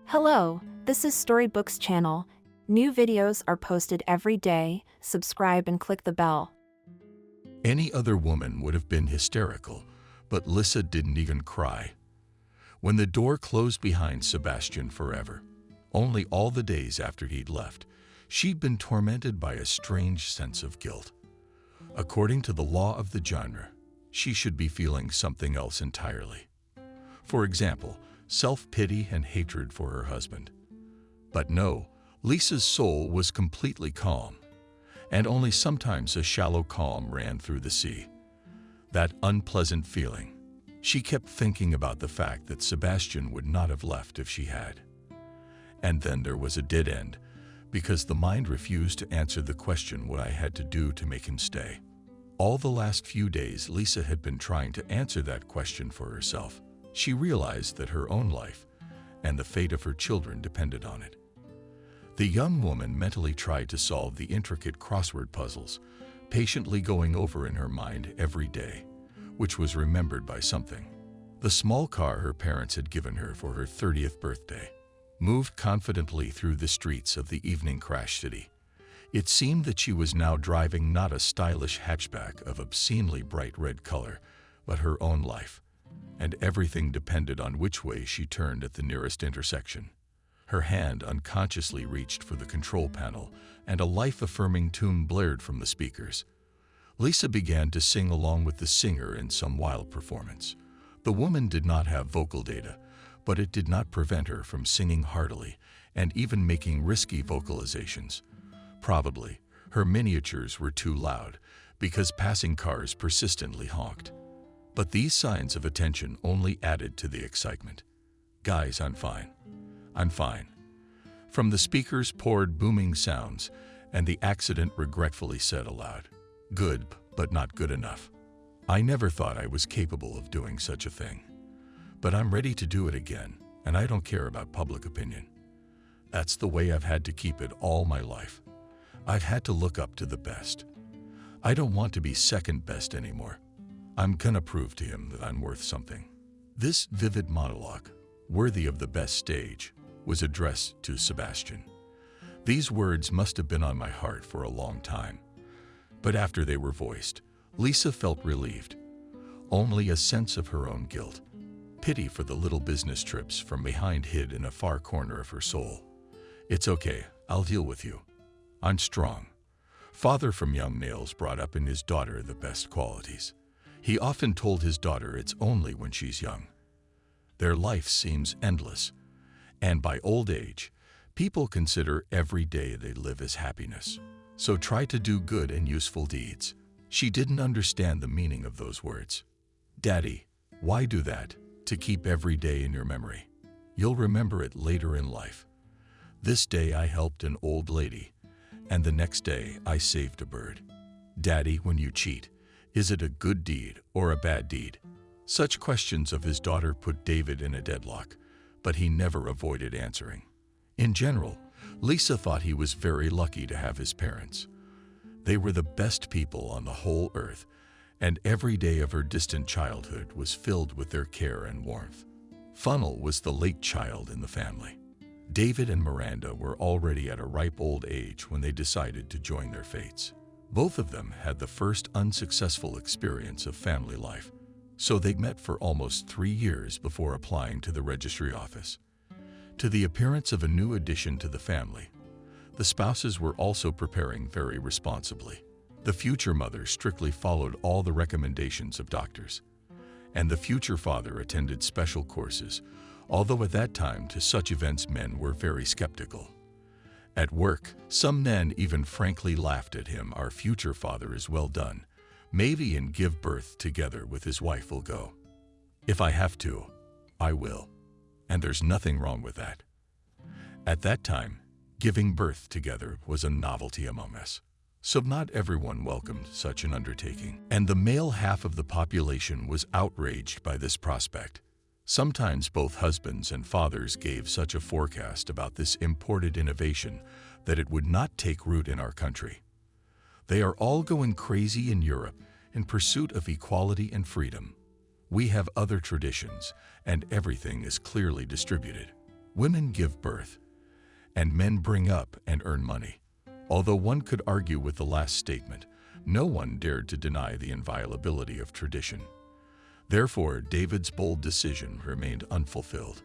Hello, this is Storybooks channel. New videos are posted every day. Subscribe and click the bell. Any other woman would have been hysterical, but Lisa didn't even cry. When the door closed behind Sebastian forever, only all the days after he'd left, she'd been tormented by a strange sense of guilt. According to the law of the genre, she should be feeling something else entirely. For example, self-pity and hatred for her husband. But no, Lisa's soul was completely calm, and only sometimes a shallow calm ran through the sea. That unpleasant feeling. She kept thinking about the fact that Sebastian would not have left if she had. And then there was a dead end, because the mind refused to answer the question what I had to do to make him stay. All the last few days, Lisa had been trying to answer that question for herself. She realized that her own life and the fate of her children depended on it. The young woman mentally tried to solve the intricate crossword puzzles, patiently going over in her mind every day, which was remembered by something. The small car her parents had given her for her 30th birthday moved confidently through the streets of the evening crash city. It seemed that she was now driving not a stylish hatchback of obscenely bright red color, but her own life, and everything depended on which way she turned at the nearest intersection. Her hand unconsciously reached for the control panel, and a life-affirming tune blared from the speakers. Lisa began to sing along with the singer in some wild performance. The woman did not have vocal data, but it did not prevent her from singing heartily and even making risky vocalizations. Probably, her miniatures were too loud because passing cars persistently honked. But these signs of attention only added to the excitement. "Guys, I'm fine. I'm fine." From the speakers poured booming sounds, and the accident regretfully said aloud, "Good, but not good enough. I never thought I was capable of doing such a thing. But I'm ready to do it again, and I don't care about public opinion. That's the way I've had to keep it all my life. I've had to look up to the best. I don't want to be second best anymore. I'm gonna prove to him that I'm worth something." This vivid monologue, worthy of the best stage, was addressed to Sebastian. These words must have been on my heart for a long time. But after they were voiced, Lisa felt relieved. Only a sense of her own guilt, pity for the little business trips from behind hid in a far corner of her soul. "It's okay, I'll deal with you. I'm strong." Father from young nails brought up in his daughter the best qualities. He often told his daughter it's only when she's young. Their life seems endless, and by old age, people consider every day they live as happiness. So try to do good and useful deeds. She didn't understand the meaning of those words. "Daddy, why do that? To keep every day in your memory. You'll remember it later in life. This day I helped an old lady, and the next day I saved a bird. Daddy, when you cheat, is it a good deed or a bad deed?" Such questions of his daughter put David in a deadlock, but he never avoided answering. In general, Lisa thought he was very lucky to have his parents. They were the best people on the whole earth, and every day of her distant childhood was filled with their care and warmth. Funnel was the late child in the family. David and Miranda were already at a ripe old age when they decided to join their fates. Both of them had the first unsuccessful experience of family life, so they met for almost 3 years before applying to the registry office. To the appearance of a new addition to the family, the spouses were also preparing very responsibly. The future mother strictly followed all the recommendations of doctors, and the future father attended special courses, although at that time to such events men were very skeptical. At work, some men even frankly laughed at him. "Our future father is well done. Maybe and give birth together with his wife will go. If I have to, I will. And there's nothing wrong with that." At that time, giving birth together was a novelty among us. So not everyone welcomed such an undertaking, and the male half of the population was outraged by this prospect. Sometimes both husbands and fathers gave such a forecast about this imported innovation that it would not take root in our country. They are all going crazy in Europe in pursuit of equality and freedom. We have other traditions, and everything is clearly distributed. Women give birth, and men bring up and earn money. Although one could argue with the last statement, no one dared to deny the inviolability of tradition. Therefore, David's bold decision remained unfulfilled,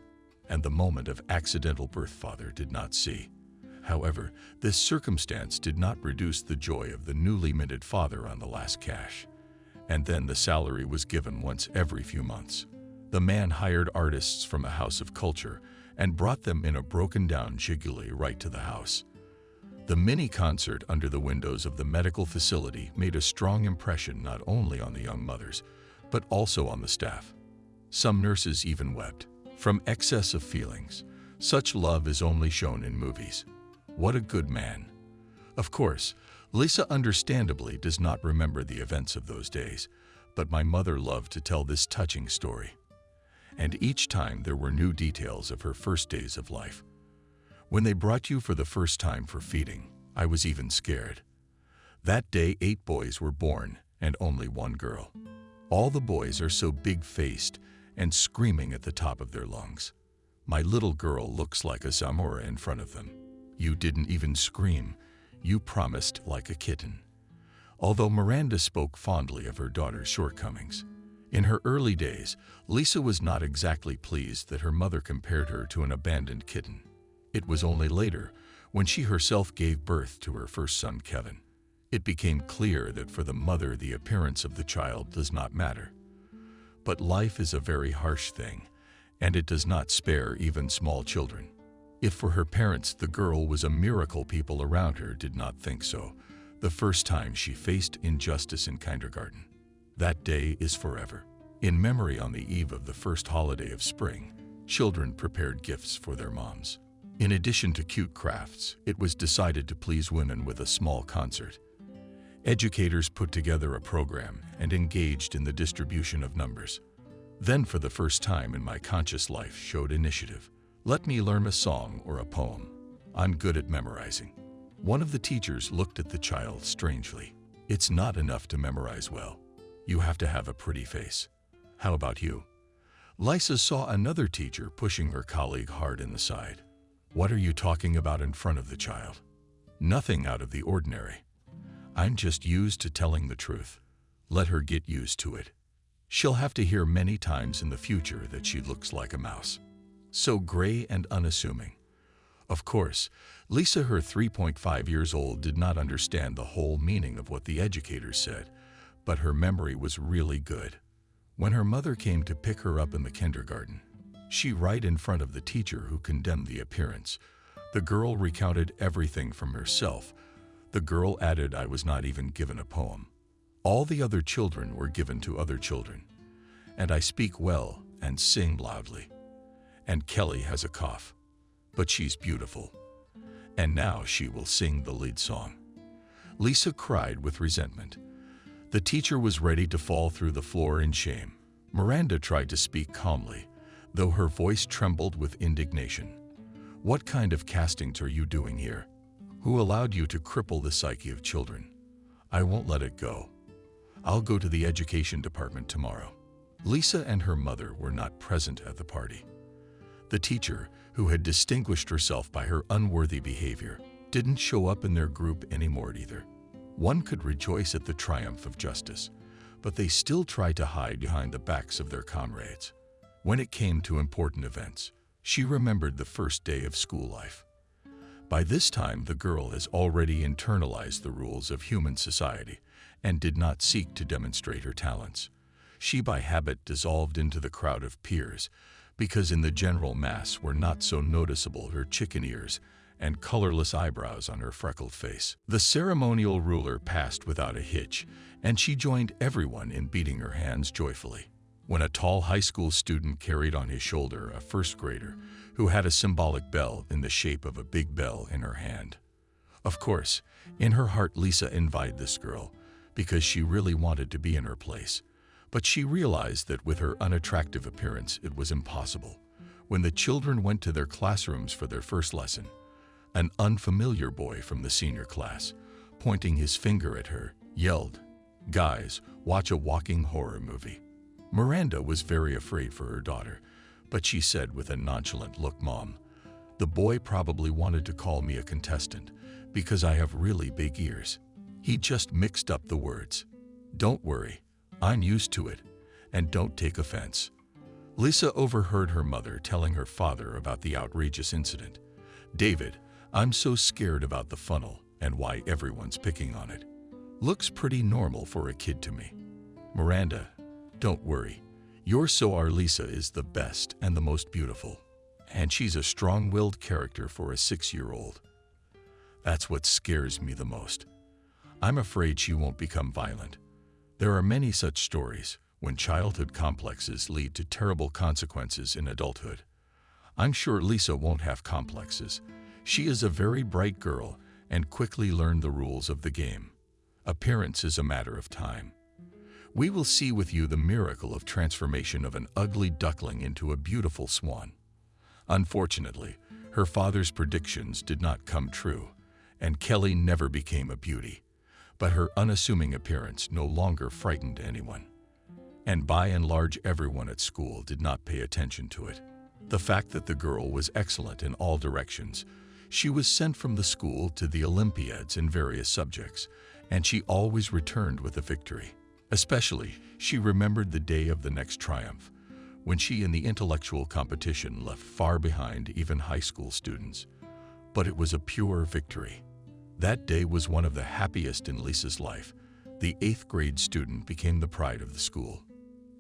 and the moment of accidental birth father did not see. However, this circumstance did not reduce the joy of the newly minted father on the last cash. And then the salary was given once every few months. The man hired artists from a house of culture and brought them in a broken-down Zhiguli right to the house. The mini-concert under the windows of the medical facility made a strong impression not only on the young mothers, but also on the staff. Some nurses even wept. From excess of feelings, such love is only shown in movies. What a good man. Of course, Lisa understandably does not remember the events of those days, but my mother loved to tell this touching story. And each time there were new details of her first days of life. When they brought you for the first time for feeding, I was even scared. That day 8 boys were born and only 1 girl. All the boys are so big-faced and screaming at the top of their lungs. My little girl looks like a Zamora in front of them. You didn't even scream. You promised like a kitten. Although Miranda spoke fondly of her daughter's shortcomings. In her early days, Lisa was not exactly pleased that her mother compared her to an abandoned kitten. It was only later, when she herself gave birth to her first son, Kevin, it became clear that for the mother the appearance of the child does not matter. But life is a very harsh thing, and it does not spare even small children. If for her parents the girl was a miracle, people around her did not think so the first time she faced injustice in kindergarten. That day is forever. In memory, on the eve of the first holiday of spring, children prepared gifts for their moms. In addition to cute crafts, it was decided to please women with a small concert. Educators put together a program and engaged in the distribution of numbers. Then, for the first time in my conscious life, showed initiative. Let me learn a song or a poem. I'm good at memorizing. One of the teachers looked at the child strangely. It's not enough to memorize well. You have to have a pretty face. How about you? Lisa saw another teacher pushing her colleague hard in the side. What are you talking about in front of the child? Nothing out of the ordinary. I'm just used to telling the truth. Let her get used to it. She'll have to hear many times in the future that she looks like a mouse. So gray and unassuming. Of course, Lisa, her 3.5 years old, did not understand the whole meaning of what the educators said, but her memory was really good. When her mother came to pick her up in the kindergarten, she right in front of the teacher who condemned the appearance. The girl recounted everything from herself. The girl added, I was not even given a poem. All the other children were given to other children. And I speak well and sing loudly. And Kelly has a cough. But she's beautiful. And now she will sing the lead song. Lisa cried with resentment. The teacher was ready to fall through the floor in shame. Miranda tried to speak calmly, though her voice trembled with indignation. What kind of castings are you doing here? Who allowed you to cripple the psyche of children? I won't let it go. I'll go to the education department tomorrow. Lisa and her mother were not present at the party. The teacher, who had distinguished herself by her unworthy behavior, didn't show up in their group anymore either. One could rejoice at the triumph of justice, but they still tried to hide behind the backs of their comrades. When it came to important events, she remembered the first day of school life. By this time, the girl has already internalized the rules of human society and did not seek to demonstrate her talents. She by habit dissolved into the crowd of peers, because in the general mass were not so noticeable her chicken ears and colorless eyebrows on her freckled face. The ceremonial ruler passed without a hitch, and she joined everyone in beating her hands joyfully. When a tall high school student carried on his shoulder a first grader who had a symbolic bell in the shape of a big bell in her hand. Of course, in her heart Lisa envied this girl because she really wanted to be in her place. But she realized that with her unattractive appearance it was impossible. When the children went to their classrooms for their first lesson, an unfamiliar boy from the senior class, pointing his finger at her, yelled, "Guys, watch a walking horror movie." Miranda was very afraid for her daughter, but she said with a nonchalant look, "Mom, The boy probably wanted to call me a contestant because I have really big ears. He just mixed up the words. Don't worry, I'm used to it, and don't take offense. Lisa overheard her mother telling her father about the outrageous incident. David, I'm so scared about the funnel and why everyone's picking on it. Looks pretty normal for a kid to me. Miranda, don't worry. Your Soar Lisa is the best and the most beautiful. And she's a strong-willed character for a 6-year-old. That's what scares me the most. I'm afraid she won't become violent. There are many such stories when childhood complexes lead to terrible consequences in adulthood. I'm sure Lisa won't have complexes. She is a very bright girl and quickly learned the rules of the game. Appearance is a matter of time. We will see with you the miracle of transformation of an ugly duckling into a beautiful swan. Unfortunately, her father's predictions did not come true, and Kelly never became a beauty. But her unassuming appearance no longer frightened anyone. And by and large, everyone at school did not pay attention to it. The fact that the girl was excellent in all directions. She was sent from the school to the Olympiads in various subjects, and she always returned with a victory. Especially, she remembered the day of the next triumph, when she in the intellectual competition left far behind even high school students. But it was a pure victory. That day was one of the happiest in Lisa's life. The 8th grade student became the pride of the school.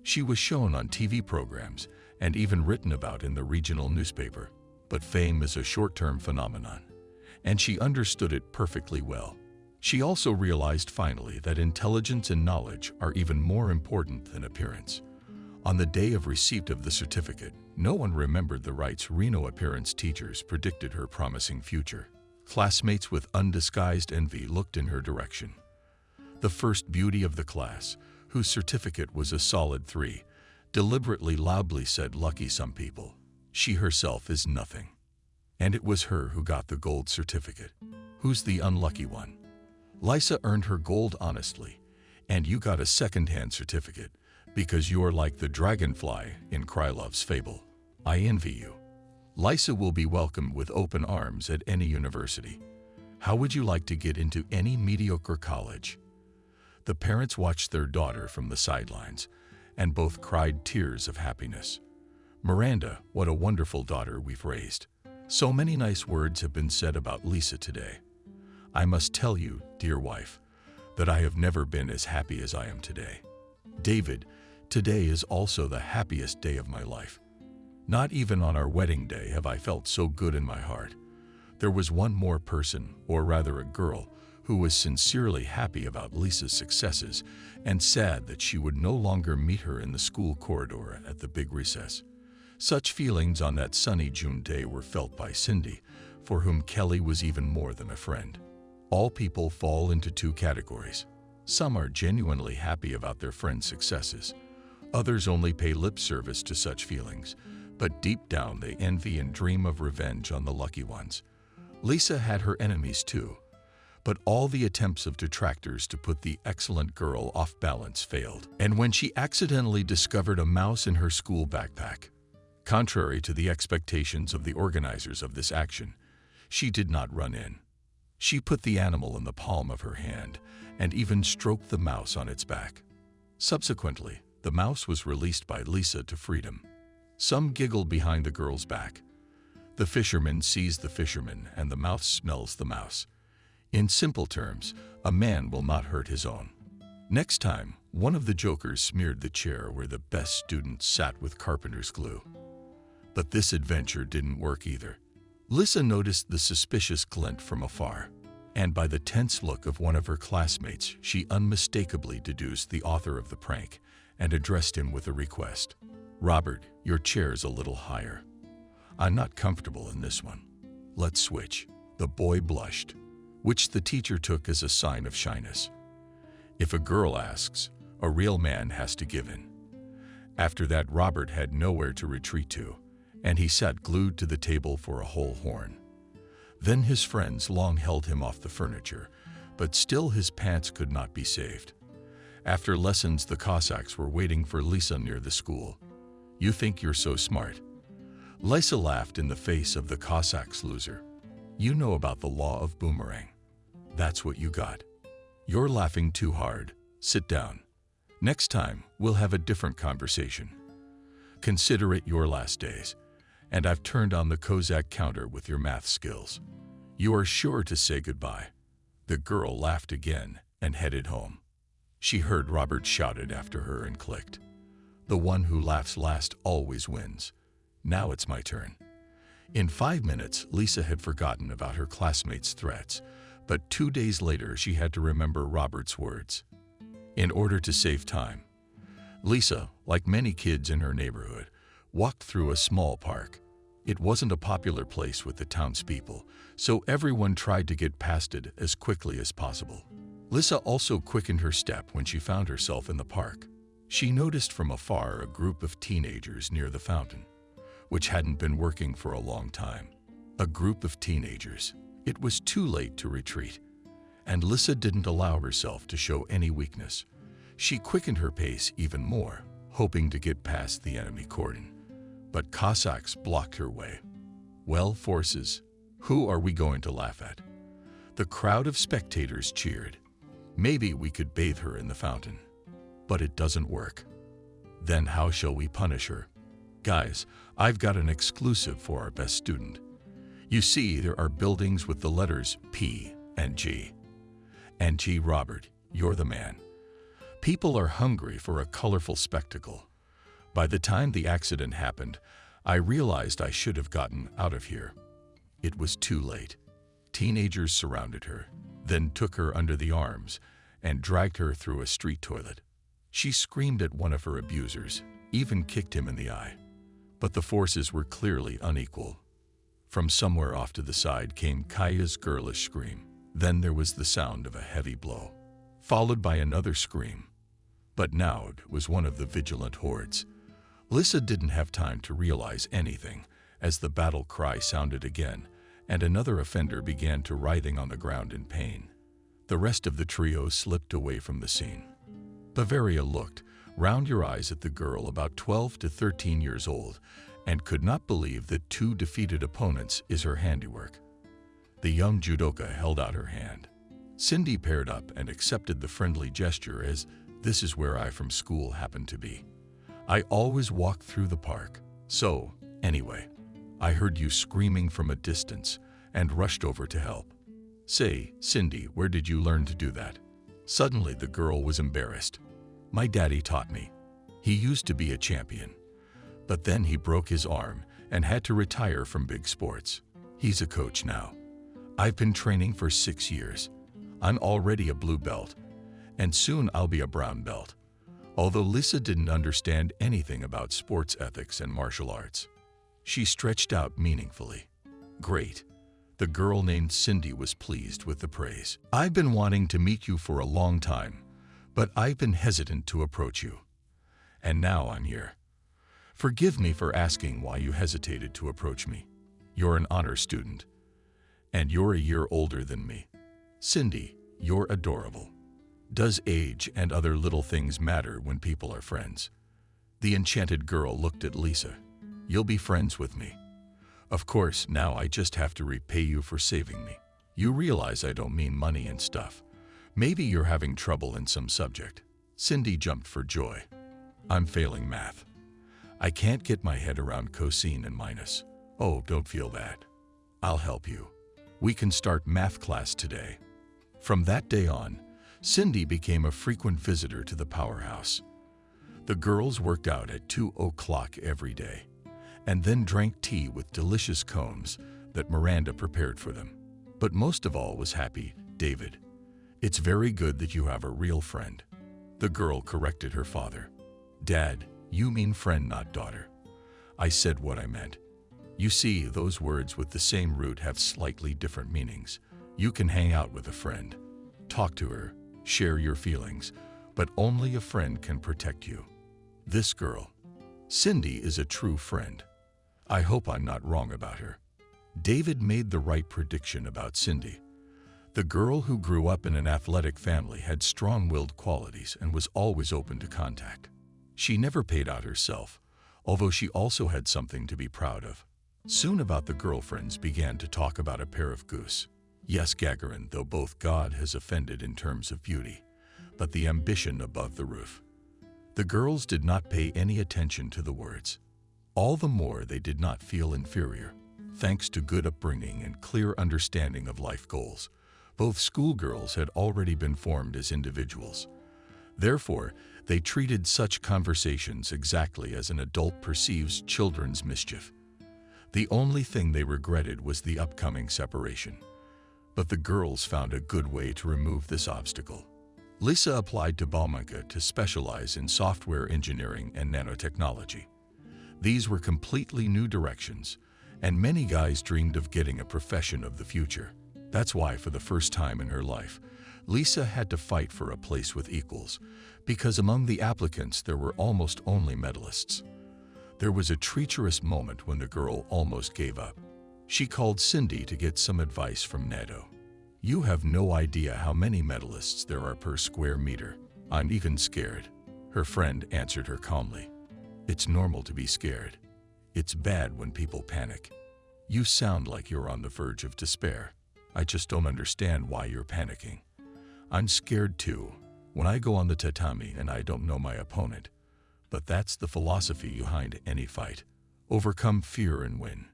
She was shown on TV programs and even written about in the regional newspaper. But fame is a short-term phenomenon, and she understood it perfectly well. She also realized finally that intelligence and knowledge are even more important than appearance. On the day of receipt of the certificate, no one remembered the Wrights Reno appearance teachers predicted her promising future. Classmates with undisguised envy looked in her direction. The first beauty of the class, whose certificate was a solid 3, deliberately loudly said, "Lucky some people. She herself is nothing." And it was her who got the gold certificate. Who's the unlucky one? Lisa earned her gold honestly, and you got a second-hand certificate because you're like the dragonfly in Krylov's fable. I envy you. Lisa will be welcomed with open arms at any university. How would you like to get into any mediocre college? The parents watched their daughter from the sidelines, and both cried tears of happiness. Miranda, what a wonderful daughter we've raised. So many nice words have been said about Lisa today. I must tell you, dear wife, that I have never been as happy as I am today. David, today is also the happiest day of my life. Not even on our wedding day have I felt so good in my heart. There was one more person, or rather a girl, who was sincerely happy about Lisa's successes and sad that she would no longer meet her in the school corridor at the big recess. Such feelings on that sunny June day were felt by Cindy, for whom Kelly was even more than a friend. All people fall into 2 categories. Some are genuinely happy about their friends' successes. Others only pay lip service to such feelings, but deep down they envy and dream of revenge on the lucky ones. Lisa had her enemies too, but all the attempts of detractors to put the excellent girl off balance failed. And when she accidentally discovered a mouse in her school backpack, contrary to the expectations of the organizers of this action, she did not run in. She put the animal in the palm of her hand and even stroked the mouse on its back. Subsequently, the mouse was released by Lisa to freedom. Some giggled behind the girl's back. The fisherman sees the fisherman and the mouse smells the mouse. In simple terms, a man will not hurt his own. Next time, one of the jokers smeared the chair where the best students sat with carpenter's glue. But this adventure didn't work either. Lisa noticed the suspicious glint from afar, and by the tense look of one of her classmates, she unmistakably deduced the author of the prank and addressed him with a request. "Robert, your chair's a little higher. I'm not comfortable in this one. Let's switch." The boy blushed, which the teacher took as a sign of shyness. If a girl asks, a real man has to give in. After that, Robert had nowhere to retreat to, and he sat glued to the table for a whole horn. Then his friends long held him off the furniture, but still his pants could not be saved. After lessons, the Cossacks were waiting for Lisa near the school. "You think you're so smart? Lisa laughed in the face of the Cossack's loser. You know about the law of boomerang. That's what you got. You're laughing too hard. Sit down. Next time, we'll have a different conversation. Consider it your last days, and I've turned on the Cossack counter with your math skills. You are sure to say goodbye. The girl laughed again and headed home. She heard Robert shouted after her and clicked. The one who laughs last always wins. Now it's my turn. In 5 minutes, Lisa had forgotten about her classmates' threats, but 2 days later she had to remember Robert's words. In order to save time, Lisa, like many kids in her neighborhood, walked through a small park. It wasn't a popular place with the townspeople, so everyone tried to get past it as quickly as possible. Lisa also quickened her step when she found herself in the park. She noticed from afar a group of teenagers near the fountain, which hadn't been working for a long time. A group of teenagers. It was too late to retreat, and Lisa didn't allow herself to show any weakness. She quickened her pace even more, hoping to get past the enemy cordon. But Cossacks blocked her way. Well, forces, who are we going to laugh at? The crowd of spectators cheered. Maybe we could bathe her in the fountain. But it doesn't work. Then how shall we punish her? Guys, I've got an exclusive for our best student. You see, there are buildings with the letters P and G. And G, Robert, you're the man. People are hungry for a colorful spectacle. By the time the accident happened, I realized I should have gotten out of here. It was too late. Teenagers surrounded her, then took her under the arms and dragged her through a street toilet. She screamed at one of her abusers, even kicked him in the eye. But the forces were clearly unequal. From somewhere off to the side came Kaya's girlish scream. Then there was the sound of a heavy blow, followed by another scream. But now it was one of the vigilant hordes. Lisa didn't have time to realize anything as the battle cry sounded again, and another offender began to writhing on the ground in pain. The rest of the trio slipped away from the scene. Bavaria looked, round your eyes at the girl about 12 to 13 years old, and could not believe that 2 defeated opponents is her handiwork. The young judoka held out her hand. Cindy paired up and accepted the friendly gesture as, this is where I from school happen to be. I always walk through the park. So, anyway, I heard you screaming from a distance and rushed over to help. Say, Cindy, where did you learn to do that? Suddenly the girl was embarrassed. My daddy taught me. He used to be a champion. But then he broke his arm and had to retire from big sports. He's a coach now. I've been training for 6 years. I'm already a blue belt, and soon I'll be a brown belt. Although Lisa didn't understand anything about sports ethics and martial arts, she stretched out meaningfully. Great. The girl named Cindy was pleased with the praise. I've been wanting to meet you for a long time, but I've been hesitant to approach you. And now I'm here. Forgive me for asking why you hesitated to approach me. You're an honor student, and you're a year older than me. Cindy, you're adorable. Does age and other little things matter when people are friends? The enchanted girl looked at Lisa. You'll be friends with me. Of course, now I just have to repay you for saving me. You realize I don't mean money and stuff. Maybe you're having trouble in some subject. Cindy jumped for joy. I'm failing math. I can't get my head around cosine and minus. Oh, don't feel bad. I'll help you. We can start math class today. From that day on, Cindy became a frequent visitor to the powerhouse. The girls worked out at 2 o'clock every day, and then drank tea with delicious cones that Miranda prepared for them. But most of all was happy, David. It's very good that you have a real friend. The girl corrected her father. Dad, you mean friend, not daughter. I said what I meant. You see, those words with the same root have slightly different meanings. You can hang out with a friend, talk to her, share your feelings, but only a friend can protect you. This girl, Cindy, is a true friend. I hope I'm not wrong about her. David made the right prediction about Cindy. The girl who grew up in an athletic family had strong-willed qualities and was always open to contact. She never paid out herself, although she also had something to be proud of. Soon about the girlfriends began to talk about a pair of goose. Yes, Gagarin, though both God has offended in terms of beauty, but the ambition above the roof. The girls did not pay any attention to the words. All the more they did not feel inferior. Thanks to good upbringing and clear understanding of life goals, both schoolgirls had already been formed as individuals. Therefore, they treated such conversations exactly as an adult perceives children's mischief. The only thing they regretted was the upcoming separation. But the girls found a good way to remove this obstacle. Lisa applied to Baumanka to specialize in software engineering and nanotechnology. These were completely new directions, and many guys dreamed of getting a profession of the future. That's why, for the first time in her life, Lisa had to fight for a place with equals, because among the applicants there were almost only medalists. There was a treacherous moment when the girl almost gave up. She called Cindy to get some advice from NATO. "You have no idea how many medalists there are per square meter. I'm even scared," her friend answered her calmly. "It's normal to be scared. It's bad when people panic. You sound like you're on the verge of despair. I just don't understand why you're panicking. I'm scared too, when I go on the tatami and I don't know my opponent. But that's the philosophy behind any fight. Overcome fear and win.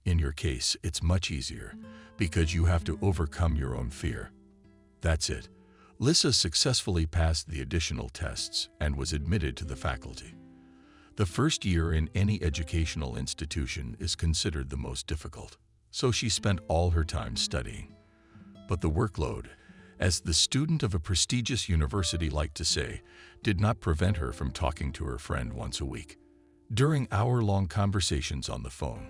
In your case, it's much easier, because you have to overcome your own fear." That's it. Lisa successfully passed the additional tests and was admitted to the faculty. The first year in any educational institution is considered the most difficult, so she spent all her time studying. But the workload, as the student of a prestigious university liked to say, did not prevent her from talking to her friend once a week. During hour-long conversations on the phone,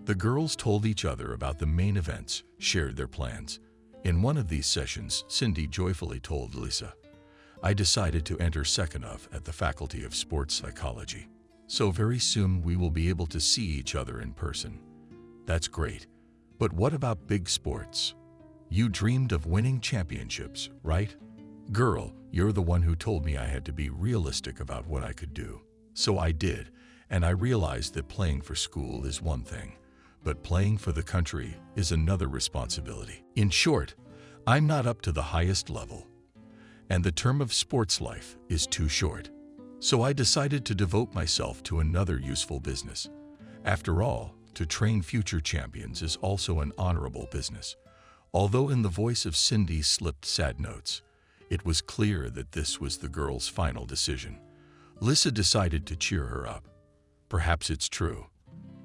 the girls told each other about the main events, shared their plans. In one of these sessions, Cindy joyfully told Lisa, "I decided to enter Sekhanov at the Faculty of Sports Psychology. So very soon we will be able to see each other in person." "That's great. But what about big sports? You dreamed of winning championships, right?" "Girl, you're the one who told me I had to be realistic about what I could do. So I did, and I realized that playing for school is one thing, but playing for the country is another responsibility. In short, I'm not up to the highest level, and the term of sports life is too short. So I decided to devote myself to another useful business. After all, to train future champions is also an honorable business." Although in the voice of Cindy slipped sad notes, it was clear that this was the girl's final decision. Lisa decided to cheer her up. "Perhaps it's true.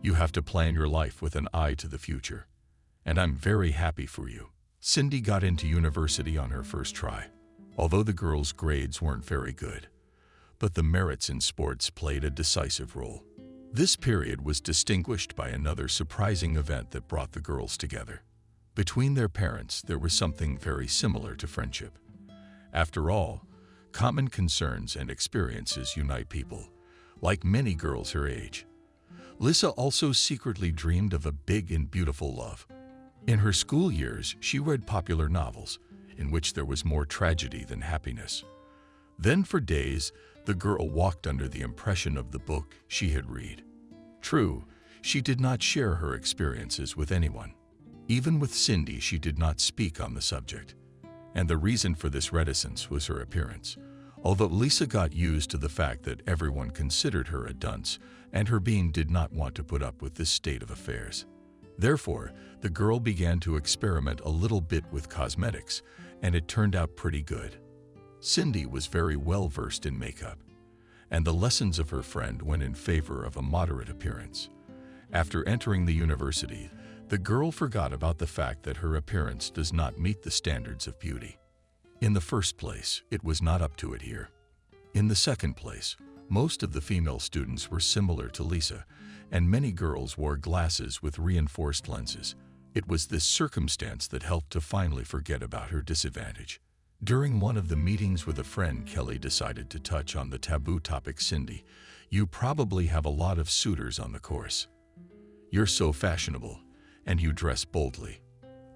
You have to plan your life with an eye to the future. And I'm very happy for you." Cindy got into university on her first try, although the girls' grades weren't very good. But the merits in sports played a decisive role. This period was distinguished by another surprising event that brought the girls together. Between their parents, there was something very similar to friendship. After all, common concerns and experiences unite people, like many girls her age. Lisa also secretly dreamed of a big and beautiful love. In her school years, she read popular novels, in which there was more tragedy than happiness. Then for days, the girl walked under the impression of the book she had read. True, she did not share her experiences with anyone. Even with Cindy, she did not speak on the subject. And the reason for this reticence was her appearance. Although Lisa got used to the fact that everyone considered her a dunce, and her being did not want to put up with this state of affairs. Therefore, the girl began to experiment a little bit with cosmetics, and it turned out pretty good. Cindy was very well versed in makeup, and the lessons of her friend went in favor of a moderate appearance. After entering the university, the girl forgot about the fact that her appearance does not meet the standards of beauty. In the first place, it was not up to it here. In the second place, most of the female students were similar to Lisa, and many girls wore glasses with reinforced lenses. It was this circumstance that helped to finally forget about her disadvantage. During one of the meetings with a friend, Kelly decided to touch on the taboo topic. "Cindy, you probably have a lot of suitors on the course. You're so fashionable, and you dress boldly."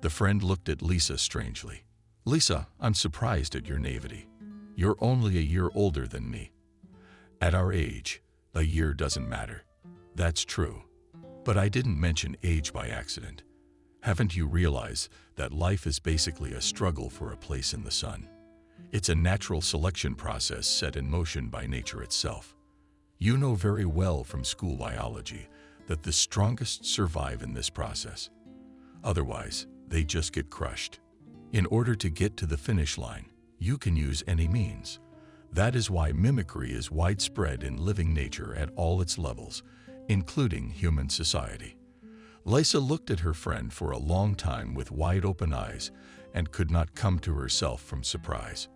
The friend looked at Lisa strangely. "Lisa, I'm surprised at your naivety. You're only a year older than me. At our age, a year doesn't matter." "That's true. But I didn't mention age by accident. Haven't you realized that life is basically a struggle for a place in the sun? It's a natural selection process set in motion by nature itself. You know very well from school biology that the strongest survive in this process. Otherwise, they just get crushed. In order to get to the finish line, you can use any means. That is why mimicry is widespread in living nature at all its levels, including human society. Lisa looked at her friend for a long time with wide-open eyes and could not come to herself from surprise.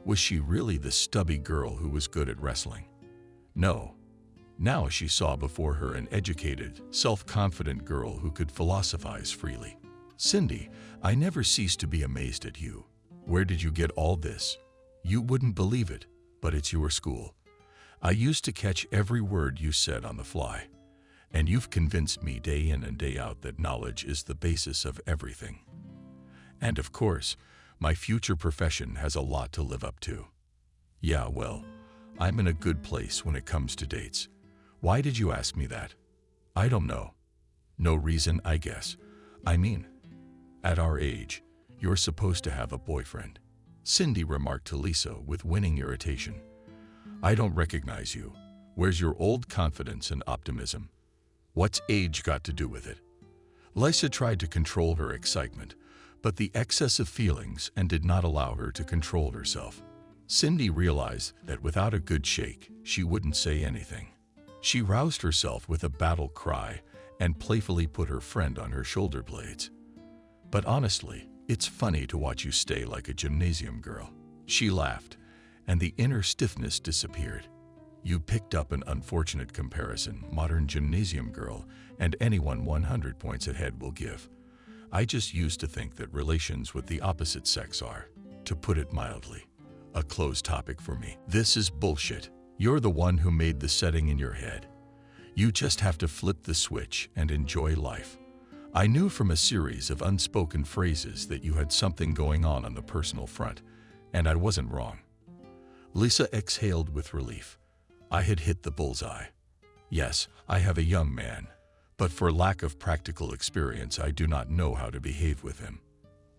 Was she really the stubby girl who was good at wrestling? No. Now she saw before her an educated, self-confident girl who could philosophize freely. "Cindy, I never cease to be amazed at you. Where did you get all this? You wouldn't believe it, but it's your school. I used to catch every word you said on the fly. And you've convinced me day in and day out that knowledge is the basis of everything. And of course, my future profession has a lot to live up to. Yeah, well, I'm in a good place when it comes to dates. Why did you ask me that? I don't know. No reason, I guess. I mean, at our age, you're supposed to have a boyfriend," Cindy remarked to Lisa with winning irritation. "I don't recognize you. Where's your old confidence and optimism? What's age got to do with it?" Lisa tried to control her excitement, but the excess of feelings and did not allow her to control herself. Cindy realized that without a good shake, she wouldn't say anything. She roused herself with a battle cry and playfully put her friend on her shoulder blades. "But honestly, it's funny to watch you stay like a gymnasium girl." She laughed, and the inner stiffness disappeared. "You picked up an unfortunate comparison, modern gymnasium girl, and anyone 100 points ahead will give. I just used to think that relations with the opposite sex are, to put it mildly, a closed topic for me. This is bullshit. You're the one who made the setting in your head. You just have to flip the switch and enjoy life. I knew from a series of unspoken phrases that you had something going on the personal front, and I wasn't wrong." Lisa exhaled with relief. I had hit the bullseye. Yes, I have a young man, but for lack of practical experience, I do not know how to behave with him.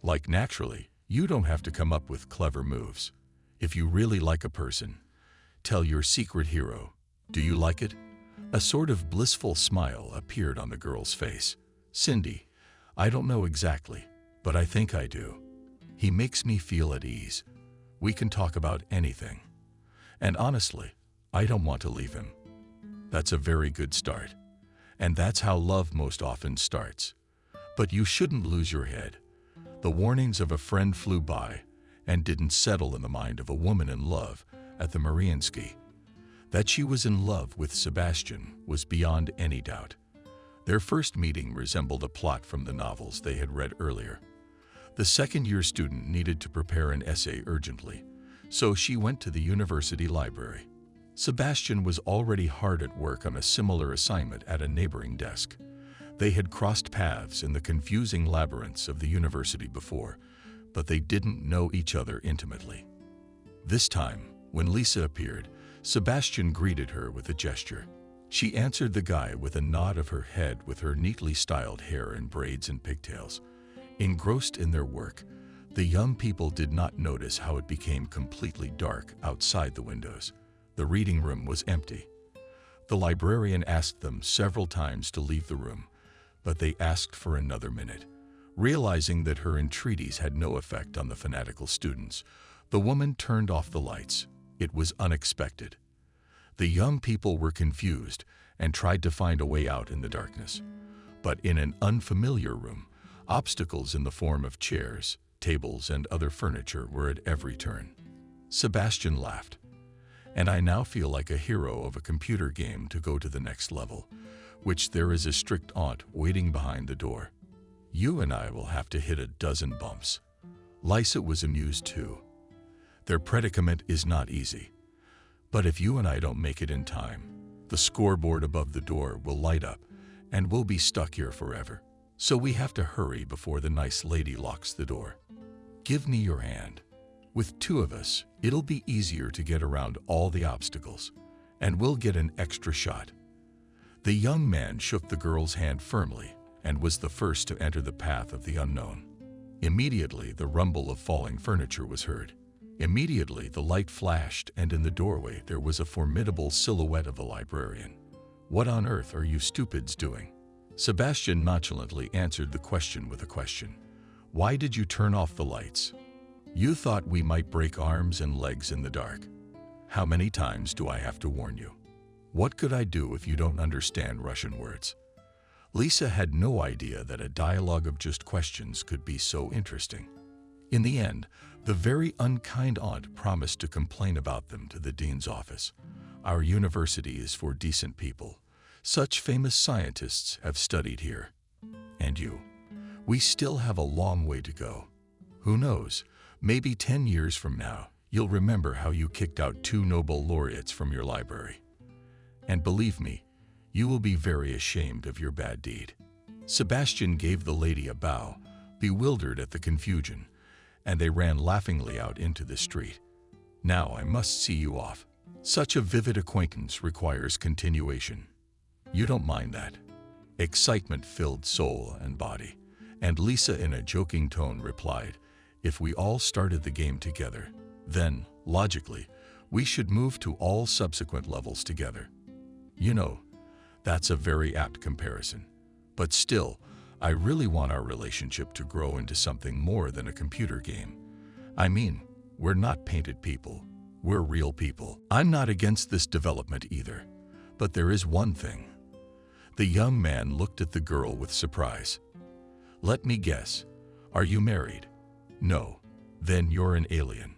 Like naturally, you don't have to come up with clever moves. If you really like a person, tell your secret hero. Do you like it? A sort of blissful smile appeared on the girl's face. "Cindy, I don't know exactly, but I think I do. He makes me feel at ease. We can talk about anything. And honestly, I don't want to leave him." That's a very good start. And that's how love most often starts. But you shouldn't lose your head. The warnings of a friend flew by and didn't settle in the mind of a woman in love at the Mariinsky. That she was in love with Sebastian was beyond any doubt. Their first meeting resembled a plot from the novels they had read earlier. The second-year student needed to prepare an essay urgently, so she went to the university library. Sebastian was already hard at work on a similar assignment at a neighboring desk. They had crossed paths in the confusing labyrinths of the university before, but they didn't know each other intimately. This time, when Lisa appeared, Sebastian greeted her with a gesture. She answered the guy with a nod of her head with her neatly styled hair in braids and pigtails. Engrossed in their work, the young people did not notice how it became completely dark outside the windows. The reading room was empty. The librarian asked them several times to leave the room, but they asked for another minute. Realizing that her entreaties had no effect on the fanatical students, the woman turned off the lights. It was unexpected. The young people were confused and tried to find a way out in the darkness. But in an unfamiliar room, obstacles in the form of chairs, tables, and other furniture were at every turn. Sebastian laughed. "And I now feel like a hero of a computer game to go to the next level, which there is a strict aunt waiting behind the door. You and I will have to hit a dozen bumps." Lisa was amused too. Their predicament is not easy. But if you and I don't make it in time, the scoreboard above the door will light up and we'll be stuck here forever. So we have to hurry before the nice lady locks the door. Give me your hand. With two of us, it'll be easier to get around all the obstacles, and we'll get an extra shot. The young man shook the girl's hand firmly and was the first to enter the path of the unknown. Immediately, the rumble of falling furniture was heard. Immediately, the light flashed, and in the doorway there was a formidable silhouette of the librarian. "What on earth are you stupids doing?" Sebastian nonchalantly answered the question with a question. "Why did you turn off the lights? You thought we might break arms and legs in the dark. How many times do I have to warn you? What could I do if you don't understand Russian words?" Lisa had no idea that a dialogue of just questions could be so interesting. In the end, the very unkind aunt promised to complain about them to the dean's office. "Our university is for decent people. Such famous scientists have studied here. And you? We still have a long way to go. Who knows, maybe 10 years from now, you'll remember how you kicked out 2 Nobel laureates from your library. And believe me, you will be very ashamed of your bad deed." Sebastian gave the lady a bow, bewildered at the confusion, and they ran laughingly out into the street. "Now I must see you off. Such a vivid acquaintance requires continuation. You don't mind that?" Excitement filled soul and body, and Lisa in a joking tone replied, "If we all started the game together, then, logically, we should move to all subsequent levels together. You know, that's a very apt comparison. But still, I really want our relationship to grow into something more than a computer game. I mean, we're not painted people. We're real people. I'm not against this development either. But there is one thing." The young man looked at the girl with surprise. "Let me guess. Are you married? No. Then you're an alien,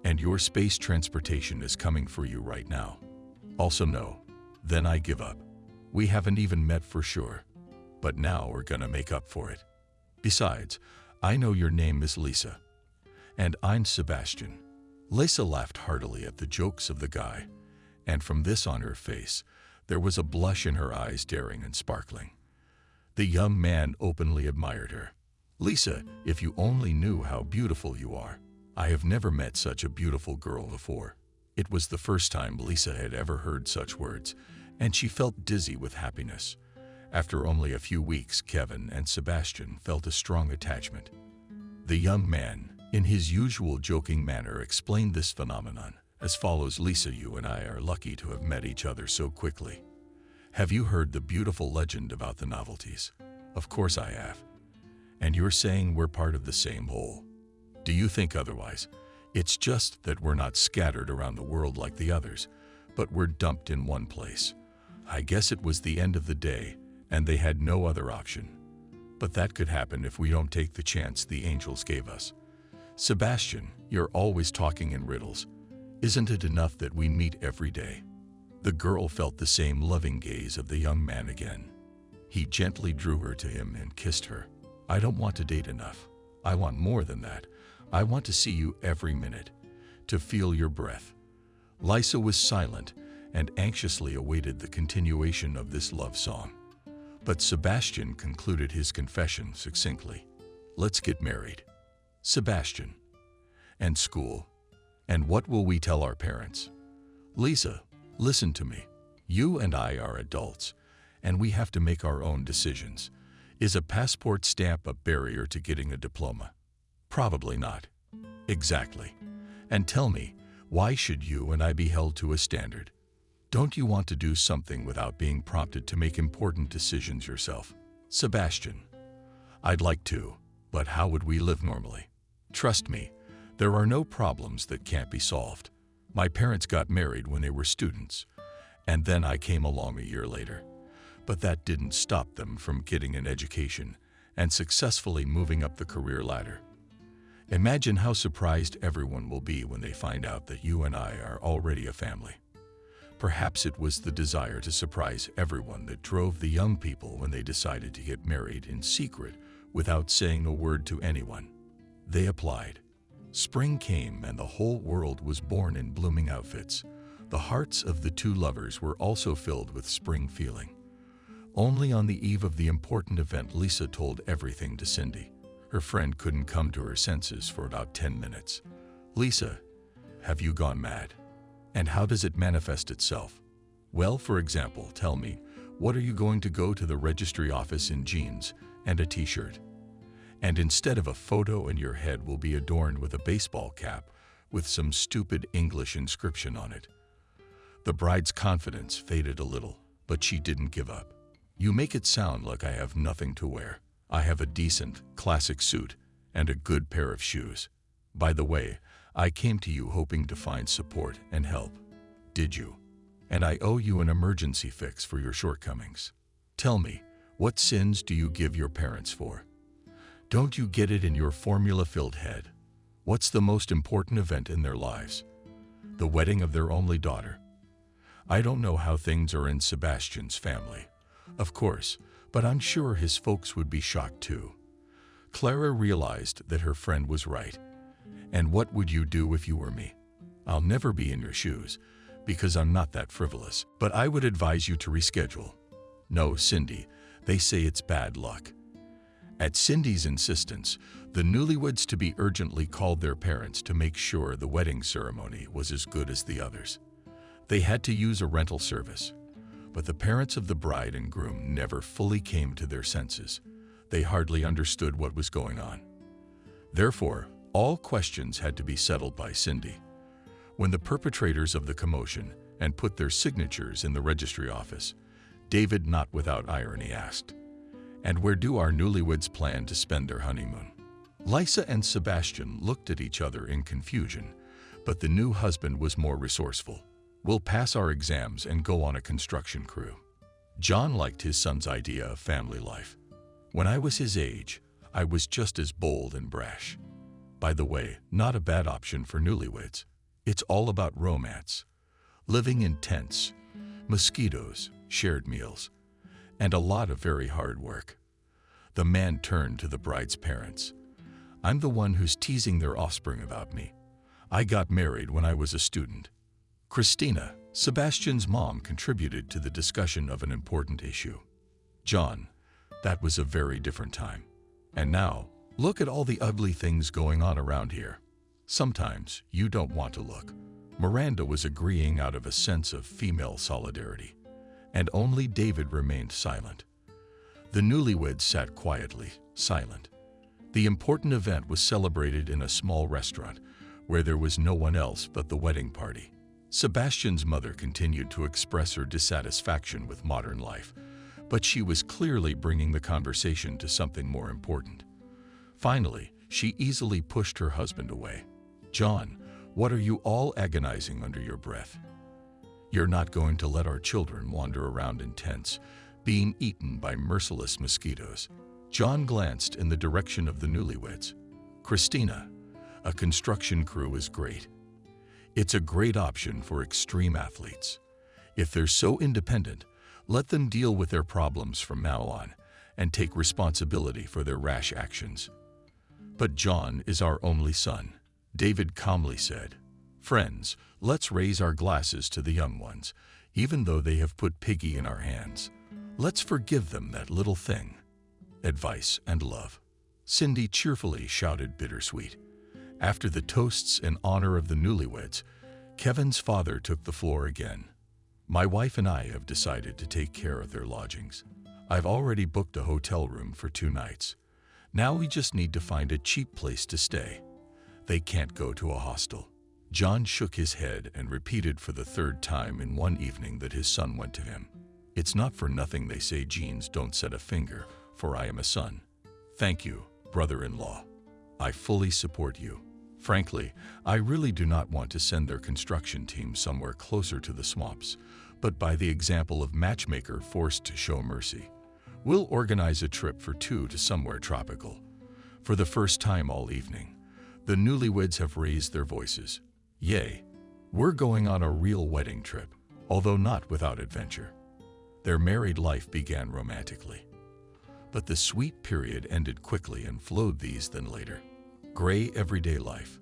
and your space transportation is coming for you right now. Also no. Then I give up. We haven't even met for sure. But now we're gonna make up for it. Besides, I know your name is Lisa. And I'm Sebastian." Lisa laughed heartily at the jokes of the guy, and from this on her face, there was a blush in her eyes, daring and sparkling. The young man openly admired her. "Lisa, if you only knew how beautiful you are. I have never met such a beautiful girl before." It was the first time Lisa had ever heard such words, and she felt dizzy with happiness. After only a few weeks, Kevin and Sebastian felt a strong attachment. The young man, in his usual joking manner, explained this phenomenon as follows: "Lisa, you and I are lucky to have met each other so quickly. Have you heard the beautiful legend about the novelties? Of course I have. And you're saying we're part of the same whole. Do you think otherwise? It's just that we're not scattered around the world like the others, but we're dumped in one place. I guess it was the end of the day, and they had no other option. But that could happen if we don't take the chance the angels gave us. Sebastian, you're always talking in riddles. Isn't it enough that we meet every day?" The girl felt the same loving gaze of the young man again. He gently drew her to him and kissed her. "I don't want to date enough. I want more than that. I want to see you every minute, to feel your breath." Lisa was silent and anxiously awaited the continuation of this love song. But Sebastian concluded his confession succinctly. "Let's get married." "Sebastian. And school? And what will we tell our parents?" "Lisa, listen to me. You and I are adults, and we have to make our own decisions. Is a passport stamp a barrier to getting a diploma? Probably not." "Exactly. And tell me, why should you and I be held to a standard? Don't you want to do something without being prompted to make important decisions yourself?" "Sebastian, I'd like to, but how would we live normally? Trust me, there are no problems that can't be solved. My parents got married when they were students, and then I came along a year later. But that didn't stop them from getting an education and successfully moving up the career ladder. Imagine how surprised everyone will be when they find out that you and I are already a family. Perhaps it was the desire to surprise everyone that drove the young people when they decided to get married in secret without saying a word to anyone. They applied. Spring came and the whole world was born in blooming outfits. The hearts of the two lovers were also filled with spring feeling. Only on the eve of the important event, Lisa told everything to Cindy. Her friend couldn't come to her senses for about 10 minutes. "Lisa, have you gone mad? And how does it manifest itself? Well, for example, tell me, What are you going to go to the registry office in jeans and a t-shirt? And instead of a photo and your head will be adorned with a baseball cap with some stupid English inscription on it. The bride's confidence faded a little, but she didn't give up. You make it sound like I have nothing to wear. I have a decent, classic suit and a good pair of shoes. By the way, I came to you hoping to find support and help. Did you? And I owe you an emergency fix for your shortcomings. Tell me, what sins do you give your parents for? Don't you get it in your formula-filled head? What's the most important event in their lives? The wedding of their only daughter. I don't know how things are in Sebastian's family, of course, but I'm sure his folks would be shocked too. Clara realized that her friend was right. And what would you do if you were me? I'll never be in your shoes, because I'm not that frivolous, but I would advise you to reschedule. No, Cindy, they say it's bad luck. At Cindy's insistence, the newlyweds-to-be urgently called their parents to make sure the wedding ceremony was as good as the others. They had to use a rental service, but the parents of the bride and groom never fully came to their senses. They hardly understood what was going on. Therefore, all questions had to be settled by Cindy. When the perpetrators of the commotion and put their signatures in the registry office, David, not without irony, asked, "And where do our newlyweds plan to spend their honeymoon?" Lisa and Sebastian looked at each other in confusion, but the new husband was more resourceful. "We'll pass our exams and go on a construction crew." John liked his son's idea of family life. "When I was his age, I was just as bold and brash." By the way, not a bad option for newlyweds. It's all about romance, living in tents, mosquitoes, shared meals, and a lot of very hard work. The man turned to the bride's parents. "I'm the one who's teasing their offspring about me. I got married when I was a student." Christina, Sebastian's mom, contributed to the discussion of an important issue. "John, that was a very different time. And now, look at all the ugly things going on around here. Sometimes you don't want to look." Miranda was agreeing out of a sense of female solidarity, and only David remained silent. The newlyweds sat quietly, silent. The important event was celebrated in a small restaurant where there was no one else but the wedding party. Sebastian's mother continued to express her dissatisfaction with modern life, but she was clearly bringing the conversation to something more important. Finally, she easily pushed her husband away. "John, what are you all agonizing under your breath? You're not going to let our children wander around in tents, being eaten by merciless mosquitoes." John glanced in the direction of the newlyweds. "Christina, a construction crew is great. It's a great option for extreme athletes. If they're so independent, let them deal with their problems from now on and take responsibility for their rash actions." "But John is our only son," David calmly said. "Friends, let's raise our glasses to the young ones, even though they have put Piggy in our hands. Let's forgive them that little thing." Advice and love. Cindy cheerfully shouted bittersweet. After the toasts in honor of the newlyweds, Kevin's father took the floor again. "My wife and I have decided to take care of their lodgings. I've already booked a hotel room for 2 nights. Now we just need to find a cheap place to stay. They can't go to a hostel." John shook his head and repeated for the 3rd time in one evening that his son went to him. "It's not for nothing they say jeans don't set a finger, for I am a son. Thank you, brother-in-law. I fully support you. Frankly, I really do not want to send their construction team somewhere closer to the swamps, but by the example of matchmaker forced to show mercy, we'll organize a trip for 2 to somewhere tropical." For the first time all evening, the newlyweds have raised their voices. "Yay, we're going on a real wedding trip, although not without adventure." Their married life began romantically, but the sweet period ended quickly and flowed these then later. Gray everyday life.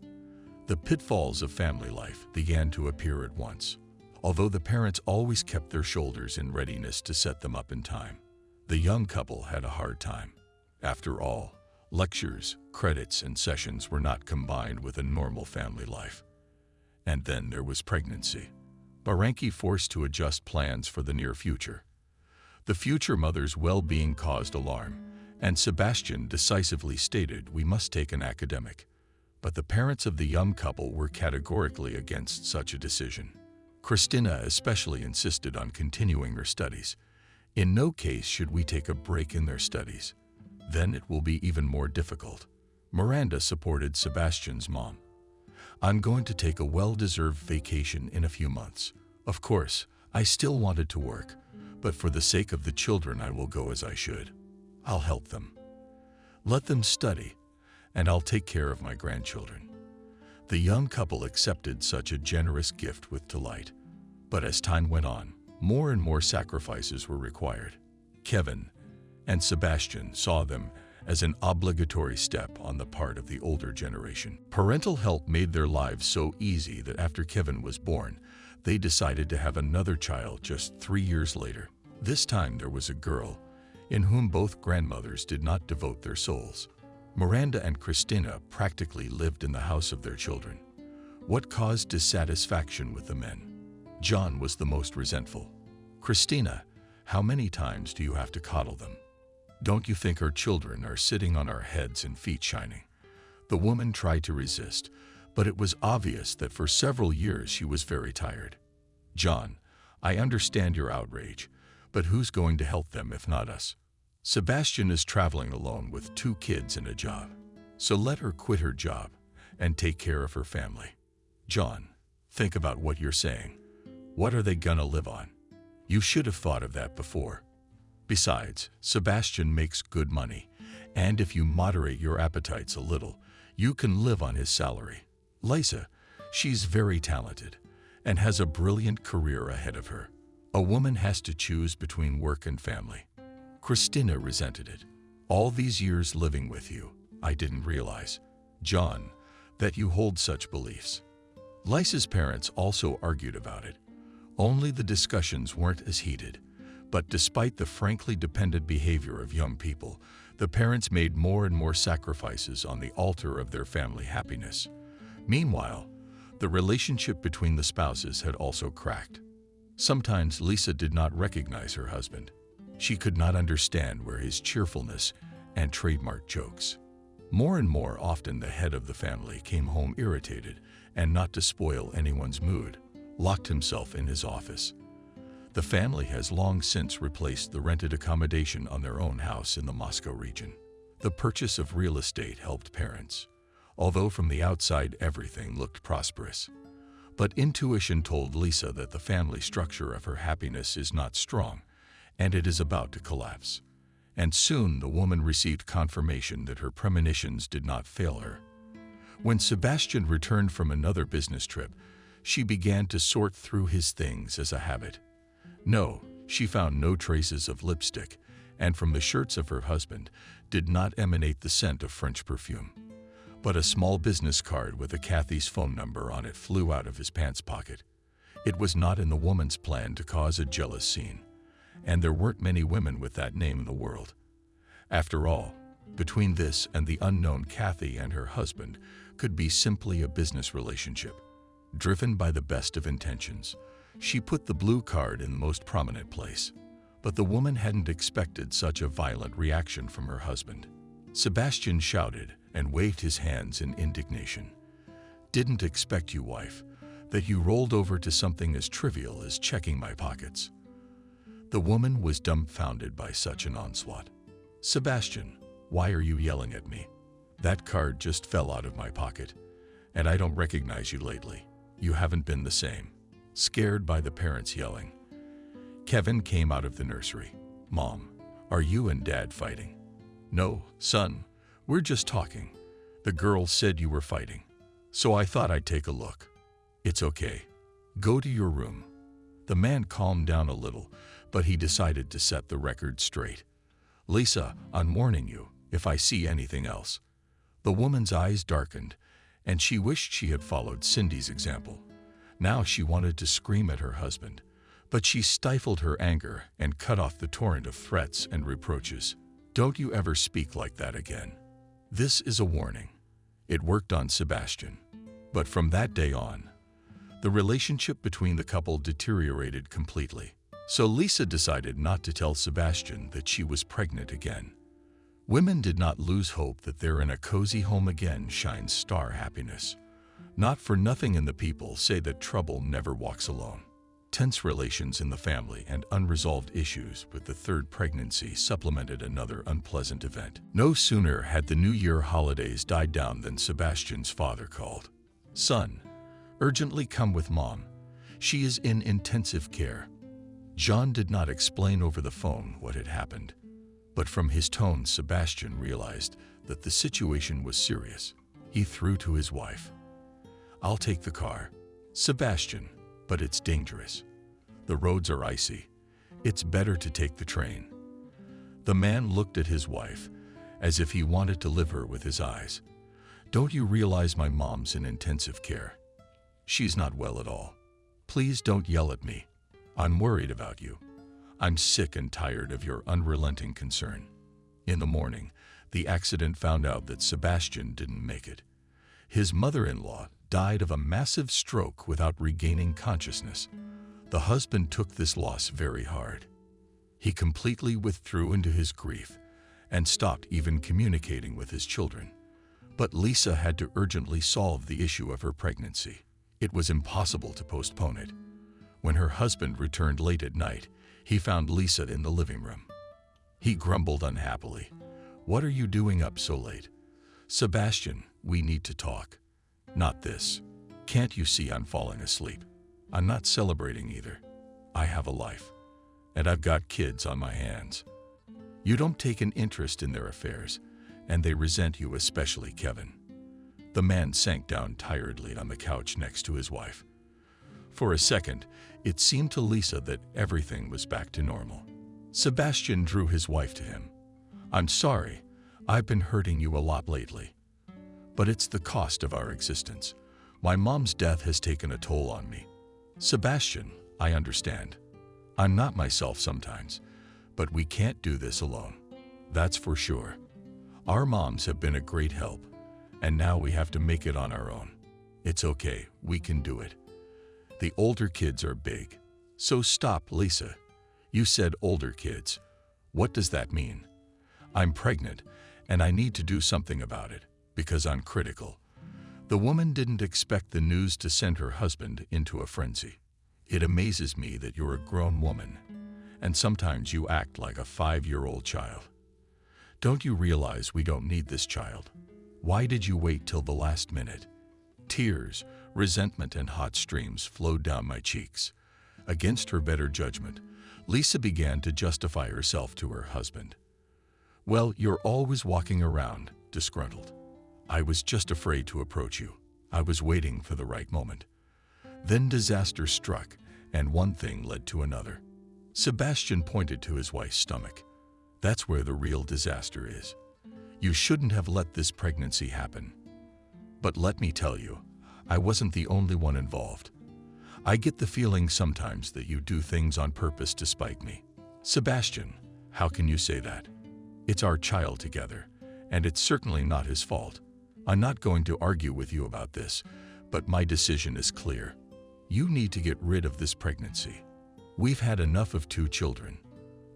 The pitfalls of family life began to appear at once, although the parents always kept their shoulders in readiness to set them up in time. The young couple had a hard time. After all, lectures, credits, and sessions were not combined with a normal family life. And then there was pregnancy. Baranki forced to adjust plans for the near future. The future mother's well-being caused alarm, and Sebastian decisively stated we must take an academic. But the parents of the young couple were categorically against such a decision. Christina especially insisted on continuing her studies. In no case should we take a break in their studies. Then it will be even more difficult. Miranda supported Sebastian's mom. I'm going to take a well-deserved vacation in a few months. Of course, I still wanted to work, but for the sake of the children I will go as I should. I'll help them. Let them study, and I'll take care of my grandchildren. The young couple accepted such a generous gift with delight. But as time went on, more and more sacrifices were required. Kevin and Sebastian saw them as an obligatory step on the part of the older generation. Parental help made their lives so easy that after Kevin was born, they decided to have another child just 3 years later. This time there was a girl, in whom both grandmothers did not devote their souls. Miranda and Christina practically lived in the house of their children. What caused dissatisfaction with the men? John was the most resentful. Christina, how many times do you have to coddle them? Don't you think our children are sitting on our heads and feet shining? The woman tried to resist, but it was obvious that for several years she was very tired. John, I understand your outrage, but who's going to help them if not us? Sebastian is traveling alone with 2 kids and a job, so let her quit her job and take care of her family. John, think about what you're saying. What are they gonna live on? You should have thought of that before. Besides, Sebastian makes good money, and if you moderate your appetites a little, you can live on his salary. Lisa, she's very talented and has a brilliant career ahead of her. A woman has to choose between work and family. Christina resented it. All these years living with you, I didn't realize, John, that you hold such beliefs. Lisa's parents also argued about it. Only the discussions weren't as heated, but despite the frankly dependent behavior of young people, the parents made more and more sacrifices on the altar of their family happiness. Meanwhile, the relationship between the spouses had also cracked. Sometimes Lisa did not recognize her husband. She could not understand where his cheerfulness and trademark jokes. More and more often the head of the family came home irritated and, not to spoil anyone's mood, locked himself in his office. The family has long since replaced the rented accommodation on their own house in the Moscow region. The purchase of real estate helped parents, although from the outside everything looked prosperous. But intuition told Lisa that the family structure of her happiness is not strong, and it is about to collapse. And soon the woman received confirmation that her premonitions did not fail her. When Sebastian returned from another business trip, she began to sort through his things as a habit. No, she found no traces of lipstick, and from the shirts of her husband did not emanate the scent of French perfume. But a small business card with a Kathy's phone number on it flew out of his pants pocket. It was not in the woman's plan to cause a jealous scene, and there weren't many women with that name in the world. After all, between this and the unknown Kathy and her husband could be simply a business relationship. Driven by the best of intentions, she put the blue card in the most prominent place. But the woman hadn't expected such a violent reaction from her husband. Sebastian shouted and waved his hands in indignation. "Didn't expect you, wife, that you rolled over to something as trivial as checking my pockets." The woman was dumbfounded by such an onslaught. "Sebastian, why are you yelling at me? That card just fell out of my pocket, and I don't recognize you lately. You haven't been the same." Scared by the parents yelling, Kevin came out of the nursery. "Mom, are you and Dad fighting?" "No, son, we're just talking. The girl said you were fighting, so I thought I'd take a look." "It's okay. Go to your room." The man calmed down a little, but he decided to set the record straight. "Lisa, I'm warning you if I see anything else." The woman's eyes darkened, and she wished she had followed Cindy's example. Now she wanted to scream at her husband, but she stifled her anger and cut off the torrent of threats and reproaches. "Don't you ever speak like that again. This is a warning." It worked on Sebastian. But from that day on, the relationship between the couple deteriorated completely. So Lisa decided not to tell Sebastian that she was pregnant again. Women did not lose hope that they're in a cozy home again shines star happiness. Not for nothing in the people say that trouble never walks alone. Tense relations in the family and unresolved issues with the third pregnancy supplemented another unpleasant event. No sooner had the New Year holidays died down than Sebastian's father called. "Son, urgently come with Mom. She is in intensive care." John did not explain over the phone what had happened, but from his tone Sebastian realized that the situation was serious. He threw to his wife, "I'll take the car." "Sebastian, but it's dangerous. The roads are icy. It's better to take the train." The man looked at his wife as if he wanted to live her with his eyes. "Don't you realize my mom's in intensive care? She's not well at all. Please don't yell at me. I'm worried about you. I'm sick and tired of your unrelenting concern." In the morning, the accident found out that Sebastian didn't make it. His mother-in-law died of a massive stroke without regaining consciousness. The husband took this loss very hard. He completely withdrew into his grief and stopped even communicating with his children. But Lisa had to urgently solve the issue of her pregnancy. It was impossible to postpone it. When her husband returned late at night, he found Lisa in the living room. He grumbled unhappily, "What are you doing up so late?" "Sebastian, we need to talk." "Not this. Can't you see I'm falling asleep? I'm not celebrating either. I have a life, and I've got kids on my hands. You don't take an interest in their affairs, and they resent you, especially Kevin." The man sank down tiredly on the couch next to his wife. For a second, it seemed to Lisa that everything was back to normal. Sebastian drew his wife to him. "I'm sorry. I've been hurting you a lot lately. But it's the cost of our existence. My mom's death has taken a toll on me." "Sebastian, I understand. I'm not myself sometimes, but we can't do this alone. That's for sure. Our moms have been a great help, and now we have to make it on our own. It's okay, we can do it. The older kids are big." "So stop, Lisa. You said older kids. What does that mean?" "I'm pregnant, and I need to do something about it, because I'm critical." The woman didn't expect the news to send her husband into a frenzy. "It amazes me that you're a grown woman, and sometimes you act like a 5-year-old child. Don't you realize we don't need this child? Why did you wait till the last minute?" Tears, resentment, and hot streams flowed down my cheeks. Against her better judgment, Lisa began to justify herself to her husband. "Well, you're always walking around, disgruntled. I was just afraid to approach you. I was waiting for the right moment." Then disaster struck, and one thing led to another. Sebastian pointed to his wife's stomach. "That's where the real disaster is. You shouldn't have let this pregnancy happen. But let me tell you, I wasn't the only one involved. I get the feeling sometimes that you do things on purpose to spite me." "Sebastian, how can you say that? It's our child together, and it's certainly not his fault. I'm not going to argue with you about this, but my decision is clear. You need to get rid of this pregnancy. We've had enough of 2 children."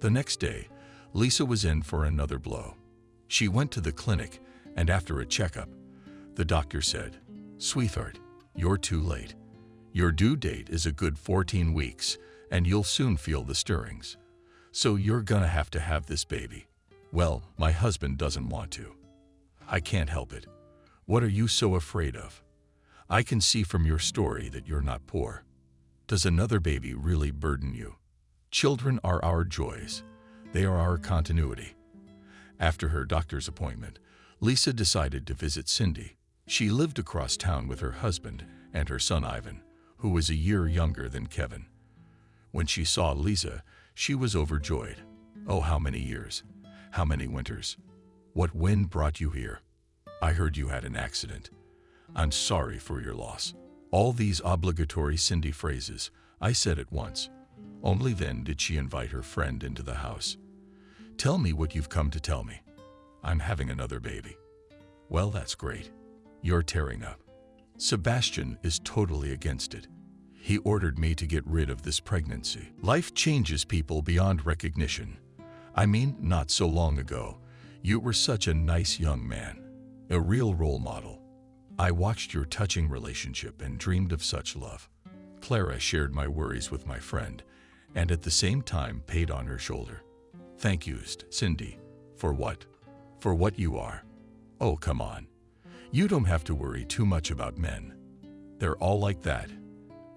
The next day, Lisa was in for another blow. She went to the clinic, and after a checkup, the doctor said, "Sweetheart, you're too late. Your due date is a good 14 weeks, and you'll soon feel the stirrings. So you're gonna have to have this baby." "Well, my husband doesn't want to. I can't help it. What are you so afraid of? I can see from your story that you're not poor. Does another baby really burden you? Children are our joys. They are our continuity." After her doctor's appointment, Lisa decided to visit Cindy. She lived across town with her husband and her son Ivan, who was a year younger than Kevin. When she saw Lisa, she was overjoyed. "Oh, how many years, how many winters. What wind brought you here? I heard you had an accident. I'm sorry for your loss." All these obligatory Cindy phrases I said at once. Only then did she invite her friend into the house. "Tell me what you've come to tell me." "I'm having another baby." "Well, that's great. You're tearing up." Sebastian is totally against it. He ordered me to get rid of this pregnancy. Life changes people beyond recognition. I mean, not so long ago, you were such a nice young man, a real role model. I watched your touching relationship and dreamed of such love. Clara shared my worries with my friend, and at the same time paid on her shoulder. Thank you, Cindy. For what? For what you are. Oh, come on. You don't have to worry too much about men. They're all like that,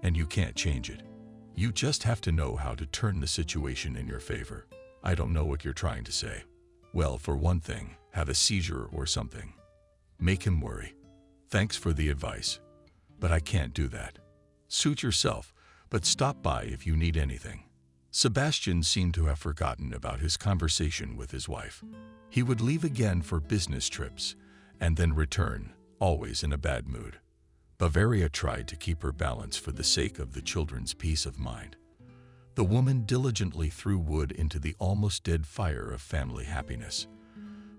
and you can't change it. You just have to know how to turn the situation in your favor. I don't know what you're trying to say. Well, for one thing, have a seizure or something. Make him worry. Thanks for the advice, but I can't do that. Suit yourself, but stop by if you need anything. Sebastian seemed to have forgotten about his conversation with his wife. He would leave again for business trips and then return, always in a bad mood. Bavaria tried to keep her balance for the sake of the children's peace of mind. The woman diligently threw wood into the almost dead fire of family happiness.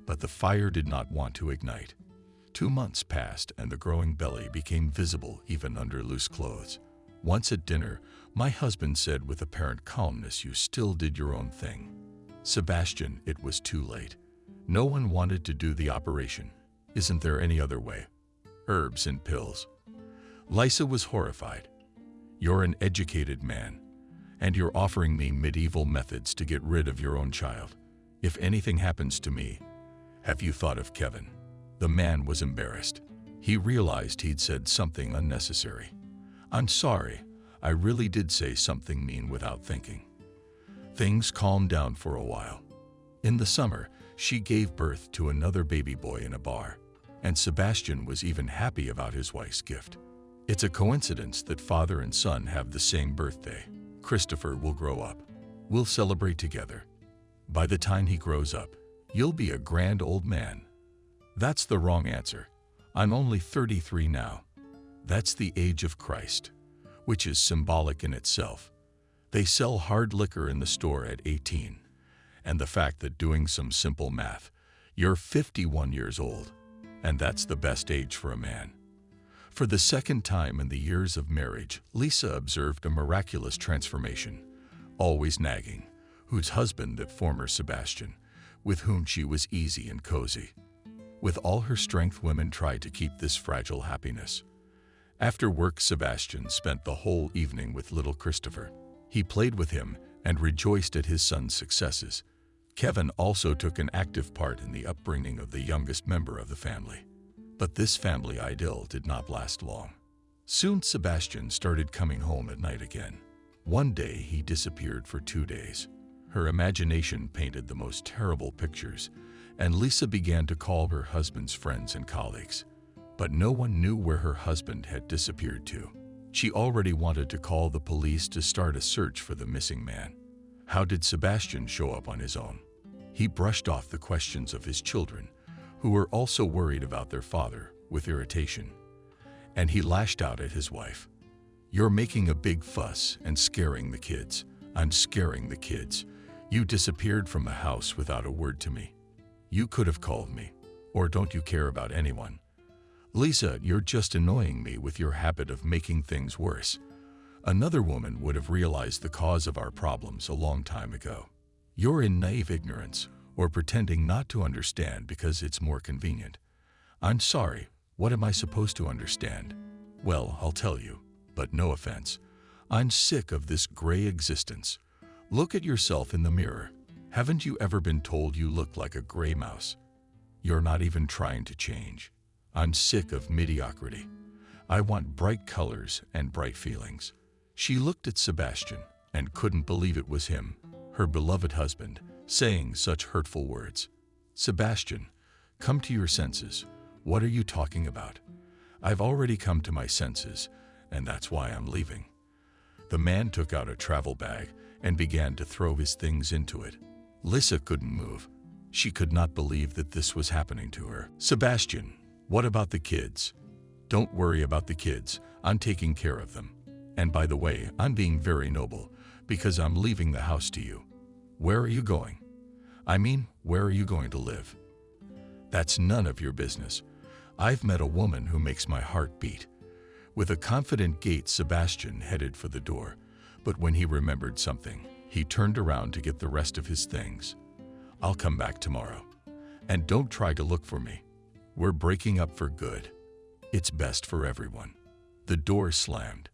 But the fire did not want to ignite. 2 months passed and the growing belly became visible even under loose clothes. Once at dinner, my husband said with apparent calmness, "You still did your own thing." Sebastian, it was too late. No one wanted to do the operation. Isn't there any other way? Herbs and pills. Lisa was horrified. You're an educated man, and you're offering me medieval methods to get rid of your own child. If anything happens to me, have you thought of Kevin? The man was embarrassed. He realized he'd said something unnecessary. I'm sorry, I really did say something mean without thinking. Things calmed down for a while. In the summer, she gave birth to another baby boy in a bar, and Sebastian was even happy about his wife's gift. It's a coincidence that father and son have the same birthday. Christopher will grow up. We'll celebrate together. By the time he grows up, you'll be a grand old man. That's the wrong answer. I'm only 33 now. That's the age of Christ, which is symbolic in itself. They sell hard liquor in the store at 18. And the fact that doing some simple math, you're 51 years old, and that's the best age for a man. For the second time in the years of marriage, Lisa observed a miraculous transformation. Always nagging, whose husband that former Sebastian, with whom she was easy and cozy. With all her strength, women tried to keep this fragile happiness. After work, Sebastian spent the whole evening with little Christopher. He played with him and rejoiced at his son's successes. Kevin also took an active part in the upbringing of the youngest member of the family. But this family idyll did not last long. Soon Sebastian started coming home at night again. One day he disappeared for 2 days. Her imagination painted the most terrible pictures, and Lisa began to call her husband's friends and colleagues. But no one knew where her husband had disappeared to. She already wanted to call the police to start a search for the missing man. How did Sebastian show up on his own? He brushed off the questions of his children, who were also worried about their father, with irritation. And he lashed out at his wife. You're making a big fuss and scaring the kids. I'm scaring the kids. You disappeared from the house without a word to me. You could have called me. Or don't you care about anyone? Lisa, you're just annoying me with your habit of making things worse. Another woman would have realized the cause of our problems a long time ago. You're in naive ignorance, or pretending not to understand because it's more convenient. I'm sorry, what am I supposed to understand? Well, I'll tell you, but no offense. I'm sick of this gray existence. Look at yourself in the mirror. Haven't you ever been told you look like a gray mouse? You're not even trying to change. I'm sick of mediocrity. I want bright colors and bright feelings. She looked at Sebastian and couldn't believe it was him, her beloved husband, saying such hurtful words. Sebastian, come to your senses. What are you talking about? I've already come to my senses, and that's why I'm leaving. The man took out a travel bag and began to throw his things into it. Lisa couldn't move. She could not believe that this was happening to her. Sebastian, what about the kids? Don't worry about the kids. I'm taking care of them. And by the way, I'm being very noble because I'm leaving the house to you. Where are you going? I mean, where are you going to live? That's none of your business. I've met a woman who makes my heart beat. With a confident gait, Sebastian headed for the door, but when he remembered something, he turned around to get the rest of his things. "I'll come back tomorrow. And don't try to look for me. We're breaking up for good. It's best for everyone." The door slammed.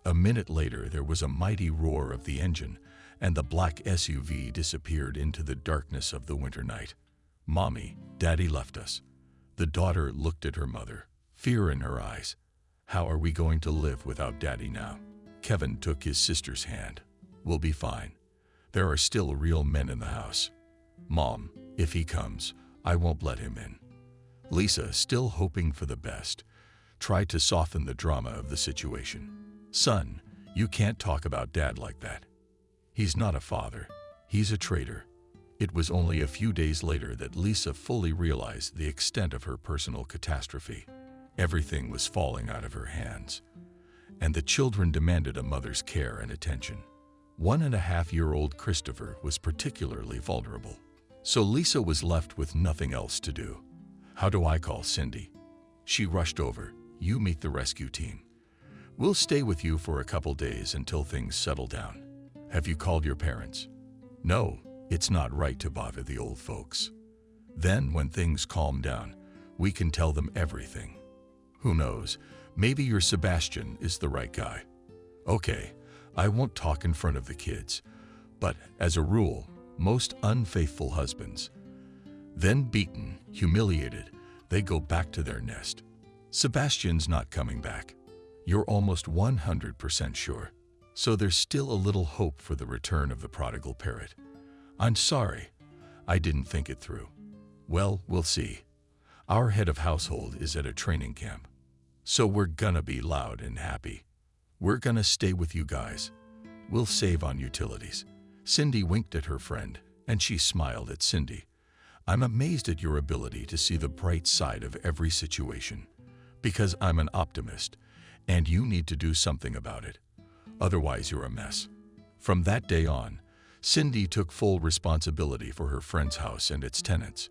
A minute later, there was a mighty roar of the engine, and the black SUV disappeared into the darkness of the winter night. "Mommy, Daddy left us." The daughter looked at her mother, fear in her eyes. "How are we going to live without Daddy now?" Kevin took his sister's hand. "We'll be fine. There are still real men in the house. Mom, if he comes, I won't let him in." Lisa, still hoping for the best, tried to soften the drama of the situation. "Son, you can't talk about Dad like that. He's not a father. He's a traitor." It was only a few days later that Lisa fully realized the extent of her personal catastrophe. Everything was falling out of her hands, and the children demanded a mother's care and attention. 1.5-year-old Christopher was particularly vulnerable. So Lisa was left with nothing else to do. "How do I call Cindy?" She rushed over. "You meet the rescue team. We'll stay with you for a couple days until things settle down." "Have you called your parents?" "No, it's not right to bother the old folks. Then, when things calm down, we can tell them everything. Who knows, maybe your Sebastian is the right guy." "Okay, I won't talk in front of the kids, but as a rule, most unfaithful husbands. Then beaten, humiliated, they go back to their nest." "Sebastian's not coming back." "You're almost 100% sure. So there's still a little hope for the return of the prodigal parrot." "I'm sorry. I didn't think it through." "Well, we'll see. Our head of household is at a training camp. So we're gonna be loud and happy. We're gonna stay with you guys. We'll save on utilities." Cindy winked at her friend, and she smiled at Cindy. "I'm amazed at your ability to see the bright side of every situation. Because I'm an optimist, and you need to do something about it. Otherwise, you're a mess." From that day on, Cindy took full responsibility for her friend's house and its tenants.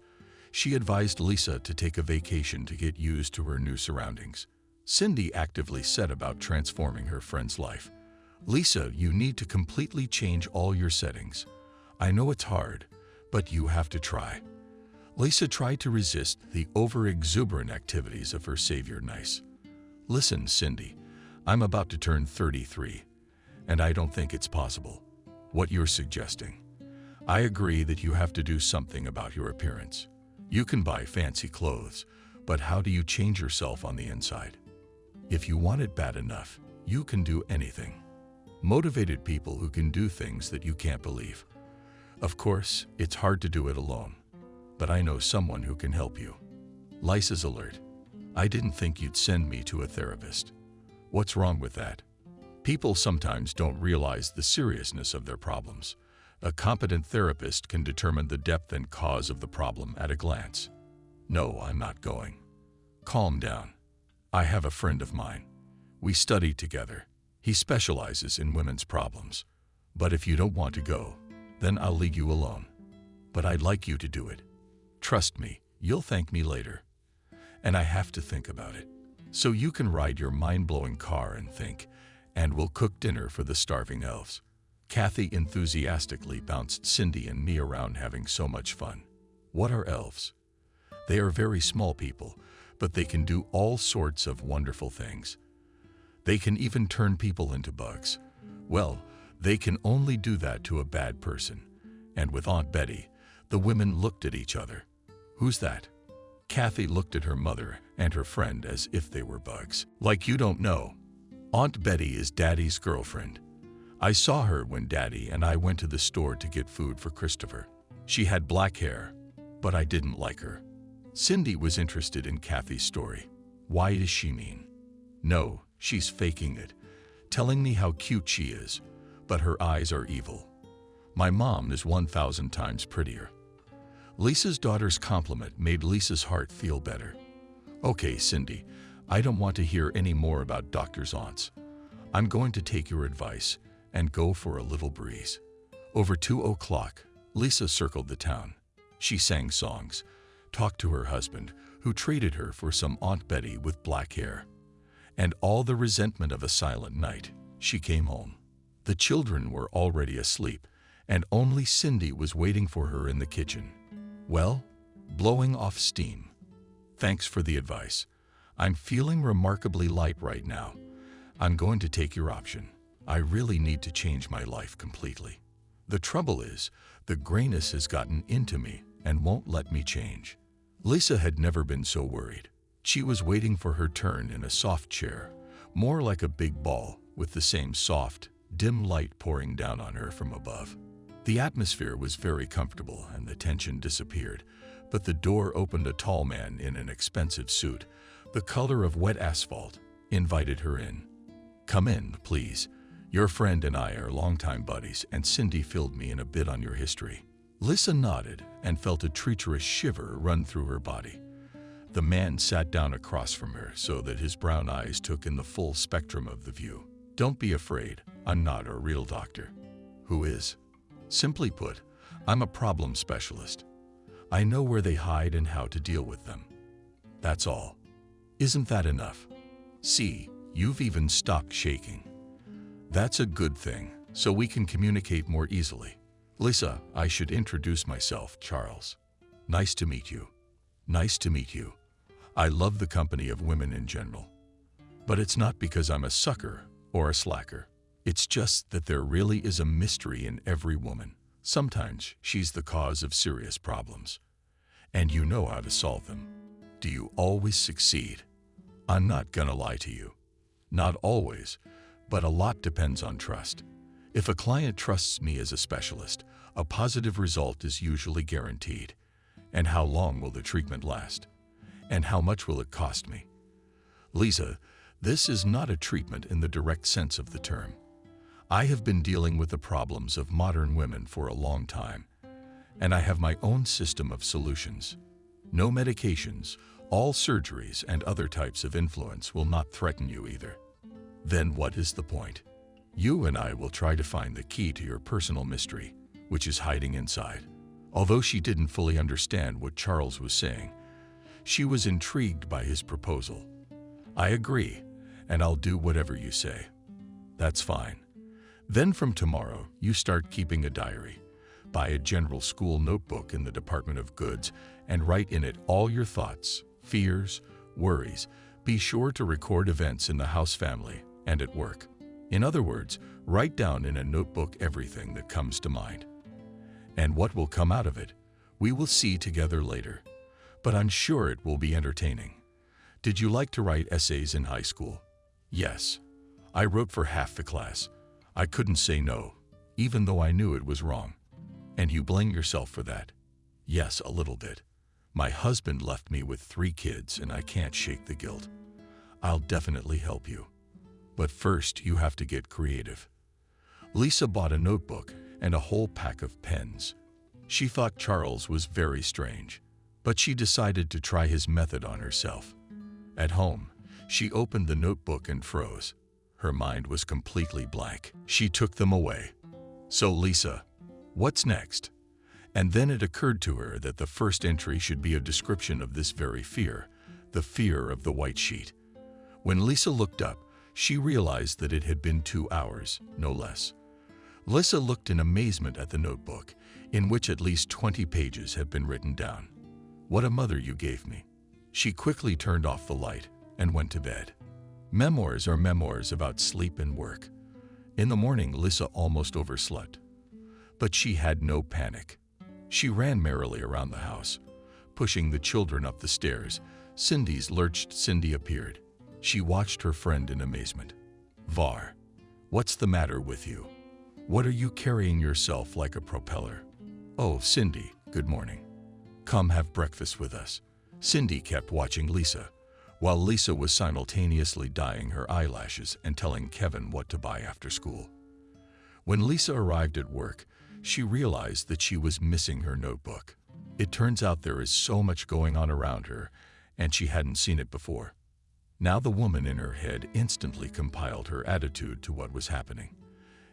She advised Lisa to take a vacation to get used to her new surroundings. Cindy actively set about transforming her friend's life. "Lisa, you need to completely change all your settings. I know it's hard, but you have to try." Lisa tried to resist the over-exuberant activities of her savior Nice. "Listen, Cindy, I'm about to turn 33, and I don't think it's possible. What you're suggesting. I agree that you have to do something about your appearance. You can buy fancy clothes, but how do you change yourself on the inside? If you want it bad enough, you can do anything. Motivated people who can do things that you can't believe. Of course, it's hard to do it alone, but I know someone who can help you." Lisa's alert. "I didn't think you'd send me to a therapist." "What's wrong with that? People sometimes don't realize the seriousness of their problems. A competent therapist can determine the depth and cause of the problem at a glance." "No, I'm not going." "Calm down. I have a friend of mine. We studied together. He specializes in women's problems. But if you don't want to go, then I'll leave you alone. But I'd like you to do it. Trust me, you'll thank me later. And I have to think about it. So you can ride your mind-blowing car and think, and we'll cook dinner for the starving elves." Kathy enthusiastically bounced Cindy and me around, having so much fun. "What are elves?" "They are very small people, but they can do all sorts of wonderful things. They can even turn people into bugs. Well, they can only do that to a bad person." And with Aunt Betty, the women looked at each other. "Who's that?" Kathy looked at her mother and her friend as if they were bugs. "Like you don't know. Aunt Betty is Daddy's girlfriend. I saw her when Daddy and I went to the store to get food for Christopher. She had black hair, but I didn't like her." Cindy was interested in Kathy's story. "Why is she mean?" "No, she's faking it, telling me how cute she is, but her eyes are evil. My mom is 1,000 times prettier." Lisa's daughter's compliment made Lisa's heart feel better. "Okay, Cindy, I don't want to hear any more about doctor's aunts. I'm going to take your advice and go for a little breeze." Over 2 o'clock, Lisa circled the town. She sang songs, talked to her husband, who traded her for some Aunt Betty with black hair, and all the resentment of a silent night, she came home. The children were already asleep, and only Cindy was waiting for her in the kitchen. Well, blowing off steam. Thanks for the advice. I'm feeling remarkably light right now. I'm going to take your option. I really need to change my life completely. The trouble is, the grayness has gotten into me and won't let me change. Lisa had never been so worried. She was waiting for her turn in a soft chair, more like a big ball, with the same soft, dim light pouring down on her from above. The atmosphere was very comfortable and the tension disappeared, but the door opened. A tall man in an expensive suit, the color of wet asphalt, invited her in. "Come in, please. Your friend and I are longtime buddies, and Cindy filled me in a bit on your history." Lisa nodded and felt a treacherous shiver run through her body. The man sat down across from her so that his brown eyes took in the full spectrum of the view. "Don't be afraid. I'm not a real doctor." "Who is?" "Simply put, I'm a problem specialist. I know where they hide and how to deal with them. That's all." "Isn't that enough?" "See, you've even stopped shaking. That's a good thing, so we can communicate more easily. Lisa, I should introduce myself, Charles. Nice to meet you." "Nice to meet you. I love the company of women in general. But it's not because I'm a sucker or a slacker. It's just that there really is a mystery in every woman. Sometimes she's the cause of serious problems, and you know how to solve them. Do you always succeed?" "I'm not gonna lie to you. Not always, but a lot depends on trust. If a client trusts me as a specialist, a positive result is usually guaranteed. And how long will the treatment last? And how much will it cost me?" "Lisa, this is not a treatment in the direct sense of the term. I have been dealing with the problems of modern women for a long time, and I have my own system of solutions. No medications, all surgeries and other types of influence will not threaten you either." "Then what is the point? You and I will try to find the key to your personal mystery, which is hiding inside." Although she didn't fully understand what Charles was saying, she was intrigued by his proposal. "I agree, and I'll do whatever you say." "That's fine. Then from tomorrow, you start keeping a diary. Buy a general school notebook in the Department of Goods and write in it all your thoughts, fears, worries. Be sure to record events in the house family and at work. In other words, write down in a notebook everything that comes to mind. And what will come out of it, we will see together later. But I'm sure it will be entertaining. Did you like to write essays in high school?" "Yes. I wrote for half the class. I couldn't say no, even though I knew it was wrong." "And you blame yourself for that?" "Yes, a little bit. My husband left me with 3 kids and I can't shake the guilt. I'll definitely help you. But first you have to get creative." Lisa bought a notebook and a whole pack of pens. She thought Charles was very strange, but she decided to try his method on herself. At home, she opened the notebook and froze. Her mind was completely blank. She took them away. "So Lisa, what's next?" And then it occurred to her that the first entry should be a description of this very fear, the fear of the white sheet. When Lisa looked up, she realized that it had been 2 hours, no less. Lisa looked in amazement at the notebook, in which at least 20 pages had been written down. "What a mother you gave me." She quickly turned off the light and went to bed. Memoirs are memoirs about sleep and work. In the morning, Lisa almost overslept. But she had no panic. She ran merrily around the house, pushing the children up the stairs. Cindy appeared. She watched her friend in amazement. "Var, what's the matter with you? What are you carrying yourself like a propeller?" "Oh, Cindy, good morning. Come have breakfast with us." Cindy kept watching Lisa, while Lisa was simultaneously dyeing her eyelashes and telling Kevin what to buy after school. When Lisa arrived at work, she realized that she was missing her notebook. It turns out there is so much going on around her, and she hadn't seen it before. Now the woman in her head instantly compiled her attitude to what was happening,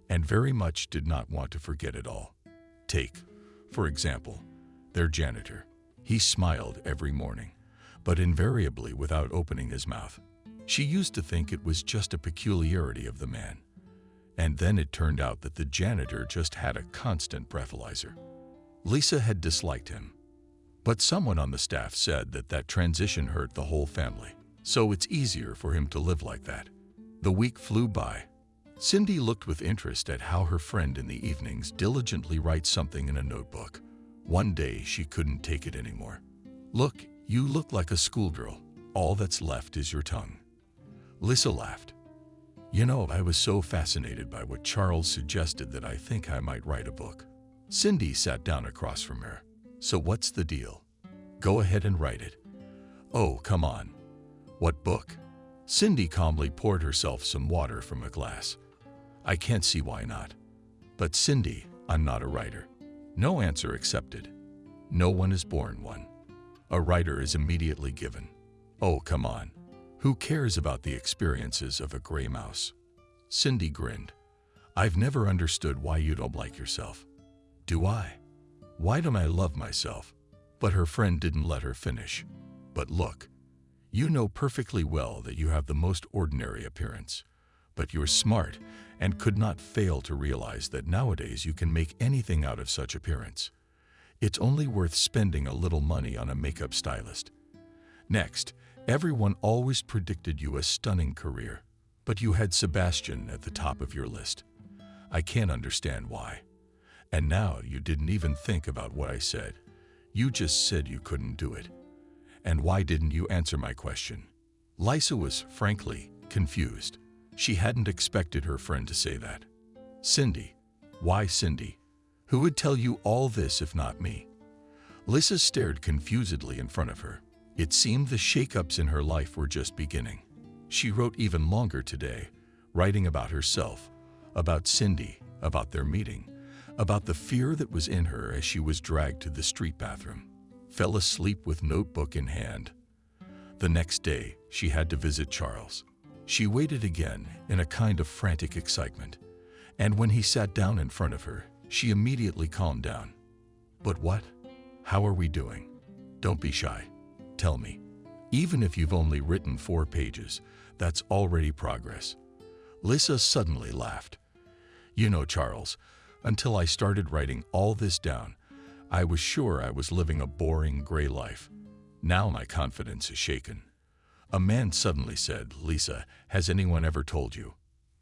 and very much did not want to forget it all. Take, for example, their janitor. He smiled every morning, but invariably without opening his mouth. She used to think it was just a peculiarity of the man. And then it turned out that the janitor just had a constant breathalyzer. Lisa had disliked him. But someone on the staff said that that transition hurt the whole family, so it's easier for him to live like that. The week flew by. Cindy looked with interest at how her friend in the evenings diligently writes something in a notebook. One day she couldn't take it anymore. "Look, you look like a schoolgirl. All that's left is your tongue." Lisa laughed. "You know, I was so fascinated by what Charles suggested that I think I might write a book." Cindy sat down across from her. "So what's the deal? Go ahead and write it." "Oh, come on. What book?" Cindy calmly poured herself some water from a glass. "I can't see why not. But Cindy, I'm not a writer." No answer accepted. No one is born one. A writer is immediately given. Oh, come on. Who cares about the experiences of a gray mouse? Cindy grinned. "I've never understood why you don't like yourself." "Do I? Why don't I love myself?" But her friend didn't let her finish. "But look, you know perfectly well that you have the most ordinary appearance. But you're smart and could not fail to realize that nowadays you can make anything out of such appearance. It's only worth spending a little money on a makeup stylist. Next, everyone always predicted you a stunning career, but you had Sebastian at the top of your list. I can't understand why. And now you didn't even think about what I said. You just said you couldn't do it. And why didn't you answer my question?" Lisa was, frankly, confused. She hadn't expected her friend to say that. "Cindy. Why Cindy? Who would tell you all this if not me?" Lisa stared confusedly in front of her. It seemed the shakeups in her life were just beginning. She wrote even longer today, writing about herself, about Cindy, about their meeting, about the fear that was in her as she was dragged to the street bathroom, fell asleep with notebook in hand. The next day, she had to visit Charles. She waited again in a kind of frantic excitement, and when he sat down in front of her, she immediately calmed down. "But what? How are we doing? Don't be shy. Tell me. Even if you've only written 4 pages, that's already progress." Lisa suddenly laughed. "You know, Charles, until I started writing all this down, I was sure I was living a boring, gray life. Now my confidence is shaken." A man suddenly said, "Lisa, has anyone ever told you?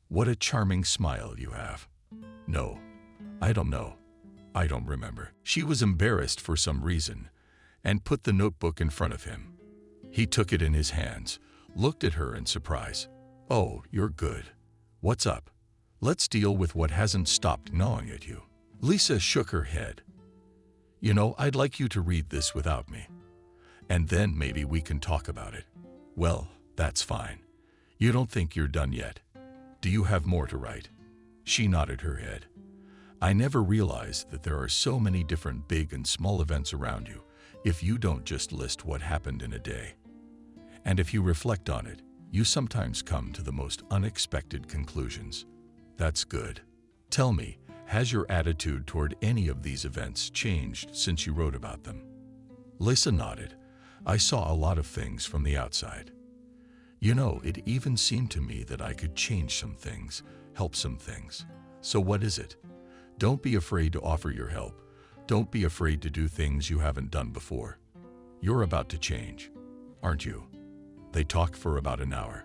What a charming smile you have." "No, I don't know. I don't remember." She was embarrassed for some reason and put the notebook in front of him. He took it in his hands, looked at her in surprise. "Oh, you're good. What's up? Let's deal with what hasn't stopped gnawing at you." Lisa shook her head. "You know, I'd like you to read this without me. And then maybe we can talk about it." "Well, that's fine. You don't think you're done yet. Do you have more to write?" She nodded her head. "I never realized that there are so many different big and small events around you if you don't just list what happened in a day. And if you reflect on it, you sometimes come to the most unexpected conclusions. That's good. Tell me, has your attitude toward any of these events changed since you wrote about them?" Lisa nodded. "I saw a lot of things from the outside. You know, it even seemed to me that I could change some things, help some things. So what is it? Don't be afraid to offer your help. Don't be afraid to do things you haven't done before. You're about to change, aren't you?" They talked for about an hour.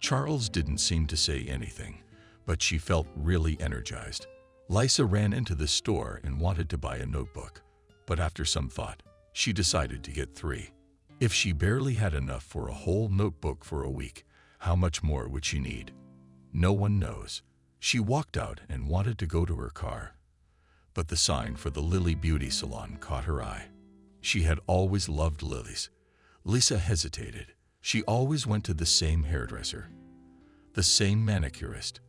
Charles didn't seem to say anything, but she felt really energized. Lisa ran into the store and wanted to buy a notebook, but after some thought, she decided to get 3. If she barely had enough for a whole notebook for a week, how much more would she need? No one knows. She walked out and wanted to go to her car, but the sign for the Lily Beauty Salon caught her eye. She had always loved lilies. Lisa hesitated. She always went to the same hairdresser, the same manicurist.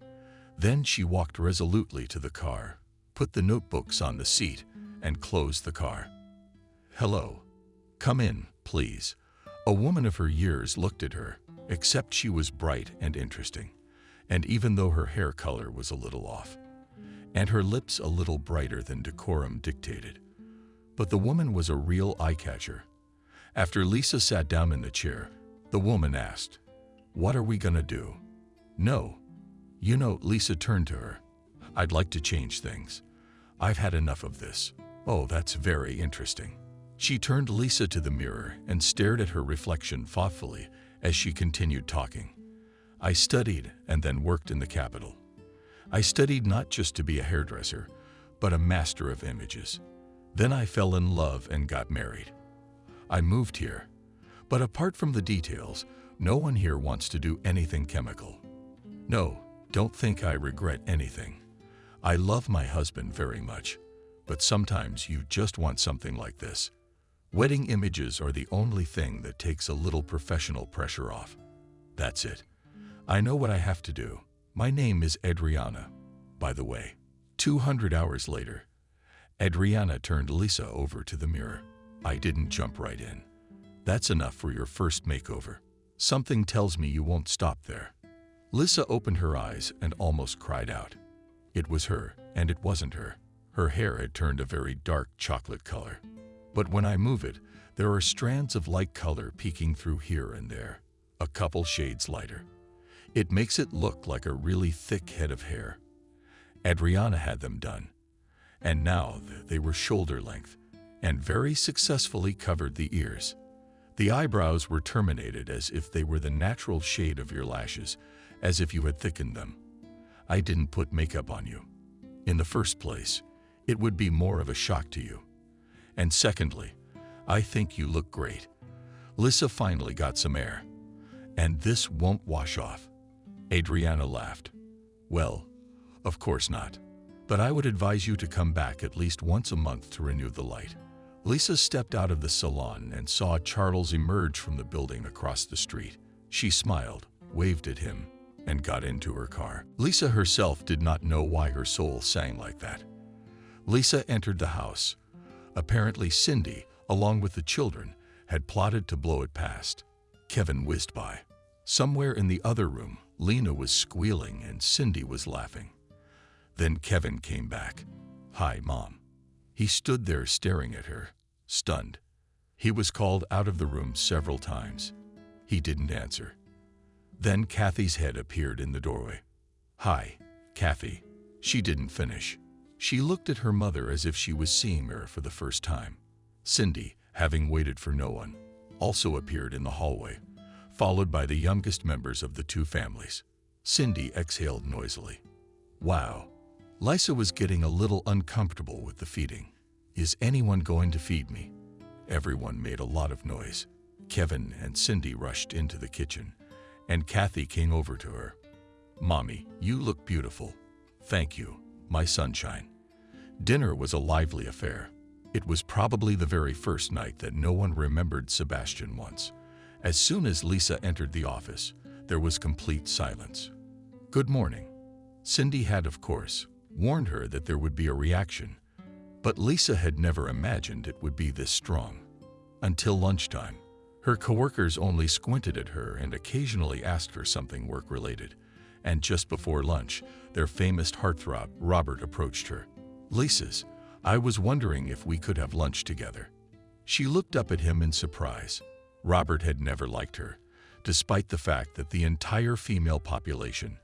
Then she walked resolutely to the car, put the notebooks on the seat, and closed the car. "Hello. Come in, please." A woman of her years looked at her, except she was bright and interesting, and even though her hair color was a little off, and her lips a little brighter than decorum dictated. But the woman was a real eye-catcher. After Lisa sat down in the chair, the woman asked, What are we gonna do? No. You know, Lisa turned to her. I'd like to change things. I've had enough of this. Oh, that's very interesting. She turned Lisa to the mirror and stared at her reflection thoughtfully as she continued talking. I studied and then worked in the Capitol. I studied not just to be a hairdresser, but a master of images. Then I fell in love and got married. I moved here, but apart from the details, no one here wants to do anything chemical. No, don't think I regret anything. I love my husband very much, but sometimes you just want something like this. Wedding images are the only thing that takes a little professional pressure off. That's it. I know what I have to do. My name is Adriana, by the way. 200 hours later, Adriana turned Lisa over to the mirror. I didn't jump right in. That's enough for your first makeover. Something tells me you won't stop there. Lisa opened her eyes and almost cried out. It was her, and it wasn't her. Her hair had turned a very dark chocolate color. But when I move it, there are strands of light color peeking through here and there, a couple shades lighter. It makes it look like a really thick head of hair. Adriana had them done, and now they were shoulder length and very successfully covered the ears. The eyebrows were terminated as if they were the natural shade of your lashes, as if you had thickened them. I didn't put makeup on you. In the first place, it would be more of a shock to you. And secondly, I think you look great. Lisa finally got some air. And this won't wash off. Adriana laughed. Well, of course not. But I would advise you to come back at least once a month to renew the light. Lisa stepped out of the salon and saw Charles emerge from the building across the street. She smiled, waved at him, and got into her car. Lisa herself did not know why her soul sang like that. Lisa entered the house. Apparently Cindy, along with the children, had plotted to blow it past. Kevin whizzed by. Somewhere in the other room, Lena was squealing and Cindy was laughing. Then Kevin came back. Hi, Mom. He stood there staring at her, stunned. He was called out of the room several times. He didn't answer. Then Kathy's head appeared in the doorway. Hi, Kathy. She didn't finish. She looked at her mother as if she was seeing her for the first time. Cindy, having waited for no one, also appeared in the hallway, followed by the youngest members of the two families. Cindy exhaled noisily. Wow. Lisa was getting a little uncomfortable with the feeding. Is anyone going to feed me? Everyone made a lot of noise. Kevin and Cindy rushed into the kitchen, and Kathy came over to her. Mommy, you look beautiful. Thank you, my sunshine. Dinner was a lively affair. It was probably the very first night that no one remembered Sebastian once. As soon as Lisa entered the office, there was complete silence. Good morning. Cindy had, of course, warned her that there would be a reaction, but Lisa had never imagined it would be this strong. Until lunchtime, her coworkers only squinted at her and occasionally asked her something work-related, and just before lunch, their famous heartthrob, Robert, approached her. Lisa's, I was wondering if we could have lunch together. She looked up at him in surprise. Robert had never liked her, despite the fact that the entire female population,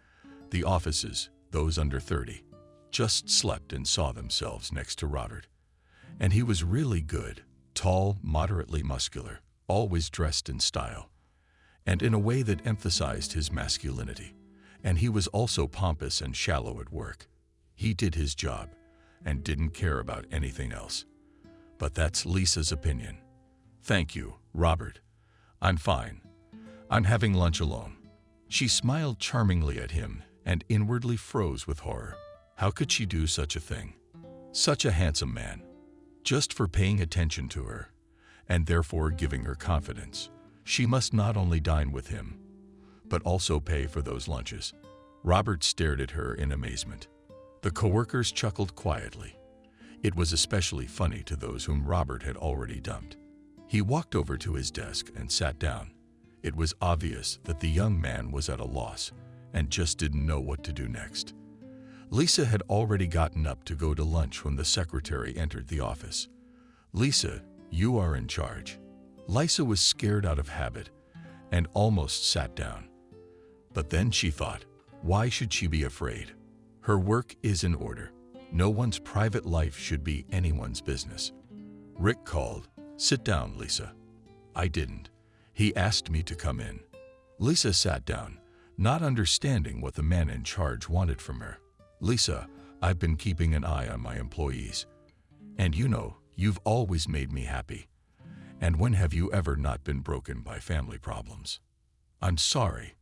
the offices, those under 30, just slept and saw themselves next to Robert. And he was really good, tall, moderately muscular, always dressed in style, and in a way that emphasized his masculinity. And he was also pompous and shallow at work. He did his job and didn't care about anything else. But that's Lisa's opinion. Thank you, Robert. I'm fine. I'm having lunch alone. She smiled charmingly at him and inwardly froze with horror. How could she do such a thing? Such a handsome man. Just for paying attention to her, and therefore giving her confidence, she must not only dine with him, but also pay for those lunches. Robert stared at her in amazement. The coworkers chuckled quietly. It was especially funny to those whom Robert had already dumped. He walked over to his desk and sat down. It was obvious that the young man was at a loss and just didn't know what to do next. Lisa had already gotten up to go to lunch when the secretary entered the office. Lisa, you are in charge. Lisa was scared out of habit and almost sat down. But then she thought, why should she be afraid? Her work is in order. No one's private life should be anyone's business. Rick called. Sit down, Lisa. I didn't. He asked me to come in. Lisa sat down, not understanding what the man in charge wanted from her. Lisa, I've been keeping an eye on my employees. And you know, you've always made me happy. And when have you ever not been broken by family problems? I'm sorry,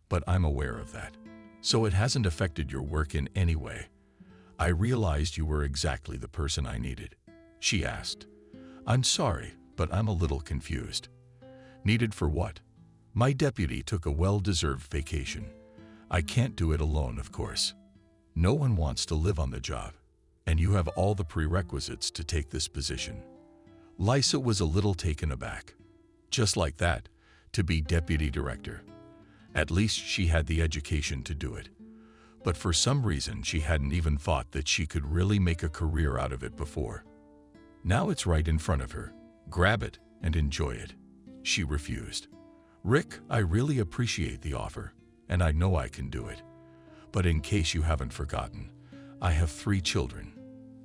but I'm aware of that. So it hasn't affected your work in any way. I realized you were exactly the person I needed. She asked. I'm sorry, but I'm a little confused. Needed for what? My deputy took a well-deserved vacation. I can't do it alone, of course. No one wants to live on the job, and you have all the prerequisites to take this position. Lisa was a little taken aback. Just like that, to be deputy director. At least she had the education to do it. But for some reason, she hadn't even thought that she could really make a career out of it before. Now it's right in front of her. Grab it and enjoy it. She refused. Rick, I really appreciate the offer, and I know I can do it. But in case you haven't forgotten, I have 3 children.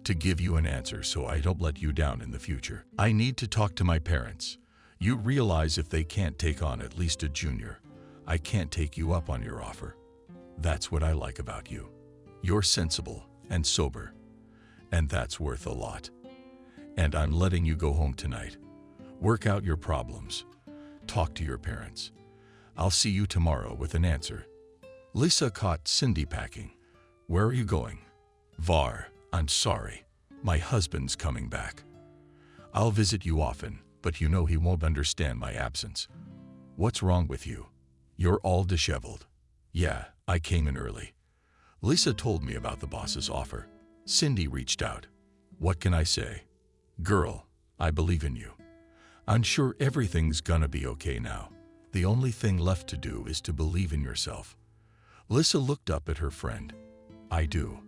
To give you an answer so I don't let you down in the future, I need to talk to my parents. You realize if they can't take on at least a junior, I can't take you up on your offer. That's what I like about you. You're sensible and sober, and that's worth a lot. And I'm letting you go home tonight. Work out your problems. Talk to your parents. I'll see you tomorrow with an answer. Lisa caught Cindy packing. Where are you going? Var, I'm sorry. My husband's coming back. I'll visit you often, but you know he won't understand my absence. What's wrong with you? You're all disheveled. Yeah, I came in early. Lisa told me about the boss's offer. Cindy reached out. What can I say? Girl, I believe in you. I'm sure everything's gonna be okay now. The only thing left to do is to believe in yourself. Lisa looked up at her friend. I do.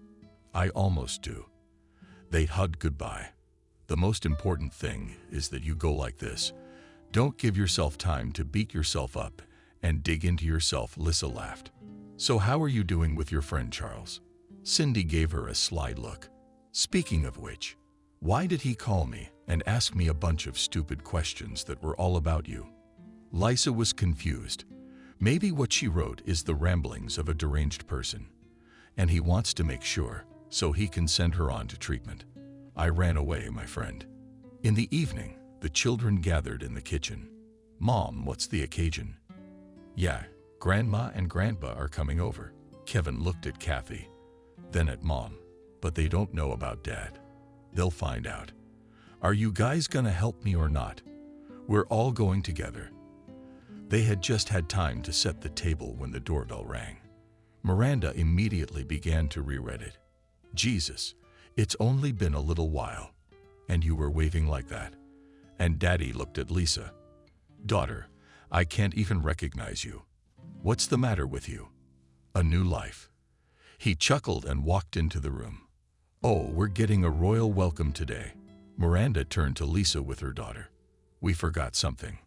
I almost do. They hugged goodbye. The most important thing is that you go like this. Don't give yourself time to beat yourself up and dig into yourself, Lisa laughed. So how are you doing with your friend Charles? Cindy gave her a sly look. Speaking of which, why did he call me and ask me a bunch of stupid questions that were all about you? Lisa was confused. Maybe what she wrote is the ramblings of a deranged person, and he wants to make sure so he can send her on to treatment. I ran away, my friend. In the evening, the children gathered in the kitchen. Mom, what's the occasion? Yeah, Grandma and Grandpa are coming over. Kevin looked at Kathy, then at Mom. But they don't know about Dad. They'll find out. Are you guys gonna help me or not? We're all going together. They had just had time to set the table when the doorbell rang. Miranda immediately began to reread it. Jesus, it's only been a little while, and you were waving like that. And Daddy looked at Lisa. Daughter, I can't even recognize you. What's the matter with you? A new life. He chuckled and walked into the room. Oh, we're getting a royal welcome today. Miranda turned to Lisa with her daughter. We forgot something.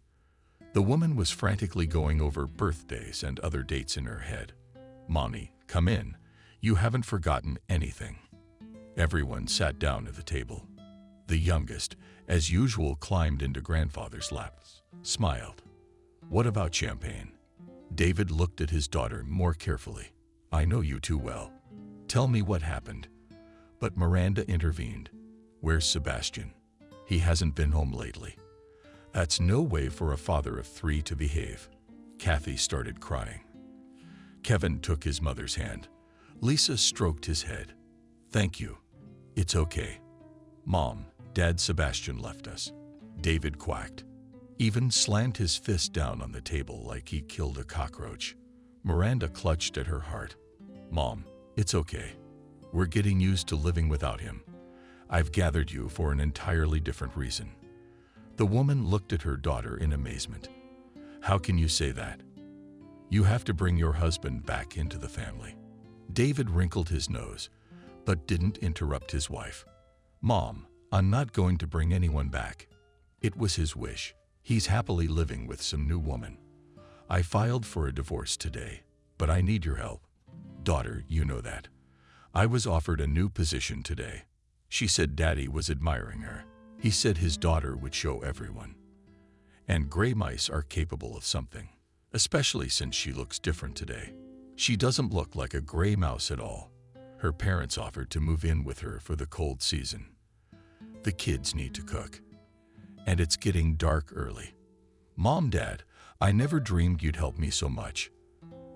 The woman was frantically going over birthdays and other dates in her head. Mommy, come in. You haven't forgotten anything. Everyone sat down at the table. The youngest, as usual, climbed into grandfather's lap, smiled. What about champagne? David looked at his daughter more carefully. I know you too well. Tell me what happened. But Miranda intervened. Where's Sebastian? He hasn't been home lately. That's no way for a father of 3 to behave. Kathy started crying. Kevin took his mother's hand. Lisa stroked his head. Thank you. It's okay. Mom, Dad, Sebastian left us. David quacked. Even slammed his fist down on the table like he killed a cockroach. Miranda clutched at her heart. Mom, it's okay. We're getting used to living without him. I've gathered you for an entirely different reason. The woman looked at her daughter in amazement. How can you say that? You have to bring your husband back into the family. David wrinkled his nose, but didn't interrupt his wife. Mom, I'm not going to bring anyone back. It was his wish. He's happily living with some new woman. I filed for a divorce today, but I need your help. Daughter, you know that. I was offered a new position today. She said Daddy was admiring her. He said his daughter would show everyone. And gray mice are capable of something, especially since she looks different today. She doesn't look like a gray mouse at all. Her parents offered to move in with her for the cold season. The kids need to cook. And it's getting dark early. Mom, Dad, I never dreamed you'd help me so much.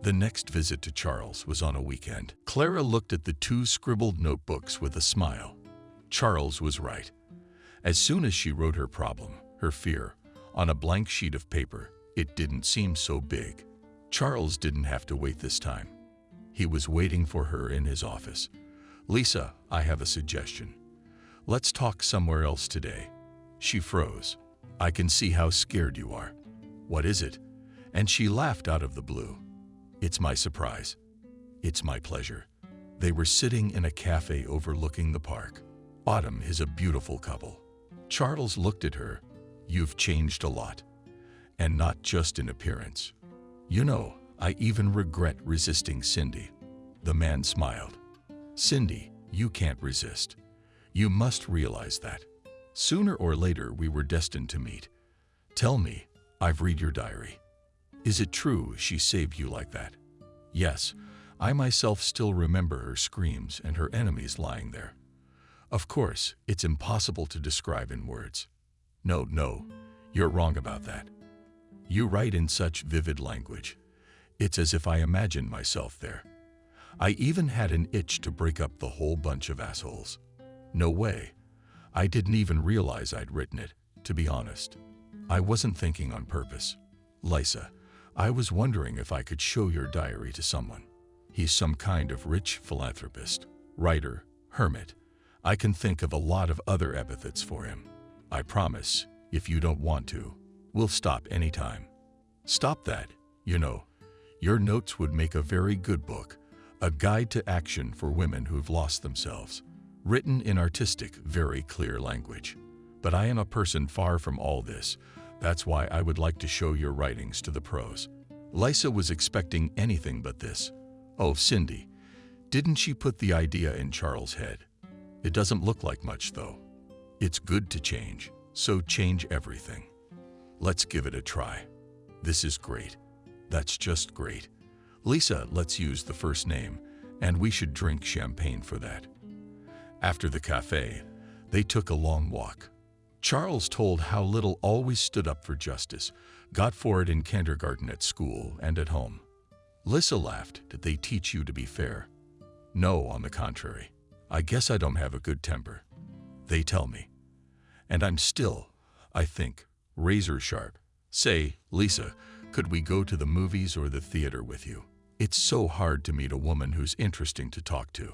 The next visit to Charles was on a weekend. Clara looked at the two scribbled notebooks with a smile. Charles was right. As soon as she wrote her problem, her fear, on a blank sheet of paper, it didn't seem so big. Charles didn't have to wait this time. He was waiting for her in his office. Lisa, I have a suggestion. Let's talk somewhere else today. She froze. I can see how scared you are. What is it? And she laughed out of the blue. It's my surprise. It's my pleasure. They were sitting in a cafe overlooking the park. Autumn is a beautiful couple. Charles looked at her. You've changed a lot. And not just in appearance. You know, I even regret resisting Cindy. The man smiled. Cindy, you can't resist. You must realize that. Sooner or later we were destined to meet. Tell me, I've read your diary. Is it true she saved you like that? Yes, I myself still remember her screams and her enemies lying there. Of course, it's impossible to describe in words. No, you're wrong about that. You write in such vivid language. It's as if I imagined myself there. I even had an itch to break up the whole bunch of assholes. No way. I didn't even realize I'd written it, to be honest. I wasn't thinking on purpose. Lisa, I was wondering if I could show your diary to someone. He's some kind of rich philanthropist, writer, hermit. I can think of a lot of other epithets for him. I promise, if you don't want to, we'll stop anytime. Stop that, you know. Your notes would make a very good book, a guide to action for women who've lost themselves, written in artistic, very clear language. But I am a person far from all this. That's why I would like to show your writings to the pros. Lisa was expecting anything but this. Oh, Cindy, didn't she put the idea in Charles' head? It doesn't look like much, though. It's good to change, so change everything. Let's give it a try. This is great. That's just great. Lisa, let's use the first name, and we should drink champagne for that. After the cafe, they took a long walk. Charles told how Little always stood up for justice, got for it in kindergarten, at school, and at home. Lisa laughed. Did they teach you to be fair? No, on the contrary. I guess I don't have a good temper. They tell me. And I'm still, I think, razor sharp. Say, Lisa, could we go to the movies or the theater with you? It's so hard to meet a woman who's interesting to talk to.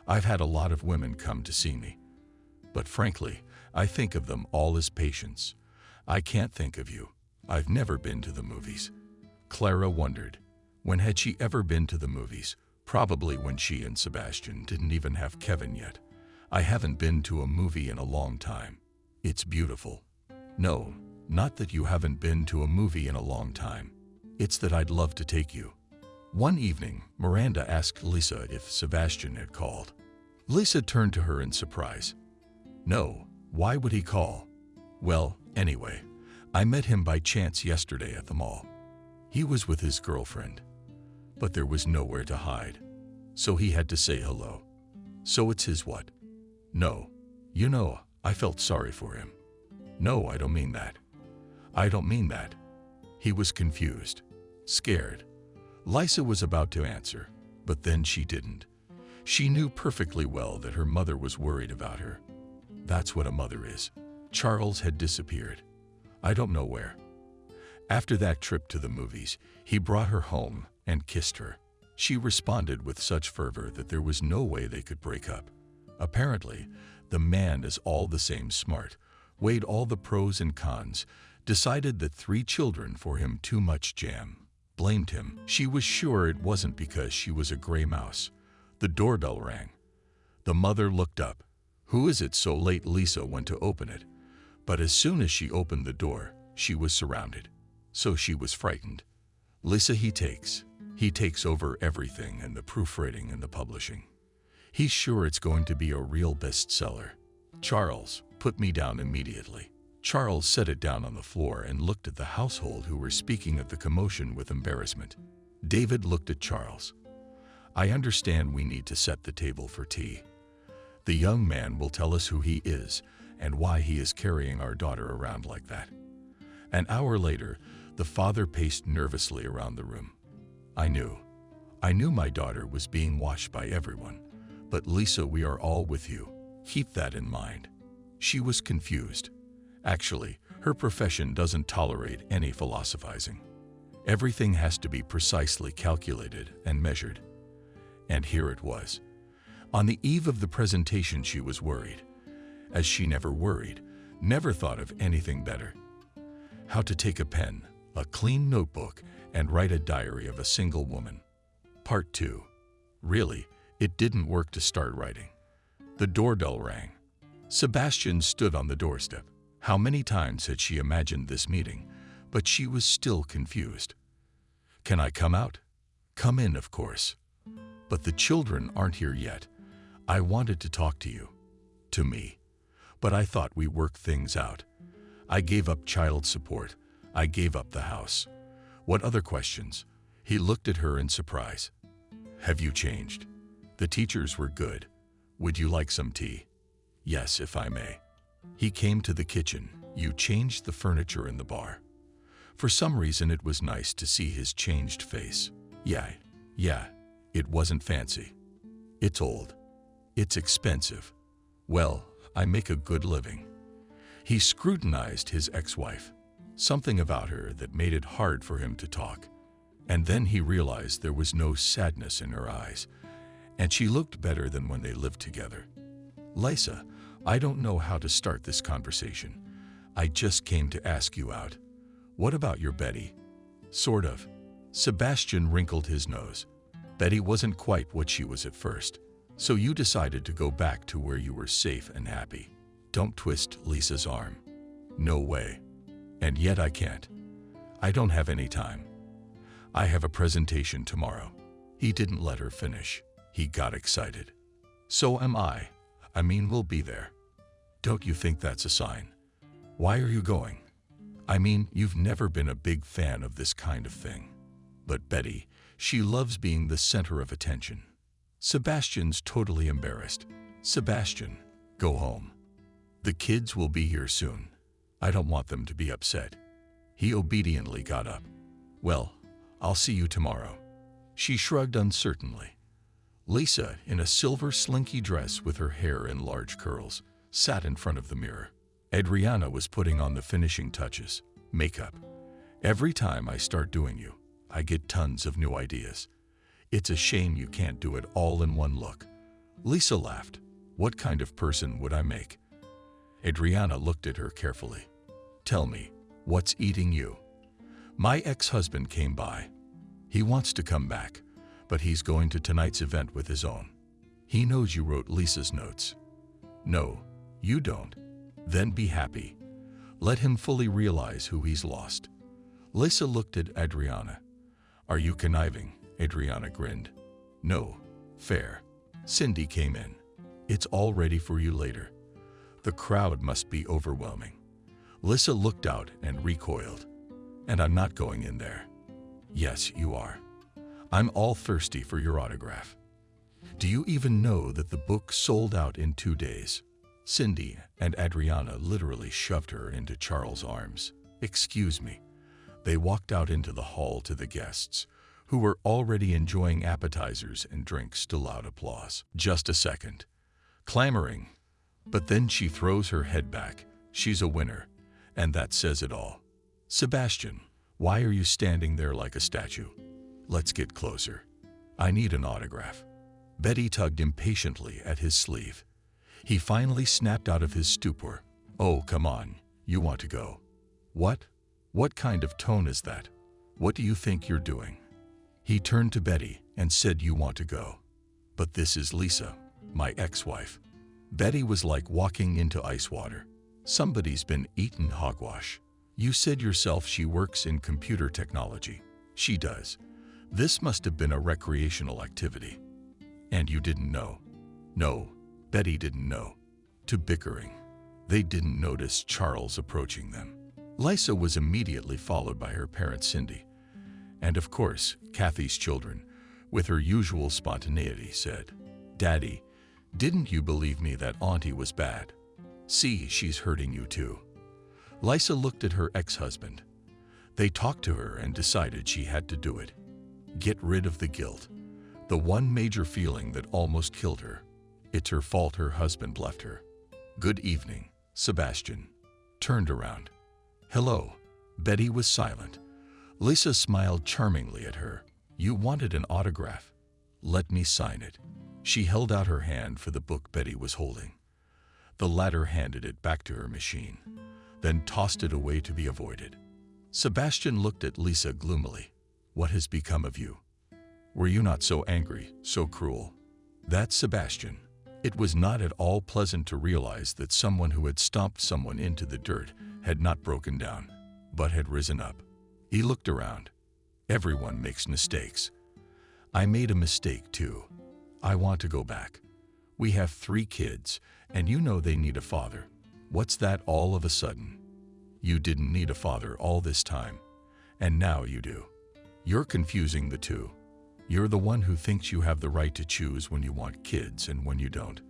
I've had a lot of women come to see me. But frankly, I think of them all as patients. I can't think of you. I've never been to the movies. Clara wondered. When had she ever been to the movies? Probably when she and Sebastian didn't even have Kevin yet. I haven't been to a movie in a long time. It's beautiful. No, not that you haven't been to a movie in a long time. It's that I'd love to take you. One evening, Miranda asked Lisa if Sebastian had called. Lisa turned to her in surprise. No, why would he call? Well, anyway, I met him by chance yesterday at the mall. He was with his girlfriend, but there was nowhere to hide, so he had to say hello. So it's his what? No, you know, I felt sorry for him. No, I don't mean that. I don't mean that. He was confused, scared. Lisa was about to answer, but then she didn't. She knew perfectly well that her mother was worried about her. That's what a mother is. Charles had disappeared. I don't know where. After that trip to the movies, he brought her home and kissed her. She responded with such fervor that there was no way they could break up. Apparently, the man is all the same smart, weighed all the pros and cons, decided that 3 children for him too much jam, blamed him. She was sure it wasn't because she was a gray mouse. The doorbell rang. The mother looked up. Who is it so late? Lisa went to open it. But as soon as she opened the door, she was surrounded. So she was frightened. Lisa, he takes. He takes over everything and the proofreading and the publishing. He's sure it's going to be a real bestseller. Charles, put me down immediately. Charles set it down on the floor and looked at the household who were speaking of the commotion with embarrassment. David looked at Charles. I understand we need to set the table for tea. The young man will tell us who he is and why he is carrying our daughter around like that. An hour later, the father paced nervously around the room. I knew my daughter was being watched by everyone. But Lisa, we are all with you. Keep that in mind. She was confused. Actually, her profession doesn't tolerate any philosophizing. Everything has to be precisely calculated and measured. And here it was. On the eve of the presentation, she was worried. As she never worried, never thought of anything better. How to take a pen, a clean notebook, and write a diary of a single woman. Part 2. Really, it didn't work to start writing. The doorbell rang. Sebastian stood on the doorstep. How many times had she imagined this meeting, but she was still confused. Can I come out? Come in, of course. But the children aren't here yet. I wanted to talk to you. To me. But I thought we worked things out. I gave up child support. I gave up the house. What other questions? He looked at her in surprise. Have you changed? The teachers were good. Would you like some tea? Yes, if I may. He came to the kitchen. You changed the furniture in the bar. For some reason, it was nice to see his changed face. Yeah, it wasn't fancy. It's old. It's expensive. Well, I make a good living. He scrutinized his ex-wife. Something about her that made it hard for him to talk. And then he realized there was no sadness in her eyes, and she looked better than when they lived together. Lisa, I don't know how to start this conversation. I just came to ask you out. What about your Betty? Sort of. Sebastian wrinkled his nose. Betty wasn't quite what she was at first. So you decided to go back to where you were safe and happy. Don't twist Lisa's arm. No way. And yet I can't. I don't have any time. I have a presentation tomorrow. He didn't let her finish. He got excited. So am I. I mean, we'll be there. Don't you think that's a sign? Why are you going? I mean, you've never been a big fan of this kind of thing. But Betty, she loves being the center of attention. Sebastian's totally embarrassed. Sebastian, go home. The kids will be here soon. I don't want them to be upset. He obediently got up. Well, I'll see you tomorrow. She shrugged uncertainly. Lisa, in a silver slinky dress with her hair in large curls, sat in front of the mirror. Adriana was putting on the finishing touches, makeup. Every time I start doing you, I get tons of new ideas. It's a shame you can't do it all in one look. Lisa laughed. What kind of person would I make? Adriana looked at her carefully. Tell me, what's eating you? My ex-husband came by. He wants to come back, but he's going to tonight's event with his own. He knows you wrote Lisa's notes. No, you don't. Then be happy. Let him fully realize who he's lost. Lisa looked at Adriana. Are you conniving? Adriana grinned. No, fair. Cindy came in. It's all ready for you later. The crowd must be overwhelming. Lisa looked out and recoiled. And I'm not going in there. Yes, you are. I'm all thirsty for your autograph. Do you even know that the book sold out in 2 days? Cindy and Adriana literally shoved her into Charles' arms. Excuse me. They walked out into the hall to the guests, who were already enjoying appetizers and drinks to loud applause. Just a second. Clamoring. But then she throws her head back. She's a winner. And that says it all. Sebastian, why are you standing there like a statue? Let's get closer. I need an autograph. Betty tugged impatiently at his sleeve. He finally snapped out of his stupor. Oh, come on. You want to go. What? What kind of tone is that? What do you think you're doing? He turned to Betty and said, you want to go. But this is Lisa, my ex-wife. Betty was like walking into ice water. Somebody's been eaten hogwash. You said yourself she works in computer technology. She does. This must have been a recreational activity. And you didn't know. No, Betty didn't know. To bickering. They didn't notice Charles approaching them. Lisa was immediately followed by her parent Cindy. And of course, Kathy's children, with her usual spontaneity, said, "Daddy, didn't you believe me that Auntie was bad? See, she's hurting you too." Lisa looked at her ex-husband. They talked to her and decided she had to do it. Get rid of the guilt. The one major feeling that almost killed her. It's her fault her husband left her. "Good evening, Sebastian." Turned around. "Hello." Betty was silent. Lisa smiled charmingly at her. "You wanted an autograph. Let me sign it." She held out her hand for the book Betty was holding. The latter handed it back to her machine, then tossed it away to be avoided. Sebastian looked at Lisa gloomily. "What has become of you? Were you not so angry, so cruel?" That's Sebastian. It was not at all pleasant to realize that someone who had stomped someone into the dirt had not broken down, but had risen up. He looked around. Everyone makes mistakes. I made a mistake too. I want to go back. We have 3 kids, and you know they need a father. What's that all of a sudden? You didn't need a father all this time, and now you do. You're confusing the two. You're the one who thinks you have the right to choose when you want kids and when you don't.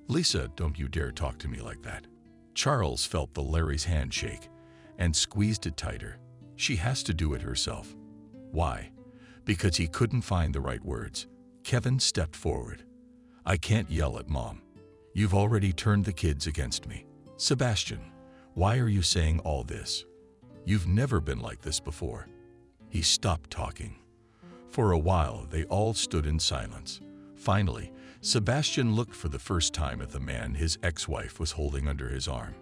Lisa, don't you dare talk to me like that. Charles felt the Larry's hand shake and squeezed it tighter. She has to do it herself. Why? Because he couldn't find the right words. Kevin stepped forward. "I can't yell at Mom. You've already turned the kids against me. Sebastian, why are you saying all this? You've never been like this before." He stopped talking. For a while, they all stood in silence. Finally, Sebastian looked for the first time at the man his ex-wife was holding under his arm.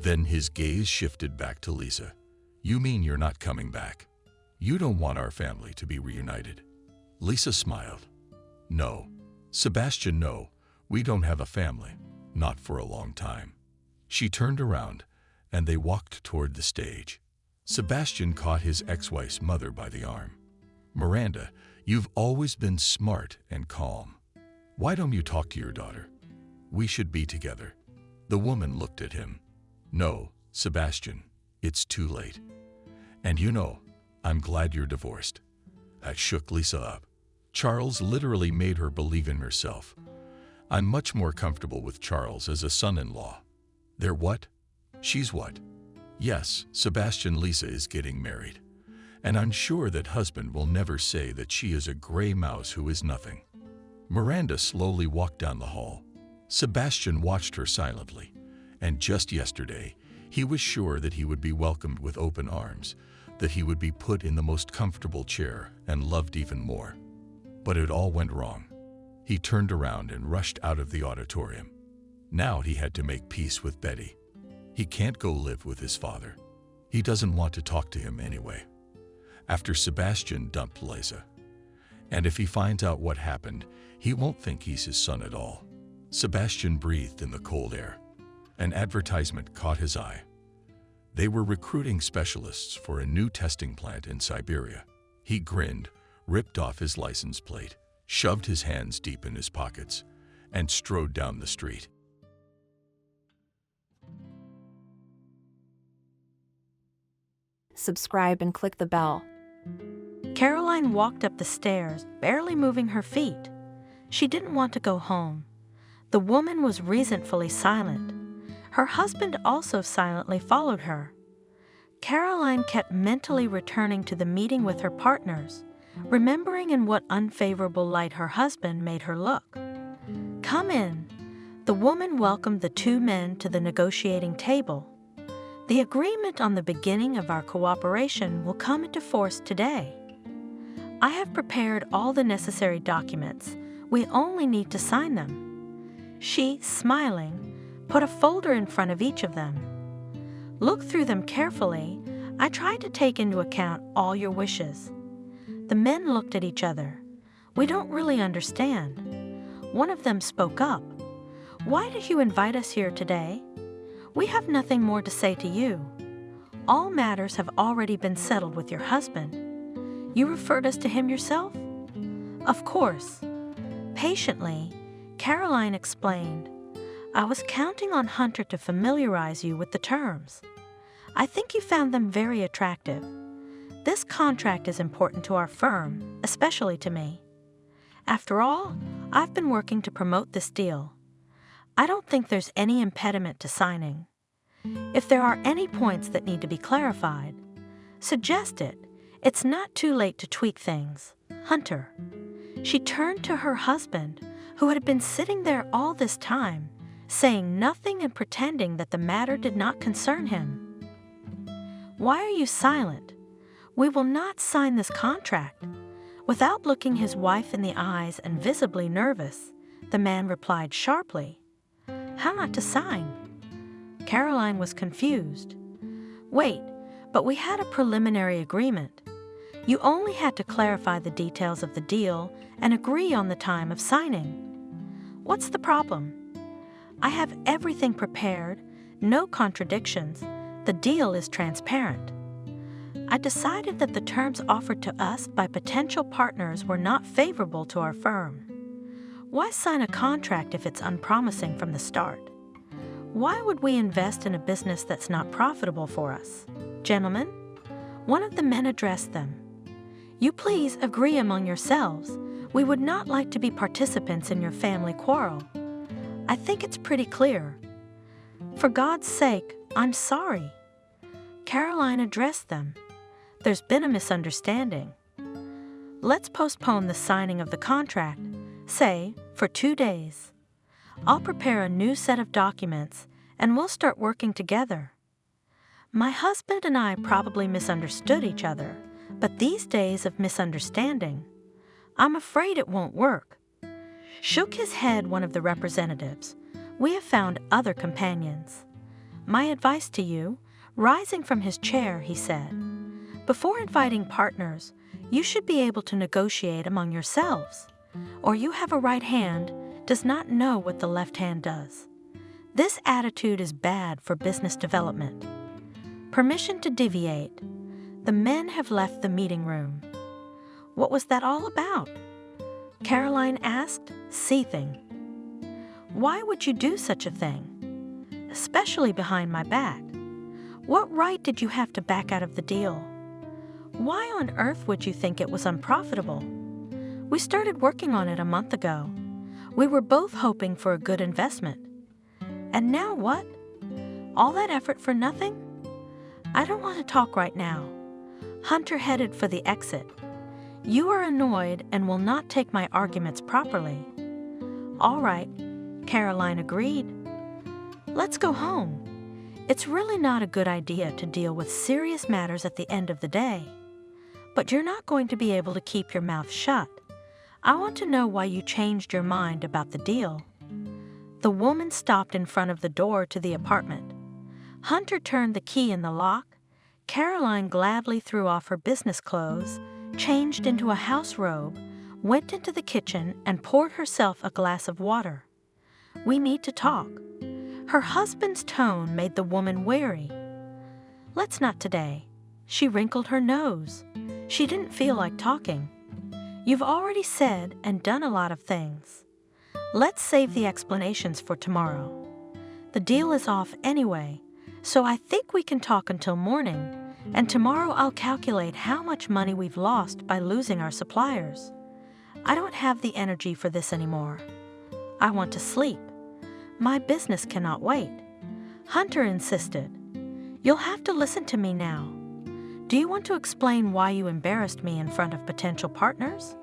Then his gaze shifted back to Lisa. "You mean you're not coming back? You don't want our family to be reunited?" Lisa smiled. "No. Sebastian, no. We don't have a family. Not for a long time." She turned around, and they walked toward the stage. Sebastian caught his ex-wife's mother by the arm. "Miranda, you've always been smart and calm. Why don't you talk to your daughter? We should be together." The woman looked at him. "No, Sebastian, it's too late. And you know, I'm glad you're divorced." That shook Lisa up. Charles literally made her believe in herself. "I'm much more comfortable with Charles as a son-in-law." "They're what? She's what?" "Yes, Sebastian, Lisa is getting married. And I'm sure that husband will never say that she is a gray mouse who is nothing." Miranda slowly walked down the hall. Sebastian watched her silently, and just yesterday, he was sure that he would be welcomed with open arms, that he would be put in the most comfortable chair and loved even more. But it all went wrong. He turned around and rushed out of the auditorium. Now he had to make peace with Betty. He can't go live with his father. He doesn't want to talk to him anyway. After Sebastian dumped Lisa. And if he finds out what happened, he won't think he's his son at all. Sebastian breathed in the cold air. An advertisement caught his eye. They were recruiting specialists for a new testing plant in Siberia. He grinned, ripped off his license plate, shoved his hands deep in his pockets, and strode down the street. Subscribe and click the bell. Caroline walked up the stairs, barely moving her feet. She didn't want to go home. The woman was resentfully silent. Her husband also silently followed her. Caroline kept mentally returning to the meeting with her partners, remembering in what unfavorable light her husband made her look. "Come in." The woman welcomed the 2 men to the negotiating table. "The agreement on the beginning of our cooperation will come into force today. I have prepared all the necessary documents. We only need to sign them." She, smiling, put a folder in front of each of them. "Look through them carefully. I tried to take into account all your wishes." The men looked at each other. "We don't really understand." One of them spoke up. "Why did you invite us here today? We have nothing more to say to you. All matters have already been settled with your husband. You referred us to him yourself?" Of course. Patiently, Caroline explained, I was counting on Hunter to familiarize you with the terms. I think you found them very attractive. This contract is important to our firm, especially to me. After all, I've been working to promote this deal. I don't think there's any impediment to signing. If there are any points that need to be clarified, suggest it. It's not too late to tweak things. Hunter. She turned to her husband, who had been sitting there all this time, saying nothing and pretending that the matter did not concern him. Why are you silent? We will not sign this contract. Without looking his wife in the eyes and visibly nervous, the man replied sharply, How not to sign? Caroline was confused. Wait, but we had a preliminary agreement. You only had to clarify the details of the deal and agree on the time of signing. What's the problem? I have everything prepared, no contradictions. The deal is transparent. I decided that the terms offered to us by potential partners were not favorable to our firm. Why sign a contract if it's unpromising from the start? Why would we invest in a business that's not profitable for us? Gentlemen, one of the men addressed them. You please agree among yourselves. We would not like to be participants in your family quarrel. I think it's pretty clear. For God's sake, I'm sorry. Caroline addressed them. There's been a misunderstanding. Let's postpone the signing of the contract, say, for 2 days. I'll prepare a new set of documents and we'll start working together. My husband and I probably misunderstood each other, but these days of misunderstanding, I'm afraid it won't work. Shook his head one of the representatives. We have found other companions. My advice to you, rising from his chair, he said, before inviting partners, you should be able to negotiate among yourselves, or you have a right hand does not know what the left hand does. This attitude is bad for business development. Permission to deviate. The men have left the meeting room. What was that all about? Caroline asked, seething. Why would you do such a thing? Especially behind my back. What right did you have to back out of the deal? Why on earth would you think it was unprofitable? We started working on it a month ago. We were both hoping for a good investment. And now what? All that effort for nothing? I don't want to talk right now. Hunter headed for the exit. You are annoyed and will not take my arguments properly. All right, Caroline agreed. Let's go home. It's really not a good idea to deal with serious matters at the end of the day. But you're not going to be able to keep your mouth shut. I want to know why you changed your mind about the deal. The woman stopped in front of the door to the apartment. Hunter turned the key in the lock. Caroline gladly threw off her business clothes, changed into a house robe, went into the kitchen and poured herself a glass of water. We need to talk. Her husband's tone made the woman wary. Let's not today. She wrinkled her nose. She didn't feel like talking. You've already said and done a lot of things. Let's save the explanations for tomorrow. The deal is off anyway, so I think we can talk until morning, and tomorrow I'll calculate how much money we've lost by losing our suppliers. I don't have the energy for this anymore. I want to sleep. My business cannot wait. Hunter insisted. You'll have to listen to me now. Do you want to explain why you embarrassed me in front of potential partners?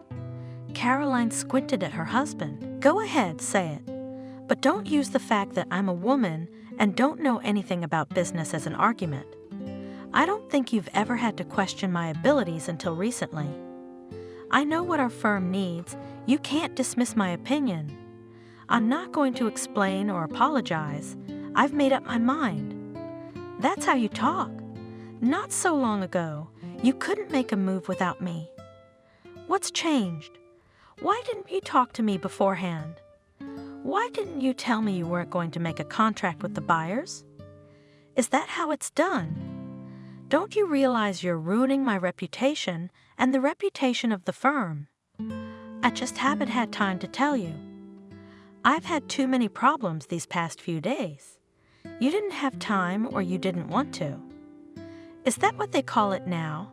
Caroline squinted at her husband. Go ahead, say it. But don't use the fact that I'm a woman and don't know anything about business as an argument. I don't think you've ever had to question my abilities until recently. I know what our firm needs. You can't dismiss my opinion. I'm not going to explain or apologize. I've made up my mind. That's how you talk. Not so long ago, you couldn't make a move without me. What's changed? Why didn't you talk to me beforehand? Why didn't you tell me you weren't going to make a contract with the buyers? Is that how it's done? Don't you realize you're ruining my reputation and the reputation of the firm? I just haven't had time to tell you. I've had too many problems these past few days. You didn't have time or you didn't want to. Is that what they call it now?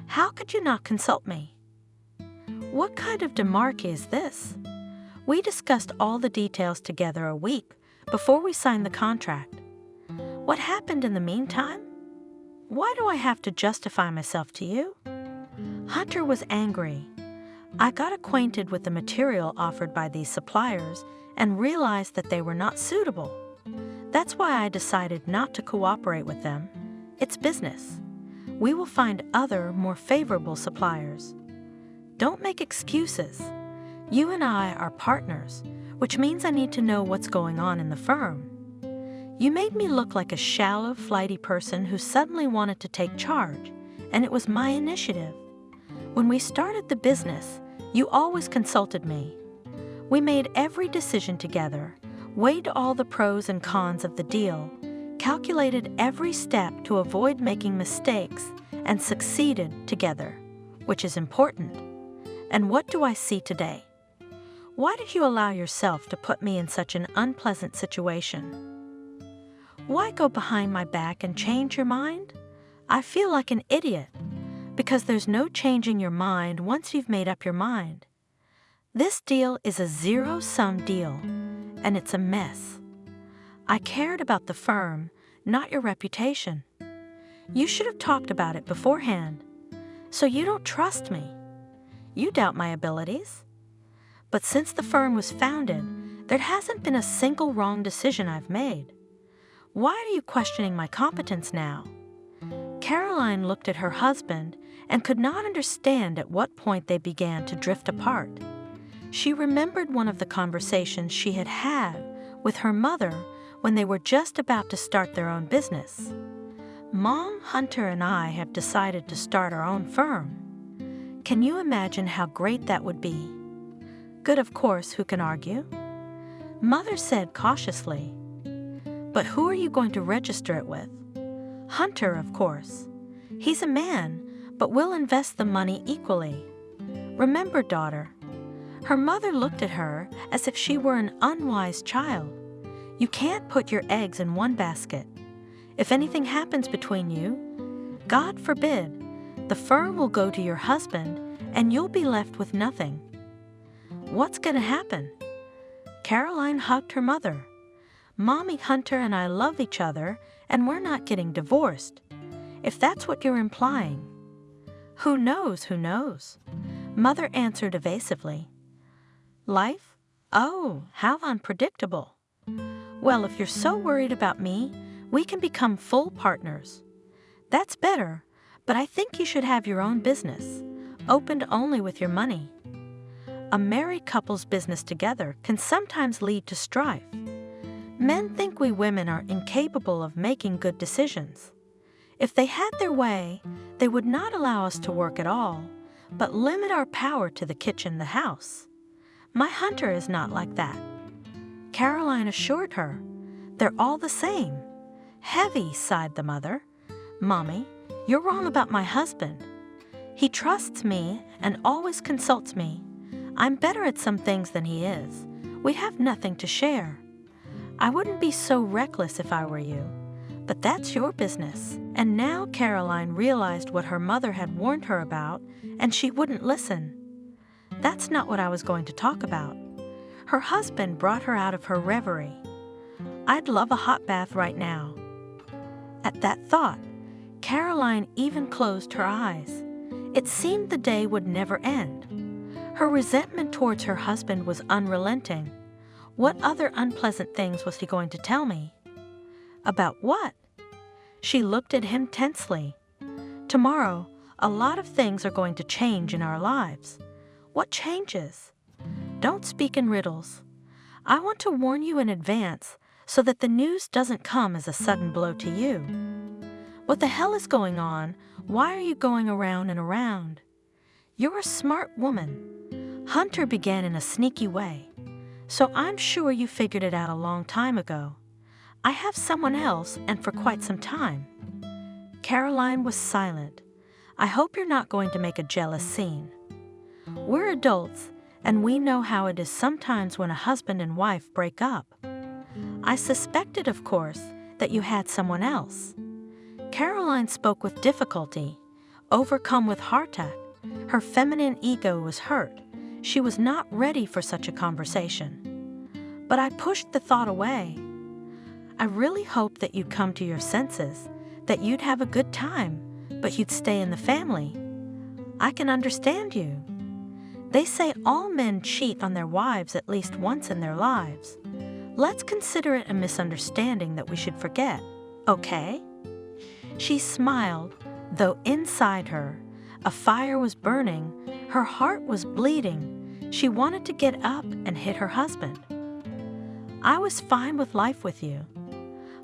How could you not consult me? What kind of demarque is this? We discussed all the details together a week before we signed the contract. What happened in the meantime? Why do I have to justify myself to you? Hunter was angry. I got acquainted with the material offered by these suppliers and realized that they were not suitable. That's why I decided not to cooperate with them. It's business. We will find other, more favorable suppliers. Don't make excuses. You and I are partners, which means I need to know what's going on in the firm. You made me look like a shallow, flighty person who suddenly wanted to take charge, and it was my initiative. When we started the business, you always consulted me. We made every decision together, weighed all the pros and cons of the deal, calculated every step to avoid making mistakes, and succeeded together, which is important. And what do I see today? Why did you allow yourself to put me in such an unpleasant situation? Why go behind my back and change your mind? I feel like an idiot, because there's no changing your mind once you've made up your mind. This deal is a zero-sum deal, and it's a mess. I cared about the firm, not your reputation. You should have talked about it beforehand. So you don't trust me. You doubt my abilities. But since the firm was founded, there hasn't been a single wrong decision I've made. Why are you questioning my competence now? Caroline looked at her husband and could not understand at what point they began to drift apart. She remembered one of the conversations she had had with her mother when they were just about to start their own business. Mom, Hunter, and I have decided to start our own firm. Can you imagine how great that would be? Good, of course, who can argue? Mother said cautiously, but who are you going to register it with? Hunter, of course. He's a man, but we'll invest the money equally. Remember, daughter. Her mother looked at her as if she were an unwise child. You can't put your eggs in one basket. If anything happens between you, God forbid, the firm will go to your husband and you'll be left with nothing. What's going to happen? Caroline hugged her mother. Mommy, Hunter, and I love each other, and we're not getting divorced. If that's what you're implying. Who knows, who knows? Mother answered evasively. Life? Oh, how unpredictable. Well, if you're so worried about me, we can become full partners. That's better, but I think you should have your own business, opened only with your money. A married couple's business together can sometimes lead to strife. Men think we women are incapable of making good decisions. If they had their way, they would not allow us to work at all, but limit our power to the kitchen, the house. My Hunter is not like that. Caroline assured her. They're all the same. Heavy, sighed the mother. Mommy, you're wrong about my husband. He trusts me and always consults me. I'm better at some things than he is. We have nothing to share. I wouldn't be so reckless if I were you. But that's your business. And now Caroline realized what her mother had warned her about, and she wouldn't listen. That's not what I was going to talk about. Her husband brought her out of her reverie. I'd love a hot bath right now. At that thought, Caroline even closed her eyes. It seemed the day would never end. Her resentment towards her husband was unrelenting. What other unpleasant things was he going to tell me? About what? She looked at him tensely. Tomorrow, a lot of things are going to change in our lives. What changes? Don't speak in riddles. I want to warn you in advance so that the news doesn't come as a sudden blow to you. What the hell is going on? Why are you going around and around? You're a smart woman. Hunter began in a sneaky way, so I'm sure you figured it out a long time ago. I have someone else, and for quite some time. Caroline was silent. I hope you're not going to make a jealous scene. We're adults, and we know how it is sometimes when a husband and wife break up. I suspected, of course, that you had someone else. Caroline spoke with difficulty, overcome with heartache. Her feminine ego was hurt. She was not ready for such a conversation. But I pushed the thought away. I really hoped that you'd come to your senses, that you'd have a good time, but you'd stay in the family. I can understand you. They say all men cheat on their wives at least once in their lives. Let's consider it a misunderstanding that we should forget, okay? She smiled, though inside her, a fire was burning, her heart was bleeding. She wanted to get up and hit her husband. I was fine with life with you.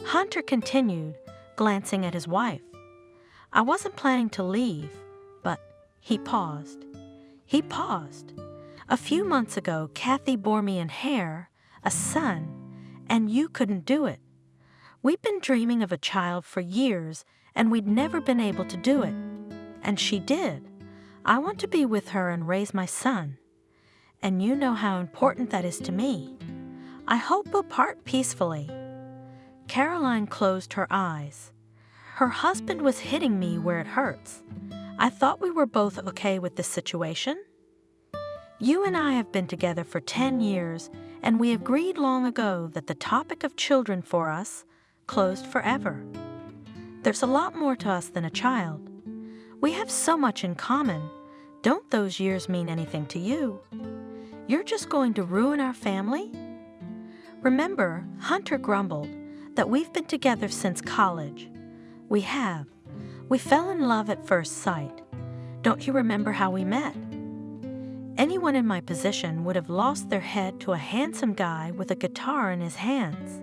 Hunter continued, glancing at his wife. I wasn't planning to leave, but he paused. He paused. A few months ago, Kathy bore me in hair, a son, and you couldn't do it. We'd been dreaming of a child for years, and we'd never been able to do it. And she did. I want to be with her and raise my son. And you know how important that is to me. I hope we'll part peacefully. Caroline closed her eyes. Her husband was hitting me where it hurts. I thought we were both okay with this situation. You and I have been together for 10 years, and we agreed long ago that the topic of children for us closed forever. There's a lot more to us than a child. We have so much in common. Don't those years mean anything to you? You're just going to ruin our family? Remember, Hunter grumbled that we've been together since college. We have. We fell in love at first sight. Don't you remember how we met? Anyone in my position would have lost their head to a handsome guy with a guitar in his hands.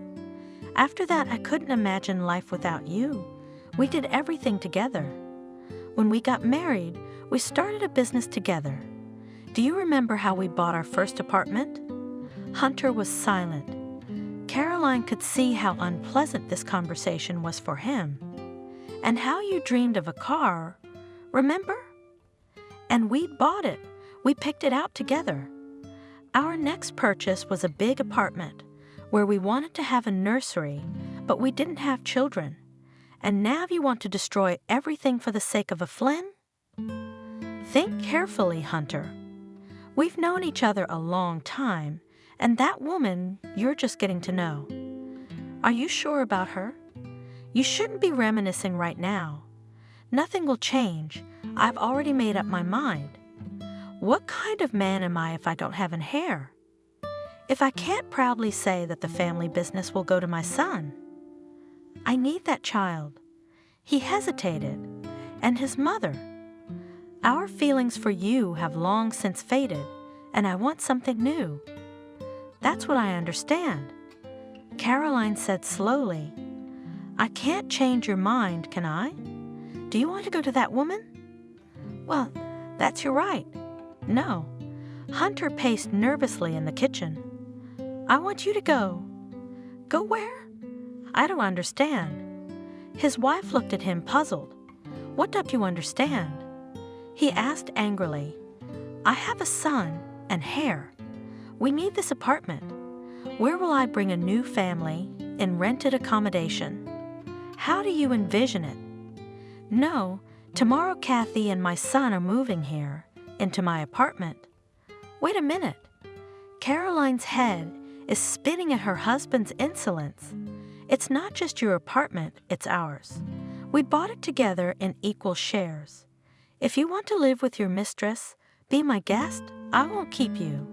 After that, I couldn't imagine life without you. We did everything together. When we got married, we started a business together. Do you remember how we bought our first apartment? Hunter was silent. Caroline could see how unpleasant this conversation was for him. And how you dreamed of a car, remember? And we'd bought it. We picked it out together. Our next purchase was a big apartment where we wanted to have a nursery, but we didn't have children. And now you want to destroy everything for the sake of a Flynn? Think carefully, Hunter. We've known each other a long time, and that woman you're just getting to know. Are you sure about her? You shouldn't be reminiscing right now. Nothing will change. I've already made up my mind. What kind of man am I if I don't have an heir? If I can't proudly say that the family business will go to my son? I need that child. He hesitated. And his mother. Our feelings for you have long since faded, and I want something new. That's what I understand. Caroline said slowly, I can't change your mind, can I? Do you want to go to that woman? Well, that's your right. No. Hunter paced nervously in the kitchen. I want you to go. Go where? I don't understand. His wife looked at him puzzled. What don't you understand? He asked angrily. I have a son and hair. We need this apartment. Where will I bring a new family in rented accommodation? How do you envision it? No, tomorrow Kathy and my son are moving here, into my apartment. Wait a minute. Caroline's head is spinning at her husband's insolence. It's not just your apartment, it's ours. We bought it together in equal shares. If you want to live with your mistress, be my guest, I won't keep you.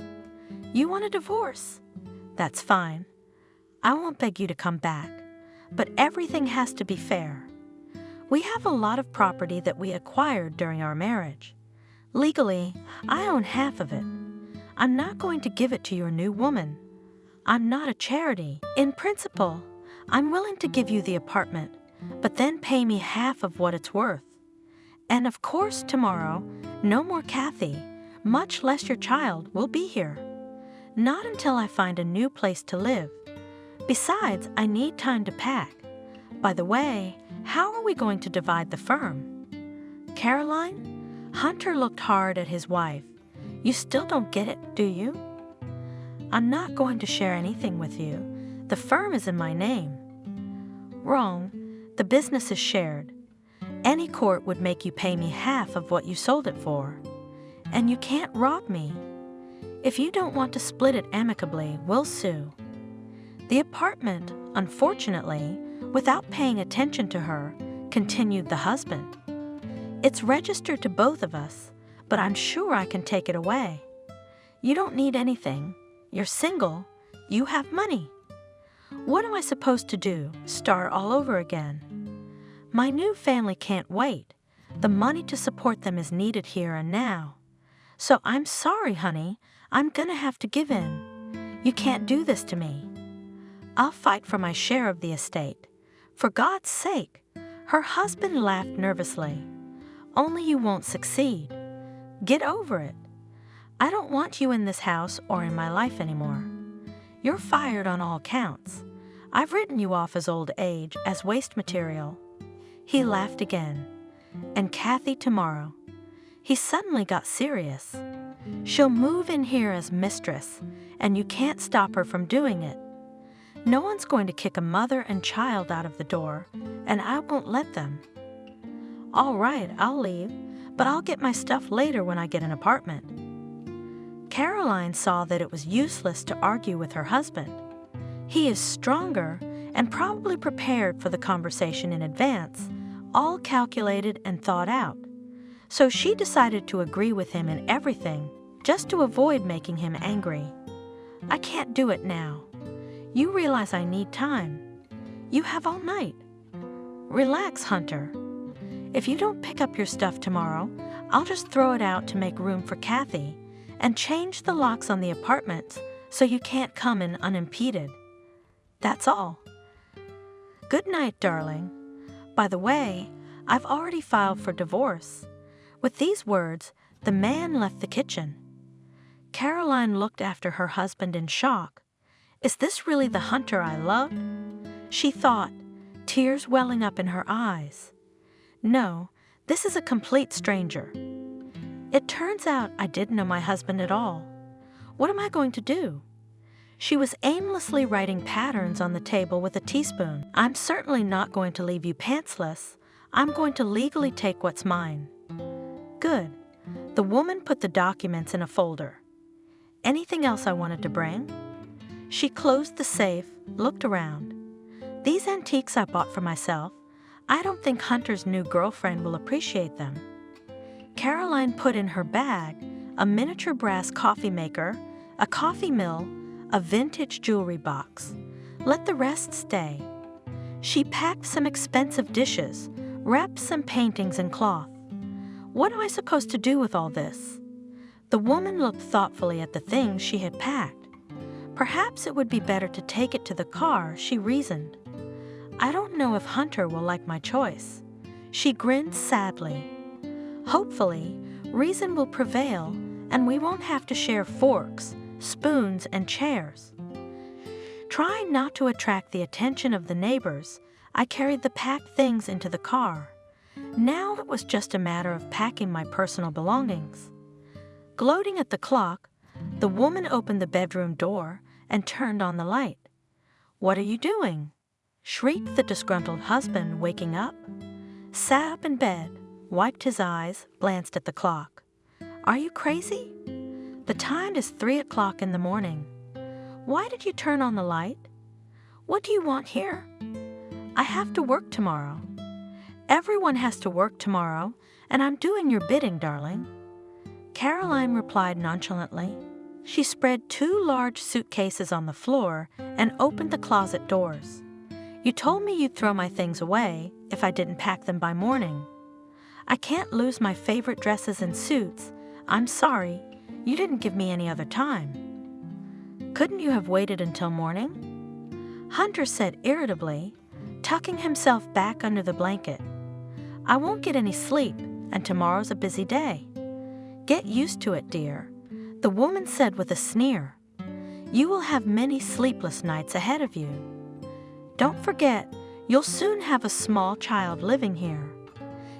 You want a divorce? That's fine. I won't beg you to come back. But everything has to be fair. We have a lot of property that we acquired during our marriage. Legally, I own half of it. I'm not going to give it to your new woman. I'm not a charity. In principle, I'm willing to give you the apartment, but then pay me half of what it's worth. And of course, tomorrow, no more Kathy, much less your child, will be here. Not until I find a new place to live. Besides, I need time to pack. By the way, how are we going to divide the firm? Caroline? Hunter looked hard at his wife. You still don't get it, do you? I'm not going to share anything with you. The firm is in my name. Wrong. The business is shared. Any court would make you pay me half of what you sold it for. And you can't rob me. If you don't want to split it amicably, we'll sue. The apartment, unfortunately, without paying attention to her, continued the husband. It's registered to both of us, but I'm sure I can take it away. You don't need anything. You're single. You have money. What am I supposed to do? Start all over again? My new family can't wait. The money to support them is needed here and now. So I'm sorry, honey. I'm gonna have to give in. You can't do this to me. I'll fight for my share of the estate. For God's sake. Her husband laughed nervously. Only you won't succeed. Get over it. I don't want you in this house or in my life anymore. You're fired on all counts. I've written you off as old age, as waste material. He laughed again. And Kathy tomorrow. He suddenly got serious. She'll move in here as mistress, and you can't stop her from doing it. No one's going to kick a mother and child out of the door, and I won't let them. All right, I'll leave, but I'll get my stuff later when I get an apartment. Caroline saw that it was useless to argue with her husband. He is stronger and probably prepared for the conversation in advance, all calculated and thought out. So she decided to agree with him in everything, just to avoid making him angry. I can't do it now. You realize I need time. You have all night. Relax, Hunter. If you don't pick up your stuff tomorrow, I'll just throw it out to make room for Kathy and change the locks on the apartments so you can't come in unimpeded. That's all. Good night, darling. By the way, I've already filed for divorce. With these words, the man left the kitchen. Caroline looked after her husband in shock. Is this really the Hunter I loved? She thought, tears welling up in her eyes. No, this is a complete stranger. It turns out I didn't know my husband at all. What am I going to do? She was aimlessly writing patterns on the table with a teaspoon. I'm certainly not going to leave you pantsless. I'm going to legally take what's mine. Good. The woman put the documents in a folder. Anything else I wanted to bring? She closed the safe, looked around. These antiques I bought for myself. I don't think Hunter's new girlfriend will appreciate them. Caroline put in her bag a miniature brass coffee maker, a coffee mill, a vintage jewelry box. Let the rest stay. She packed some expensive dishes, wrapped some paintings in cloth. What am I supposed to do with all this? The woman looked thoughtfully at the things she had packed. Perhaps it would be better to take it to the car, she reasoned. I don't know if Hunter will like my choice. She grinned sadly. Hopefully, reason will prevail and we won't have to share forks, spoons, and chairs. Trying not to attract the attention of the neighbors, I carried the packed things into the car. Now it was just a matter of packing my personal belongings. Gloating at the clock, the woman opened the bedroom door and turned on the light. What are you doing? Shrieked the disgruntled husband, waking up. Sat up in bed, wiped his eyes, glanced at the clock. Are you crazy? The time is 3 o'clock in the morning. Why did you turn on the light? What do you want here? I have to work tomorrow. Everyone has to work tomorrow, and I'm doing your bidding, darling. Caroline replied nonchalantly. She spread 2 large suitcases on the floor and opened the closet doors. You told me you'd throw my things away if I didn't pack them by morning. I can't lose my favorite dresses and suits. I'm sorry. You didn't give me any other time. Couldn't you have waited until morning? Hunter said irritably, tucking himself back under the blanket. I won't get any sleep, and tomorrow's a busy day. Get used to it, dear, the woman said with a sneer. You will have many sleepless nights ahead of you. Don't forget, you'll soon have a small child living here.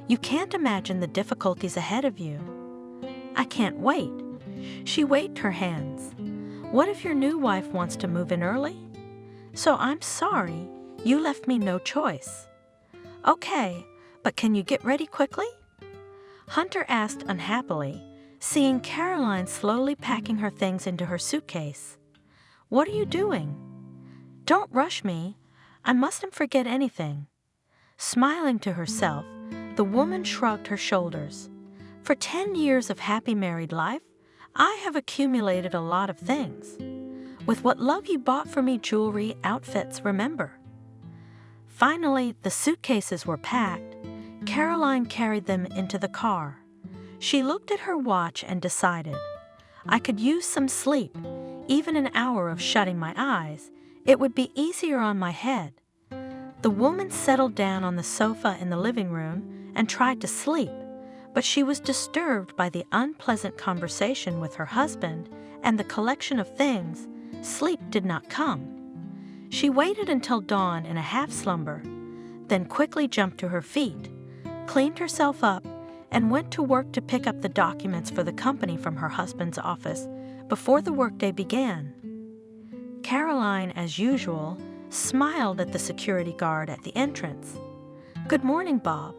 You can't imagine the difficulties ahead of you. I can't wait. She waved her hands. What if your new wife wants to move in early? So I'm sorry, you left me no choice. Okay, but can you get ready quickly? Hunter asked unhappily, seeing Caroline slowly packing her things into her suitcase. What are you doing? Don't rush me. I mustn't forget anything. Smiling to herself, the woman shrugged her shoulders. For 10 years of happy married life, I have accumulated a lot of things. With what love you bought for me, jewelry, outfits, remember. Finally, the suitcases were packed. Caroline carried them into the car. She looked at her watch and decided, I could use some sleep, even an hour of shutting my eyes. It would be easier on my head. The woman settled down on the sofa in the living room and tried to sleep, but she was disturbed by the unpleasant conversation with her husband and the collection of things. Sleep did not come. She waited until dawn in a half-slumber, then quickly jumped to her feet, cleaned herself up, and went to work to pick up the documents for the company from her husband's office before the workday began. Caroline, as usual, smiled at the security guard at the entrance. Good morning, Bob.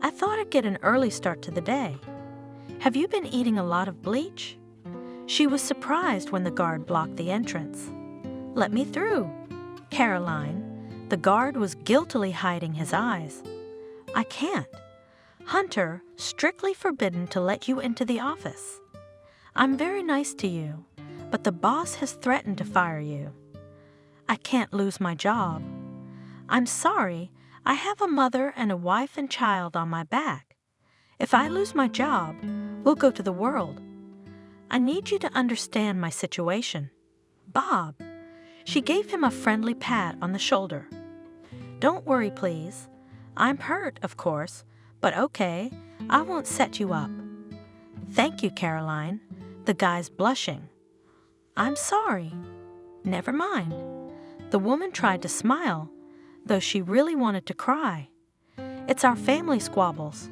I thought I'd get an early start to the day. Have you been eating a lot of bleach? She was surprised when the guard blocked the entrance. Let me through. Caroline, the guard was guiltily hiding his eyes. I can't. Hunter, strictly forbidden to let you into the office. I'm very nice to you, but the boss has threatened to fire you. I can't lose my job. I'm sorry, I have a mother and a wife and child on my back. If I lose my job, we'll go to the world. I need you to understand my situation. Bob. She gave him a friendly pat on the shoulder. Don't worry, please. I'm hurt, of course, but okay, I won't set you up. Thank you, Caroline. The guy's blushing. I'm sorry. Never mind. The woman tried to smile, though she really wanted to cry. It's our family squabbles.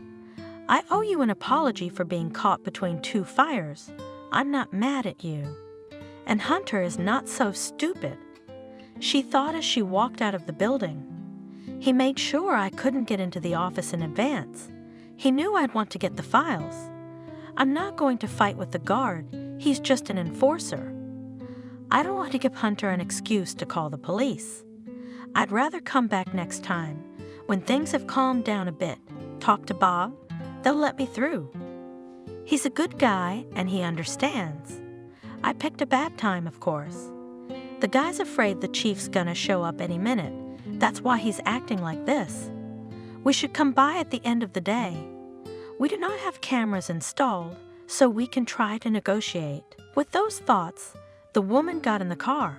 I owe you an apology for being caught between two fires. I'm not mad at you. And Hunter is not so stupid. She thought as she walked out of the building. He made sure I couldn't get into the office in advance. He knew I'd want to get the files. I'm not going to fight with the guard. He's just an enforcer. I don't want to give Hunter an excuse to call the police. I'd rather come back next time, when things have calmed down a bit, talk to Bob. They'll let me through. He's a good guy, and he understands. I picked a bad time, of course. The guy's afraid the chief's gonna show up any minute. That's why he's acting like this. We should come by at the end of the day. We do not have cameras installed, so we can try to negotiate. With those thoughts, the woman got in the car.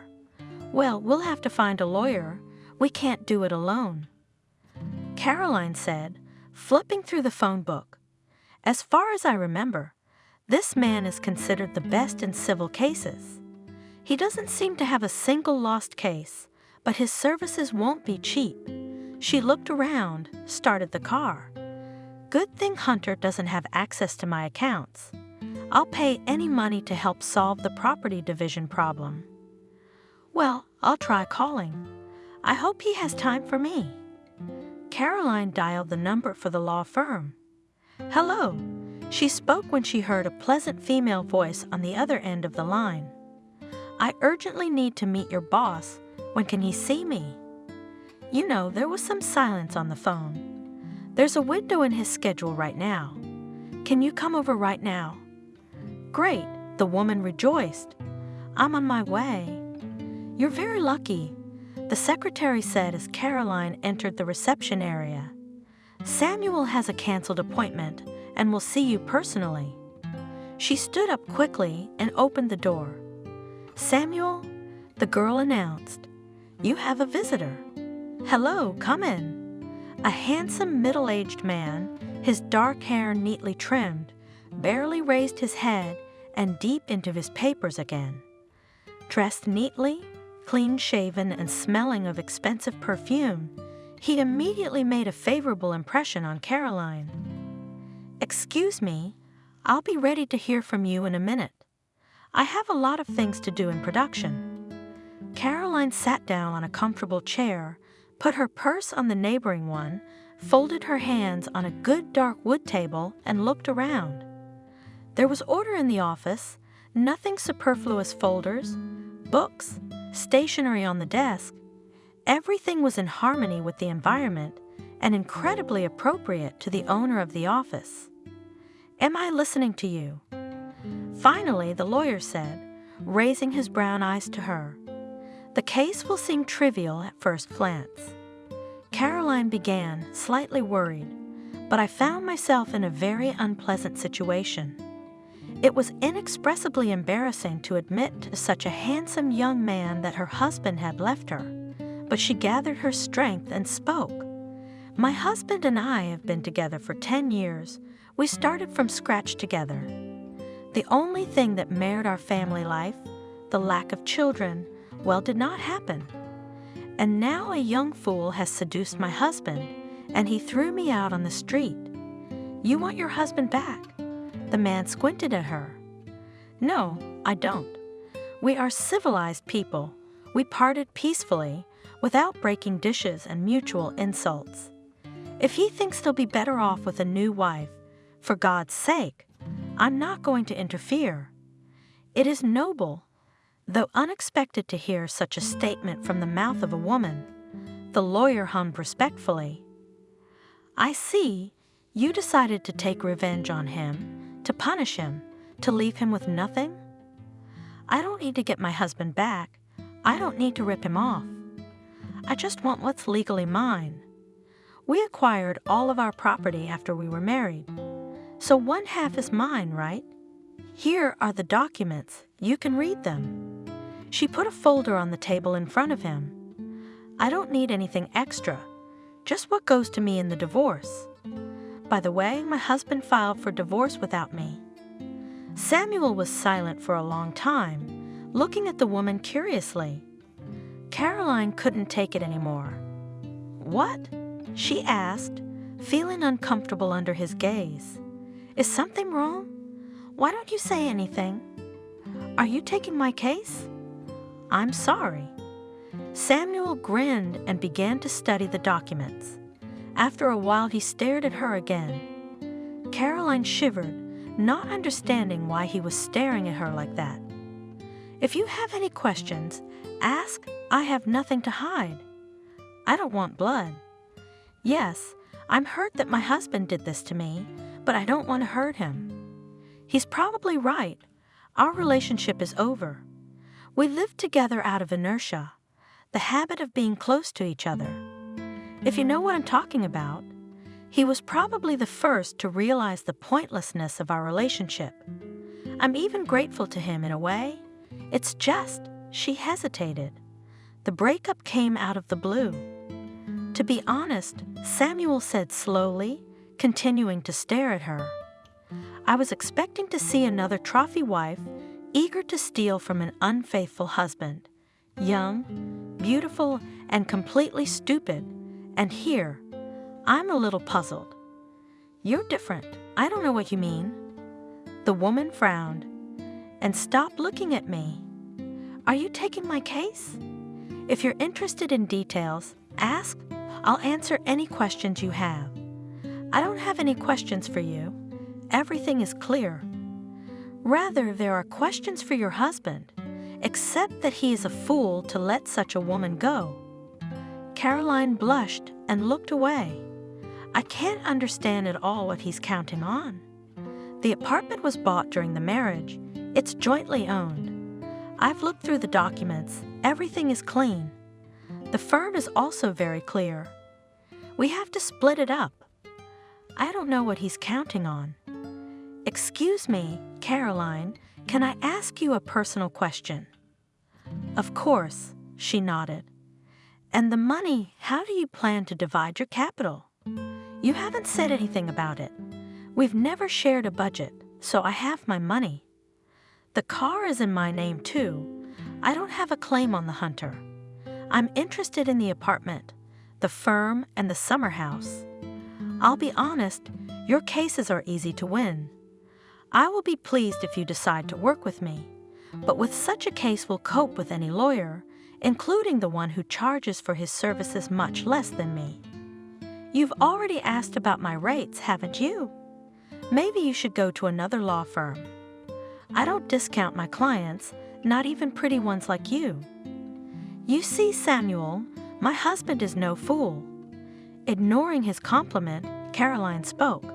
Well, we'll have to find a lawyer. We can't do it alone. Caroline said, flipping through the phone book. As far as I remember, this man is considered the best in civil cases. He doesn't seem to have a single lost case, but his services won't be cheap. She looked around, started the car. Good thing Hunter doesn't have access to my accounts. I'll pay any money to help solve the property division problem. Well, I'll try calling. I hope he has time for me. Caroline dialed the number for the law firm. Hello. She spoke when she heard a pleasant female voice on the other end of the line. I urgently need to meet your boss. When can he see me? You know, there was some silence on the phone. There's a window in his schedule right now. Can you come over right now? Great, the woman rejoiced. I'm on my way. You're very lucky, the secretary said as Caroline entered the reception area. Samuel has a canceled appointment and will see you personally. She stood up quickly and opened the door. Samuel, the girl announced, you have a visitor. Hello, come in. A handsome middle-aged man, his dark hair neatly trimmed, barely raised his head and deep into his papers again. Dressed neatly, clean-shaven and smelling of expensive perfume, he immediately made a favorable impression on Caroline. Excuse me, I'll be ready to hear from you in a minute. I have a lot of things to do in production. Caroline sat down on a comfortable chair, put her purse on the neighboring one, folded her hands on a good dark wood table, and looked around. There was order in the office, nothing superfluous folders, books, stationery on the desk. Everything was in harmony with the environment and incredibly appropriate to the owner of the office. "Am I listening to you?" Finally, the lawyer said, raising his brown eyes to her. "The case will seem trivial at first glance." Caroline began, slightly worried, but I found myself in a very unpleasant situation. It was inexpressibly embarrassing to admit to such a handsome young man that her husband had left her, but she gathered her strength and spoke. "My husband and I have been together for 10 years. We started from scratch together. The only thing that marred our family life, the lack of children, well, did not happen. And now a young fool has seduced my husband, and he threw me out on the street. You want your husband back?" The man squinted at her. "No, I don't. We are civilized people. We parted peacefully, without breaking dishes and mutual insults. If he thinks he'll be better off with a new wife, for God's sake, I'm not going to interfere." It is noble, though unexpected to hear such a statement from the mouth of a woman. The lawyer hummed respectfully. "I see. You decided to take revenge on him, to punish him, to leave him with nothing?" "I don't need to get my husband back. I don't need to rip him off. I just want what's legally mine. We acquired all of our property after we were married, so one half is mine, right? Here are the documents. You can read them." She put a folder on the table in front of him. "I don't need anything extra, just what goes to me in the divorce. By the way, my husband filed for divorce without me." Samuel was silent for a long time, looking at the woman curiously. Caroline couldn't take it anymore. "What?" she asked, feeling uncomfortable under his gaze. "Is something wrong? Why don't you say anything? Are you taking my case?" "I'm sorry." Samuel grinned and began to study the documents. After a while, he stared at her again. Caroline shivered, not understanding why he was staring at her like that. "If you have any questions, ask. I have nothing to hide. I don't want blood. Yes, I'm hurt that my husband did this to me, but I don't want to hurt him. He's probably right. Our relationship is over. We lived together out of inertia, the habit of being close to each other. If you know what I'm talking about, he was probably the first to realize the pointlessness of our relationship. I'm even grateful to him in a way. It's just," she hesitated. "The breakup came out of the blue." "To be honest," Samuel said slowly, continuing to stare at her, "I was expecting to see another trophy wife, eager to steal from an unfaithful husband, young, beautiful, and completely stupid, and here, I'm a little puzzled." "You're different. I don't know what you mean." The woman frowned. "And stop looking at me. Are you taking my case? If you're interested in details, ask. I'll answer any questions you have." "I don't have any questions for you. Everything is clear." "Rather, there are questions for your husband, except that he is a fool to let such a woman go." Caroline blushed and looked away. "I can't understand at all what he's counting on. The apartment was bought during the marriage. It's jointly owned. I've looked through the documents. Everything is clean. The firm is also very clear. We have to split it up. I don't know what he's counting on." "Excuse me, Caroline, can I ask you a personal question?" "Of course," she nodded. "And the money, how do you plan to divide your capital? You haven't said anything about it. We've never shared a budget, so I have my money. The car is in my name too. I don't have a claim on the Hunter. I'm interested in the apartment, the firm, and the summer house. I'll be honest, your cases are easy to win. I will be pleased if you decide to work with me, but with such a case will cope with any lawyer, including the one who charges for his services much less than me. You've already asked about my rates, haven't you? Maybe you should go to another law firm. I don't discount my clients, not even pretty ones like you. You see, Samuel, my husband is no fool. Ignoring his compliment, Caroline spoke.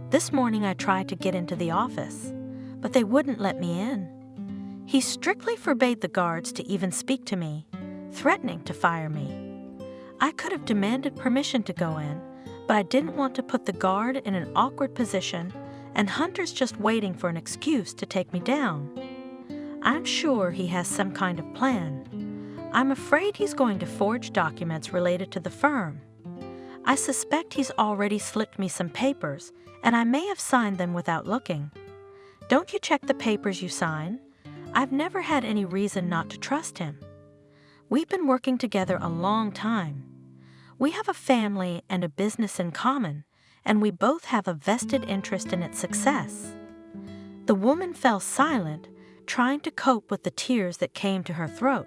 This morning I tried to get into the office, but they wouldn't let me in. He strictly forbade the guards to even speak to me, threatening to fire me. I could have demanded permission to go in, but I didn't want to put the guard in an awkward position and Hunter's just waiting for an excuse to take me down. I'm sure he has some kind of plan. I'm afraid he's going to forge documents related to the firm. I suspect he's already slipped me some papers, and I may have signed them without looking. Don't you check the papers you sign? I've never had any reason not to trust him. We've been working together a long time. We have a family and a business in common, and we both have a vested interest in its success. The woman fell silent, trying to cope with the tears that came to her throat.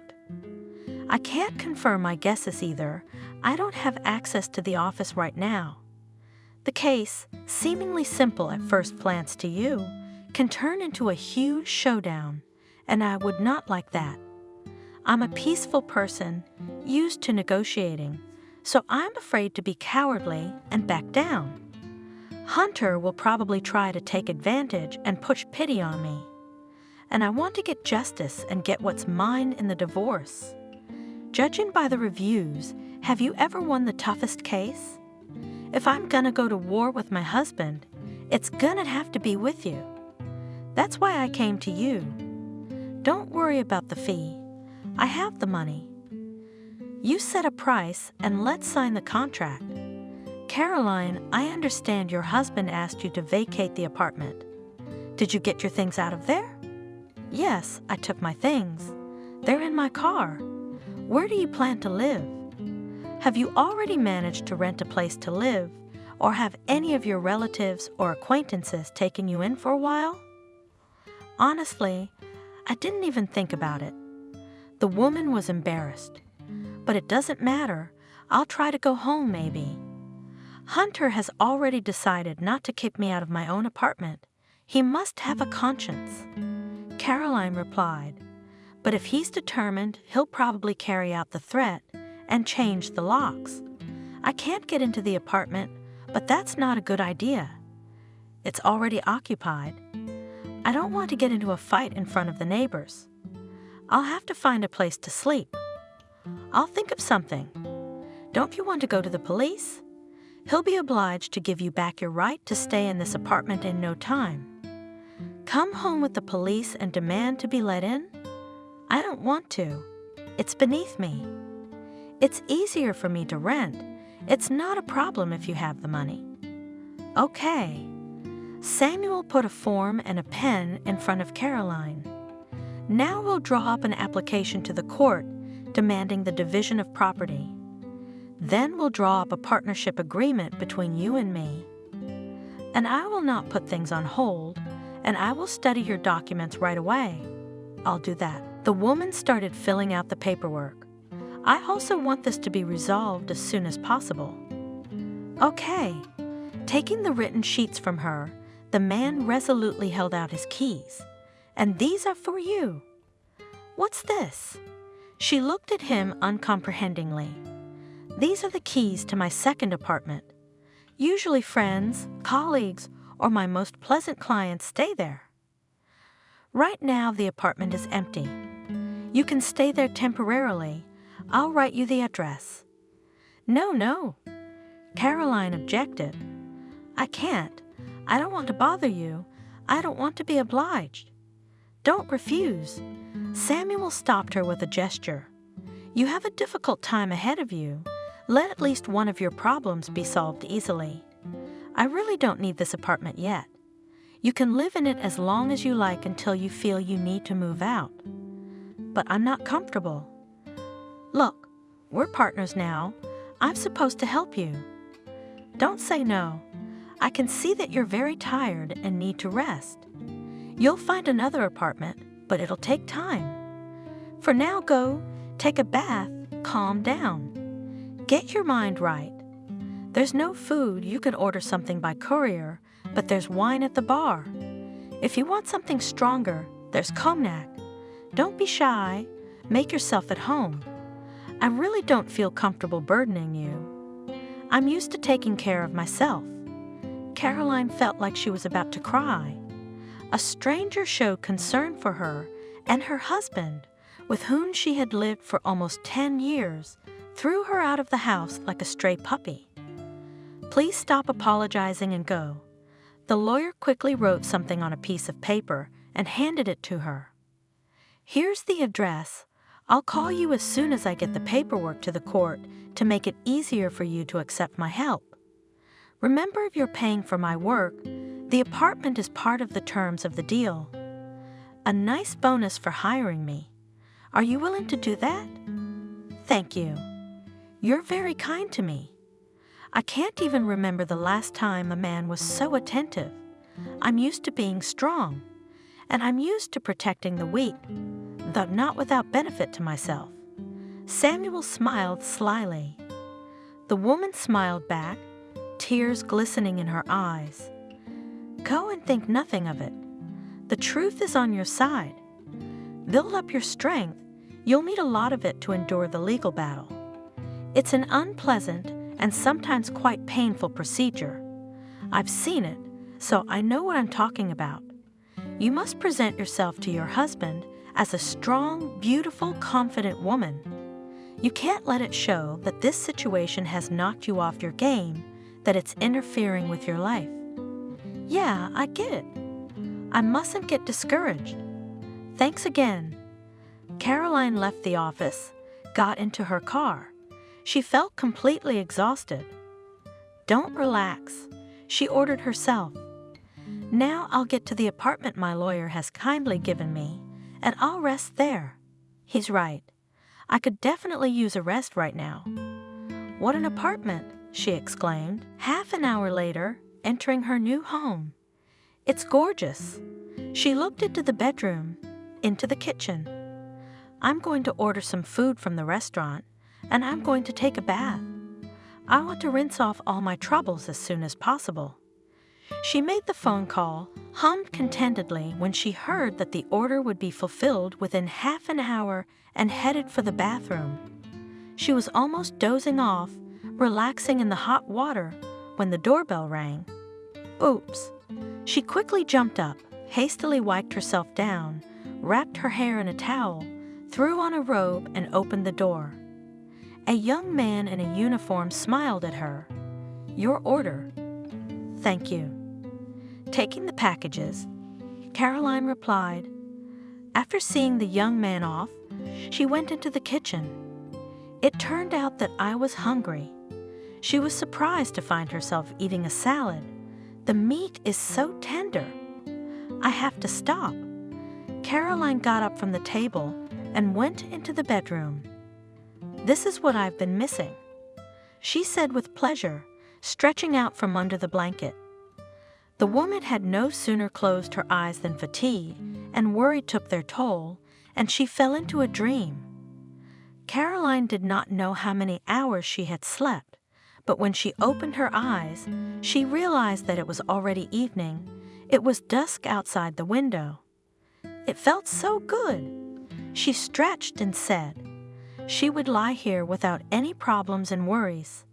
I can't confirm my guesses either. I don't have access to the office right now. The case, seemingly simple at first glance to you, can turn into a huge showdown, and I would not like that. I'm a peaceful person, used to negotiating, so I'm afraid to be cowardly and back down. Hunter will probably try to take advantage and push pity on me. And I want to get justice and get what's mine in the divorce. Judging by the reviews, have you ever won the toughest case? If I'm gonna go to war with my husband, it's gonna have to be with you. That's why I came to you. Don't worry about the fee. I have the money. You set a price and let's sign the contract. Caroline, I understand your husband asked you to vacate the apartment. Did you get your things out of there? Yes, I took my things. They're in my car. Where do you plan to live? Have you already managed to rent a place to live, or have any of your relatives or acquaintances taken you in for a while? Honestly, I didn't even think about it. The woman was embarrassed. But it doesn't matter. I'll try to go home maybe. Hunter has already decided not to kick me out of my own apartment. He must have a conscience. Caroline replied, but if he's determined, he'll probably carry out the threat and change the locks. I can't get into the apartment, but that's not a good idea. It's already occupied. I don't want to get into a fight in front of the neighbors. I'll have to find a place to sleep. I'll think of something. Don't you want to go to the police? He'll be obliged to give you back your right to stay in this apartment in no time. Come home with the police and demand to be let in? I don't want to. It's beneath me. It's easier for me to rent. It's not a problem if you have the money. Okay. Samuel put a form and a pen in front of Caroline. Now we'll draw up an application to the court demanding the division of property. Then we'll draw up a partnership agreement between you and me. And I will not put things on hold, and I will study your documents right away. I'll do that. The woman started filling out the paperwork. I also want this to be resolved as soon as possible. Okay. Taking the written sheets from her, the man resolutely held out his keys. And these are for you. What's this? She looked at him uncomprehendingly. These are the keys to my second apartment. Usually friends, colleagues, or my most pleasant clients stay there. Right now, the apartment is empty. You can stay there temporarily. I'll write you the address. No. Caroline objected. I can't. I don't want to bother you. I don't want to be obliged. Don't refuse. Samuel stopped her with a gesture. You have a difficult time ahead of you. Let at least one of your problems be solved easily. I really don't need this apartment yet. You can live in it as long as you like until you feel you need to move out. But I'm not comfortable. Look, we're partners now. I'm supposed to help you. Don't say no. I can see that you're very tired and need to rest. You'll find another apartment, but it'll take time. For now, go, take a bath, calm down. Get your mind right. There's no food, you can order something by courier, but there's wine at the bar. If you want something stronger, there's cognac. Don't be shy, make yourself at home. I really don't feel comfortable burdening you. I'm used to taking care of myself. Caroline felt like she was about to cry. A stranger showed concern for her, and her husband, with whom she had lived for almost 10 years, threw her out of the house like a stray puppy. Please stop apologizing and go. The lawyer quickly wrote something on a piece of paper and handed it to her. Here's the address. I'll call you as soon as I get the paperwork to the court to make it easier for you to accept my help. Remember, if you're paying for my work, the apartment is part of the terms of the deal. A nice bonus for hiring me. Are you willing to do that? Thank you. You're very kind to me. I can't even remember the last time a man was so attentive. I'm used to being strong, and I'm used to protecting the weak, though not without benefit to myself. Samuel smiled slyly. The woman smiled back, tears glistening in her eyes. Go and think nothing of it. The truth is on your side. Build up your strength. You'll need a lot of it to endure the legal battle. It's an unpleasant and sometimes quite painful procedure. I've seen it, so I know what I'm talking about. You must present yourself to your husband as a strong, beautiful, confident woman. You can't let it show that this situation has knocked you off your game, that it's interfering with your life. Yeah, I get it. I mustn't get discouraged. Thanks again. Caroline left the office, got into her car. She felt completely exhausted. Don't relax, she ordered herself. Now I'll get to the apartment my lawyer has kindly given me, and I'll rest there. He's right. I could definitely use a rest right now. What an apartment, she exclaimed, half an hour later, entering her new home. It's gorgeous. She looked into the bedroom, into the kitchen. I'm going to order some food from the restaurant, and I'm going to take a bath. I want to rinse off all my troubles as soon as possible. She made the phone call, hummed contentedly when she heard that the order would be fulfilled within half an hour, and headed for the bathroom. She was almost dozing off, relaxing in the hot water, when the doorbell rang. Oops. She quickly jumped up, hastily wiped herself down, wrapped her hair in a towel, threw on a robe, and opened the door. A young man in a uniform smiled at her. Your order. Thank you. Taking the packages, Caroline replied. After seeing the young man off, she went into the kitchen. It turned out that I was hungry. She was surprised to find herself eating a salad. The meat is so tender. I have to stop. Caroline got up from the table and went into the bedroom. This is what I've been missing, she said with pleasure, stretching out from under the blanket. The woman had no sooner closed her eyes than fatigue and worry took their toll, and she fell into a dream. Caroline did not know how many hours she had slept, but when she opened her eyes, she realized that it was already evening. It was dusk outside the window. It felt so good. She stretched and said she would lie here without any problems and worries.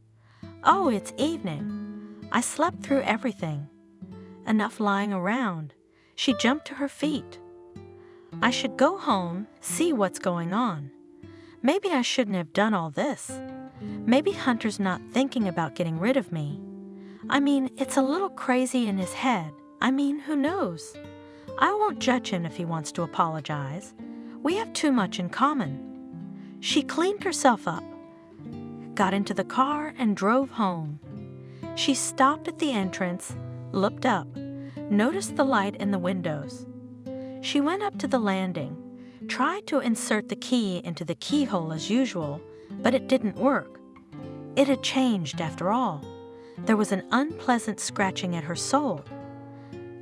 Oh, it's evening. I slept through everything. Enough lying around. She jumped to her feet. I should go home, see what's going on. Maybe I shouldn't have done all this. Maybe Hunter's not thinking about getting rid of me. I mean, it's a little crazy in his head. I mean, who knows? I won't judge him if he wants to apologize. We have too much in common. She cleaned herself up, got into the car, and drove home. She stopped at the entrance, looked up, noticed the light in the windows. She went up to the landing, tried to insert the key into the keyhole as usual, but it didn't work. It had changed after all. There was an unpleasant scratching at her soul.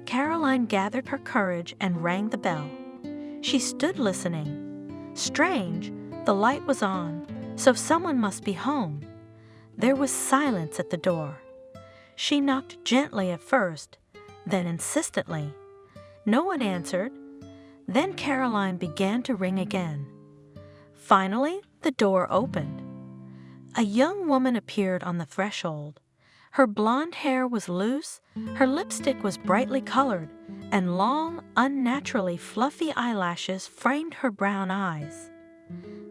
Caroline gathered her courage and rang the bell. She stood listening. Strange, the light was on, so someone must be home. There was silence at the door. She knocked gently at first, then insistently. No one answered. Then Caroline began to ring again. Finally, the door opened. A young woman appeared on the threshold. Her blonde hair was loose, her lipstick was brightly colored, and long, unnaturally fluffy eyelashes framed her brown eyes.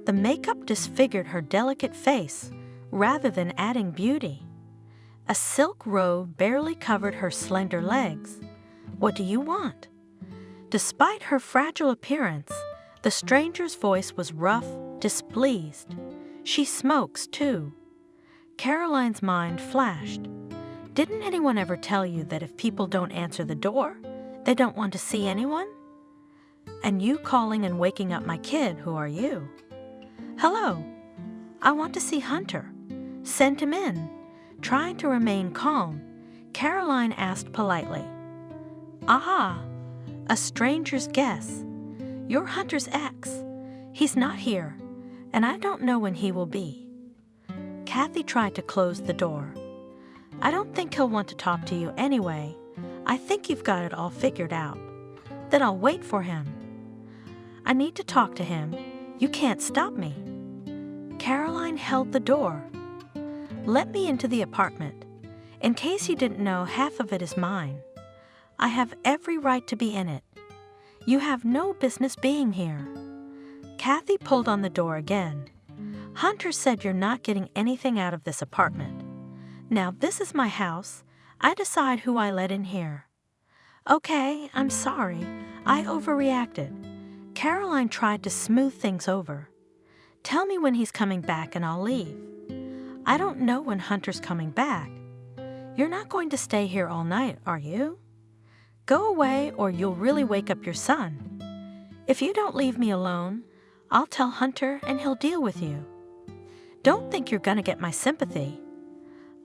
The makeup disfigured her delicate face rather than adding beauty. A silk robe barely covered her slender legs. What do you want? Despite her fragile appearance, the stranger's voice was rough, displeased. She smokes, too. Caroline's mind flashed. Didn't anyone ever tell you that if people don't answer the door, they don't want to see anyone? And you calling and waking up my kid, who are you? Hello. I want to see Hunter. Send him in. Trying to remain calm, Caroline asked politely. Aha, a stranger's guess. You're Hunter's ex. He's not here, and I don't know when he will be. Kathy tried to close the door. I don't think he'll want to talk to you anyway. I think you've got it all figured out. Then I'll wait for him. I need to talk to him. You can't stop me. Caroline held the door. Let me into the apartment. In case you didn't know, half of it is mine. I have every right to be in it. You have no business being here. Kathy pulled on the door again. Hunter said you're not getting anything out of this apartment. Now, this is my house. I decide who I let in here. Okay, I'm sorry. I overreacted. Caroline tried to smooth things over. Tell me when he's coming back and I'll leave. I don't know when Hunter's coming back. You're not going to stay here all night, are you? Go away or you'll really wake up your son. If you don't leave me alone, I'll tell Hunter and he'll deal with you. Don't think you're gonna get my sympathy.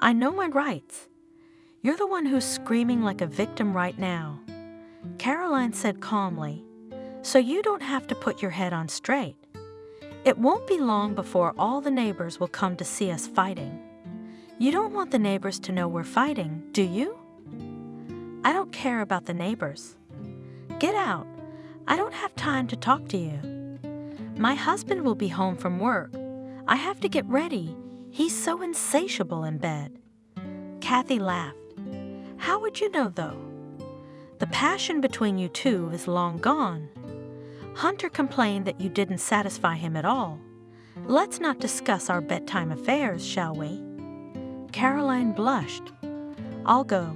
I know my rights. You're the one who's screaming like a victim right now. Caroline said calmly, so you don't have to put your head on straight. It won't be long before all the neighbors will come to see us fighting. You don't want the neighbors to know we're fighting, do you? I don't care about the neighbors. Get out. I don't have time to talk to you. My husband will be home from work. I have to get ready. He's so insatiable in bed. Kathy laughed. How would you know, though? The passion between you two is long gone. Hunter complained that you didn't satisfy him at all. Let's not discuss our bedtime affairs, shall we? Caroline blushed. I'll go.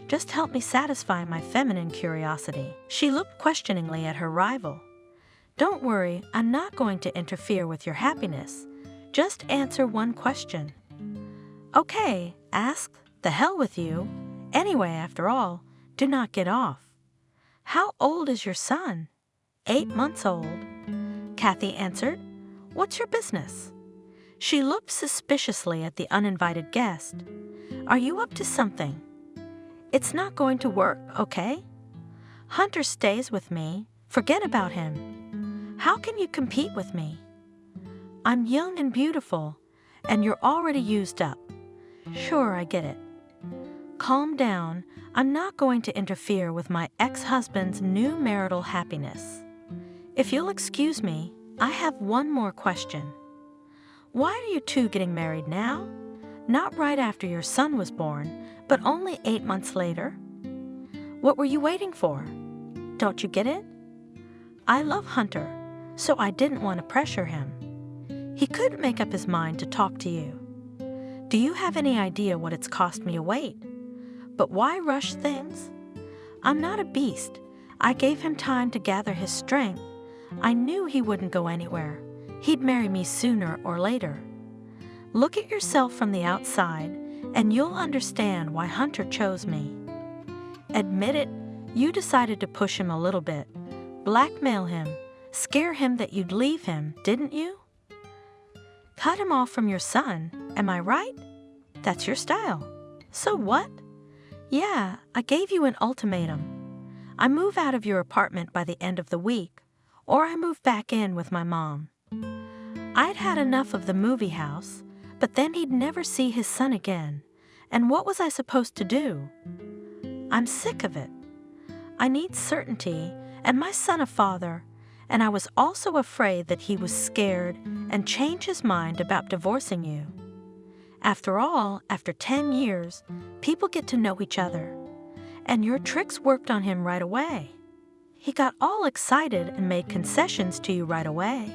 Just help me satisfy my feminine curiosity. She looked questioningly at her rival. Don't worry, I'm not going to interfere with your happiness. Just answer one question. Okay, ask. The hell with you. Anyway, after all, do not get off. How old is your son? 8 months old. Kathy answered. What's your business? She looked suspiciously at the uninvited guest. Are you up to something? It's not going to work, okay? Hunter stays with me. Forget about him. How can you compete with me? I'm young and beautiful, and you're already used up. Sure, I get it. Calm down. I'm not going to interfere with my ex-husband's new marital happiness. If you'll excuse me, I have one more question. Why are you two getting married now? Not right after your son was born, but only 8 months later? What were you waiting for? Don't you get it? I love Hunter, so I didn't want to pressure him. He couldn't make up his mind to talk to you. Do you have any idea what it's cost me to wait? But why rush things? I'm not a beast. I gave him time to gather his strength. I knew he wouldn't go anywhere. He'd marry me sooner or later. Look at yourself from the outside, and you'll understand why Hunter chose me. Admit it, you decided to push him a little bit, blackmail him, scare him that you'd leave him, didn't you? Cut him off from your son, am I right? That's your style. So what? Yeah, I gave you an ultimatum. I move out of your apartment by the end of the week, or I moved back in with my mom. I'd had enough of the movie house, but then he'd never see his son again, and what was I supposed to do? I'm sick of it. I need certainty and my son a father, and I was also afraid that he was scared and change his mind about divorcing you. After all, after 10 years, people get to know each other, and your tricks worked on him right away. He got all excited and made concessions to you right away.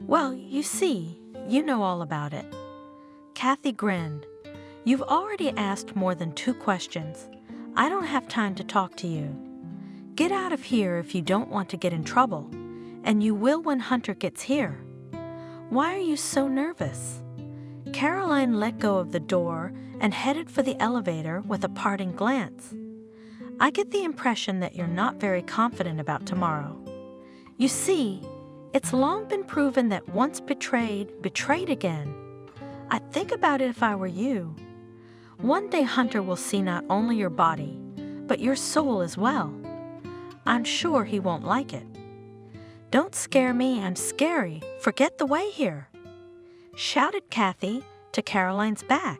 Well, you see, you know all about it. Kathy grinned. You've already asked more than 2 questions. I don't have time to talk to you. Get out of here if you don't want to get in trouble, and you will when Hunter gets here. Why are you so nervous? Caroline let go of the door and headed for the elevator with a parting glance. I get the impression that you're not very confident about tomorrow. You see, it's long been proven that once betrayed, betrayed again. I'd think about it if I were you. One day Hunter will see not only your body, but your soul as well. I'm sure he won't like it. Don't scare me, I'm scary. Forget the way here, shouted Kathy to Caroline's back.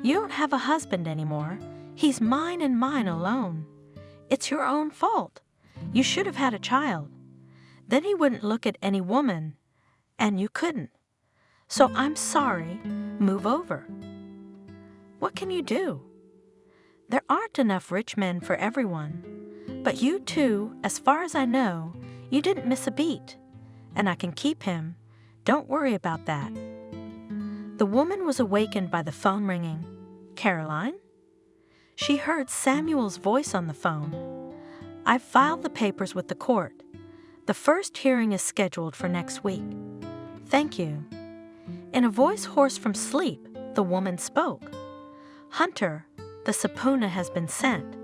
You don't have a husband anymore. He's mine and mine alone. It's your own fault. You should have had a child. Then he wouldn't look at any woman, and you couldn't. So I'm sorry, move over. What can you do? There aren't enough rich men for everyone. But you too, as far as I know, you didn't miss a beat. And I can keep him. Don't worry about that. The woman was awakened by the phone ringing. Caroline? She heard Samuel's voice on the phone. I've filed the papers with the court. The first hearing is scheduled for next week. Thank you. In a voice hoarse from sleep, the woman spoke. Hunter, the subpoena has been sent.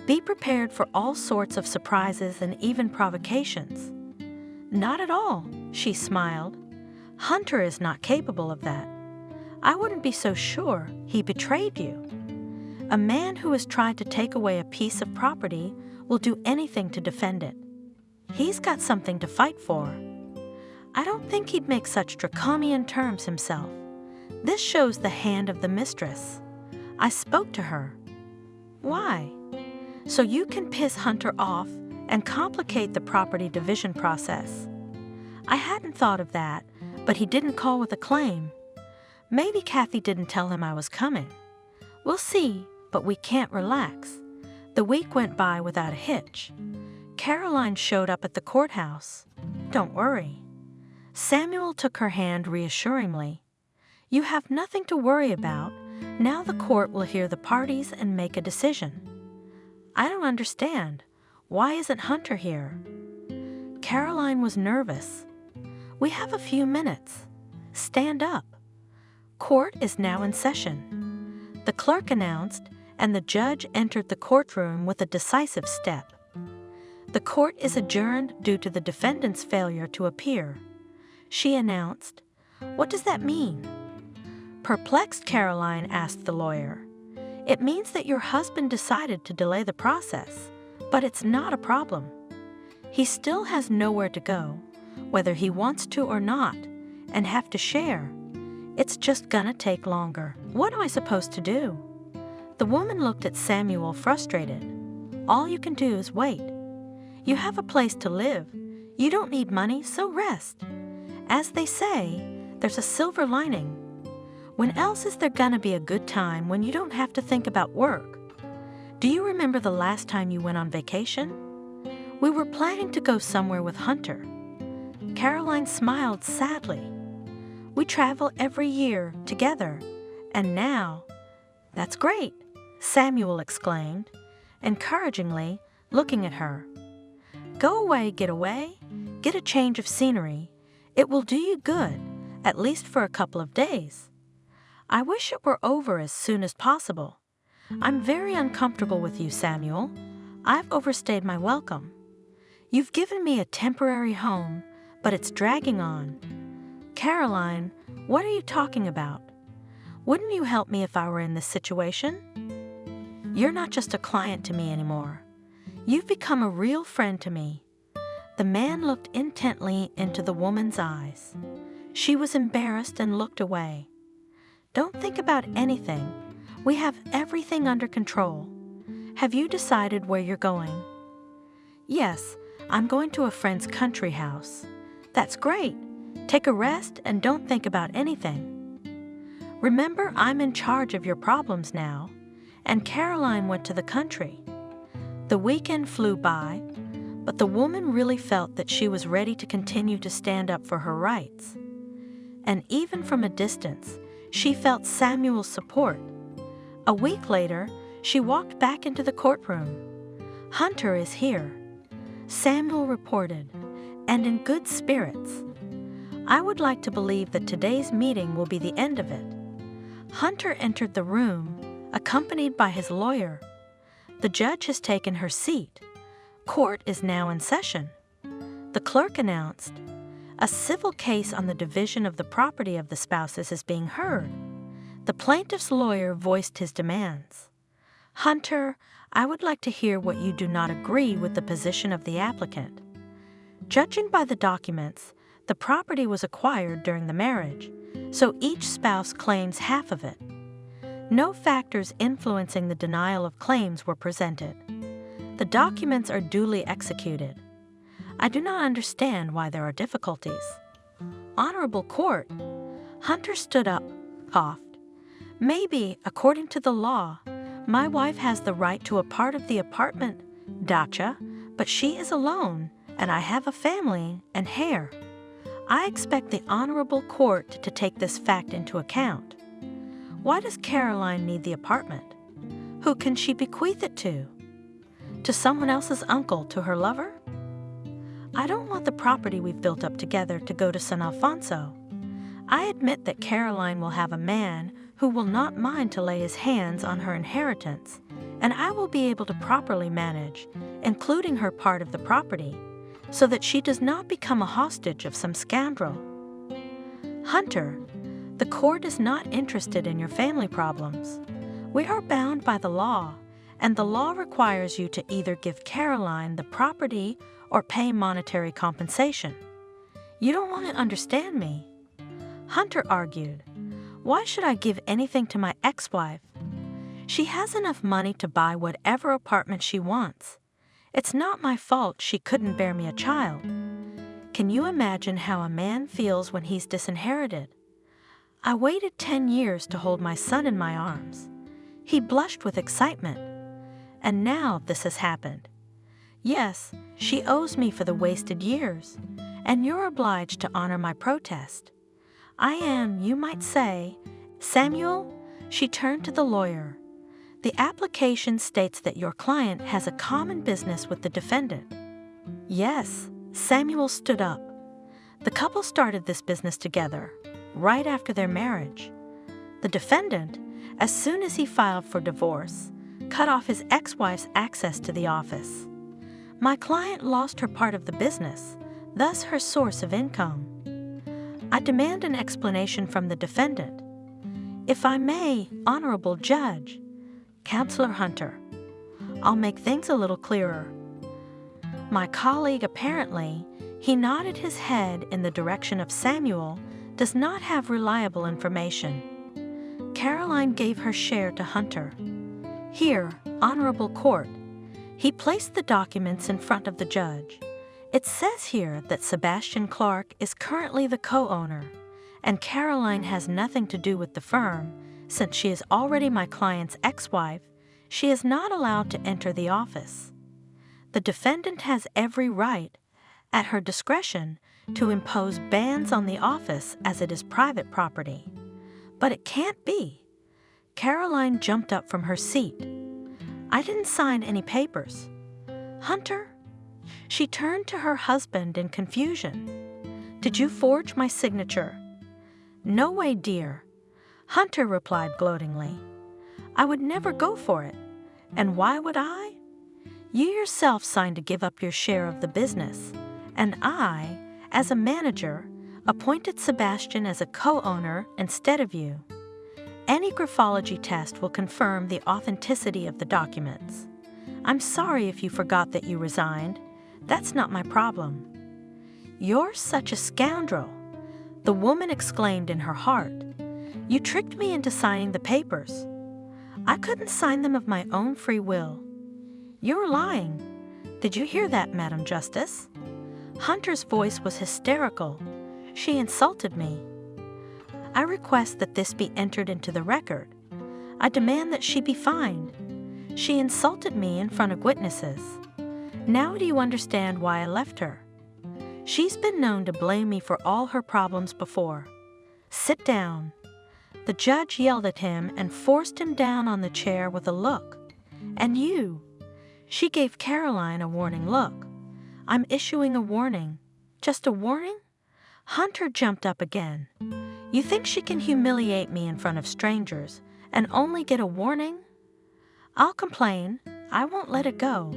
Be prepared for all sorts of surprises and even provocations. Not at all, she smiled. Hunter is not capable of that. I wouldn't be so sure. He betrayed you. A man who has tried to take away a piece of property will do anything to defend it. He's got something to fight for. I don't think he'd make such draconian terms himself. This shows the hand of the mistress. I spoke to her. Why? So you can piss Hunter off and complicate the property division process. I hadn't thought of that, but he didn't call with a claim. Maybe Kathy didn't tell him I was coming. We'll see, but we can't relax. The week went by without a hitch. Caroline showed up at the courthouse. Don't worry. Samuel took her hand reassuringly. You have nothing to worry about. Now the court will hear the parties and make a decision. I don't understand. Why isn't Hunter here? Caroline was nervous. We have a few minutes. Stand up. Court is now in session. The clerk announced, and the judge entered the courtroom with a decisive step. The court is adjourned due to the defendant's failure to appear. She announced, What does that mean? Perplexed, Caroline asked the lawyer. It means that your husband decided to delay the process, but it's not a problem. He still has nowhere to go, whether he wants to or not, and have to share. It's just gonna take longer. What am I supposed to do? The woman looked at Samuel frustrated. All you can do is wait. You have a place to live. You don't need money, so rest. As they say, there's a silver lining. When else is there gonna be a good time when you don't have to think about work? Do you remember the last time you went on vacation? We were planning to go somewhere with Hunter. Caroline smiled sadly. We travel every year together, and now... That's great, Samuel exclaimed, encouragingly looking at her. Go away, get a change of scenery. It will do you good, at least for a couple of days. I wish it were over as soon as possible. I'm very uncomfortable with you, Samuel. I've overstayed my welcome. You've given me a temporary home, but it's dragging on. Caroline, what are you talking about? Wouldn't you help me if I were in this situation? You're not just a client to me anymore. You've become a real friend to me. The man looked intently into the woman's eyes. She was embarrassed and looked away. "Don't think about anything. We have everything under control. Have you decided where you're going?" "Yes, I'm going to a friend's country house." "That's great. Take a rest and don't think about anything. Remember, I'm in charge of your problems now." And Caroline went to the country. The weekend flew by, but the woman really felt that she was ready to continue to stand up for her rights. And even from a distance, she felt Samuel's support. A week later, she walked back into the courtroom. "Hunter is here," Samuel reported, "and in good spirits. I would like to believe that today's meeting will be the end of it." Hunter entered the room, accompanied by his lawyer. The judge has taken her seat. Court is now in session. The clerk announced, "A civil case on the division of the property of the spouses is being heard." The plaintiff's lawyer voiced his demands. "Hunter, I would like to hear what you do not agree with the position of the applicant. Judging by the documents, the property was acquired during the marriage, so each spouse claims half of it. No factors influencing the denial of claims were presented. The documents are duly executed. I do not understand why there are difficulties." "Honorable Court," Hunter stood up, coughed. "Maybe, according to the law, my wife has the right to a part of the apartment, dacha, but she is alone, and I have a family and hair. I expect the Honorable Court to take this fact into account. Why does Caroline need the apartment? Who can she bequeath it to? To someone else's uncle, to her lover? I don't want the property we've built up together to go to San Alfonso. I admit that Caroline will have a man who will not mind to lay his hands on her inheritance, and I will be able to properly manage, including her part of the property, so that she does not become a hostage of some scoundrel. Hunter, the court is not interested in your family problems. We are bound by the law, and the law requires you to either give Caroline the property or pay monetary compensation. You don't want to understand me." Hunter argued, "Why should I give anything to my ex-wife? She has enough money to buy whatever apartment she wants. It's not my fault she couldn't bear me a child. Can you imagine how a man feels when he's disinherited? I waited 10 years to hold my son in my arms. He blushed with excitement. And now this has happened. Yes, she owes me for the wasted years, and you're obliged to honor my protest. I am, you might say, Samuel," she turned to the lawyer. "The application states that your client has a common business with the defendant." "Yes," Samuel stood up. "The couple started this business together, right after their marriage. The defendant, as soon as he filed for divorce, cut off his ex-wife's access to the office. My client lost her part of the business, thus her source of income. I demand an explanation from the defendant. If I may, Honorable Judge." "Counselor Hunter, I'll make things a little clearer." My colleague apparently, he nodded his head in the direction of Samuel, does not have reliable information. Caroline gave her share to Hunter. "Here, Honorable Court." He placed the documents in front of the judge. "It says here that Sebastian Clark is currently the co-owner, and Caroline has nothing to do with the firm. Since she is already my client's ex-wife, she is not allowed to enter the office. The defendant has every right, at her discretion, to impose bans on the office as it is private property. But it can't be." Caroline jumped up from her seat. "I didn't sign any papers." "Hunter?" She turned to her husband in confusion. "Did you forge my signature?" "No way, dear." Hunter replied gloatingly. "I would never go for it. And why would I? You yourself signed to give up your share of the business, and I, as a manager, appointed Sebastian as a co-owner instead of you. Any graphology test will confirm the authenticity of the documents. I'm sorry if you forgot that you resigned. That's not my problem." "You're such a scoundrel," the woman exclaimed in her heart. "You tricked me into signing the papers. I couldn't sign them of my own free will." "You're lying. Did you hear that, Madam Justice?" Hunter's voice was hysterical. "She insulted me. I request that this be entered into the record. I demand that she be fined. She insulted me in front of witnesses. Now do you understand why I left her? She's been known to blame me for all her problems before. Sit down." The judge yelled at him and forced him down on the chair with a look. "And you?" She gave Caroline a warning look. "I'm issuing a warning." "Just a warning?" Hunter jumped up again. "You think she can humiliate me in front of strangers and only get a warning?" "I'll complain. I won't let it go.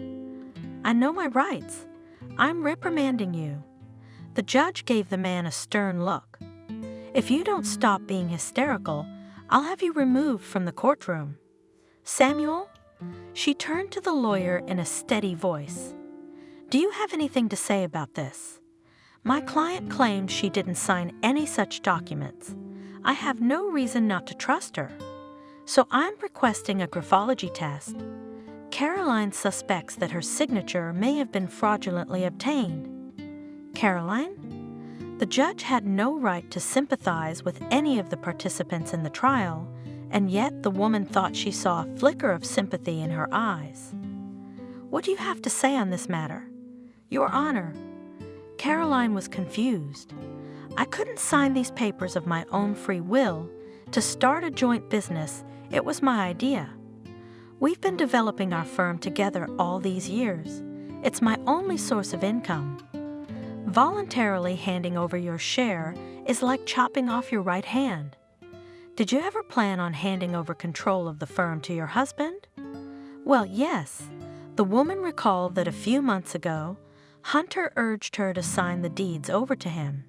I know my rights. I'm reprimanding you." The judge gave the man a stern look. "If you don't stop being hysterical, I'll have you removed from the courtroom. Samuel?" She turned to the lawyer in a steady voice. "Do you have anything to say about this? My client claims she didn't sign any such documents. I have no reason not to trust her. So I'm requesting a graphology test. Caroline suspects that her signature may have been fraudulently obtained." "Caroline?" The judge had no right to sympathize with any of the participants in the trial, and yet the woman thought she saw a flicker of sympathy in her eyes. "What do you have to say on this matter?" "Your Honor." Caroline was confused. "I couldn't sign these papers of my own free will. To start a joint business, it was my idea. We've been developing our firm together all these years. It's my only source of income. Voluntarily handing over your share is like chopping off your right hand. Did you ever plan on handing over control of the firm to your husband?" "Well, yes." The woman recalled that a few months ago, Hunter urged her to sign the deeds over to him.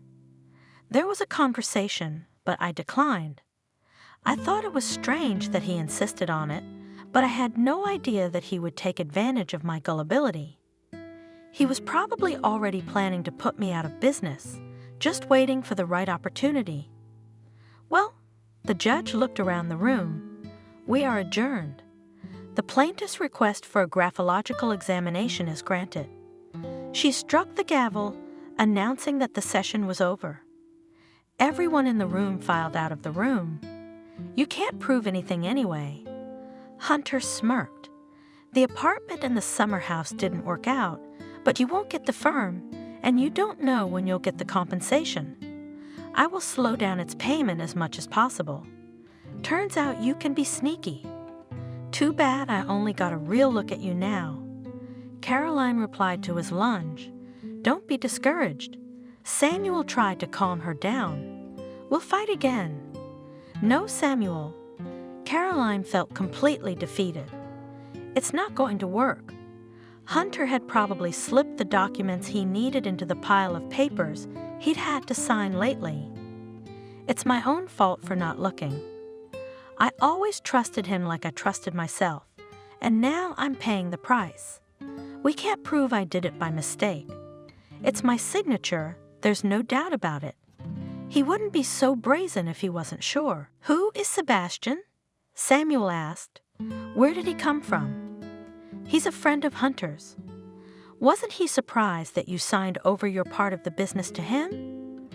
"There was a conversation, but I declined. I thought it was strange that he insisted on it, but I had no idea that he would take advantage of my gullibility. He was probably already planning to put me out of business, just waiting for the right opportunity." "Well," the judge looked around the room, "we are adjourned. The plaintiff's request for a graphological examination is granted." She struck the gavel, announcing that the session was over. Everyone in the room filed out of the room. "You can't prove anything anyway." Hunter smirked. "The apartment in the summer house didn't work out, but you won't get the firm, and you don't know when you'll get the compensation. I will slow down its payment as much as possible. Turns out you can be sneaky. Too bad I only got a real look at you now." Caroline replied to his lunge. "Don't be discouraged." Samuel tried to calm her down. "We'll fight again." "No, Samuel." Caroline felt completely defeated. "It's not going to work." Hunter had probably slipped the documents he needed into the pile of papers he'd had to sign lately. "It's my own fault for not looking. I always trusted him like I trusted myself, and now I'm paying the price. We can't prove I did it by mistake. It's my signature, there's no doubt about it. He wouldn't be so brazen if he wasn't sure." "Who is Sebastian?" Samuel asked. "Where did he come from?" "He's a friend of Hunter's." "Wasn't he surprised that you signed over your part of the business to him?"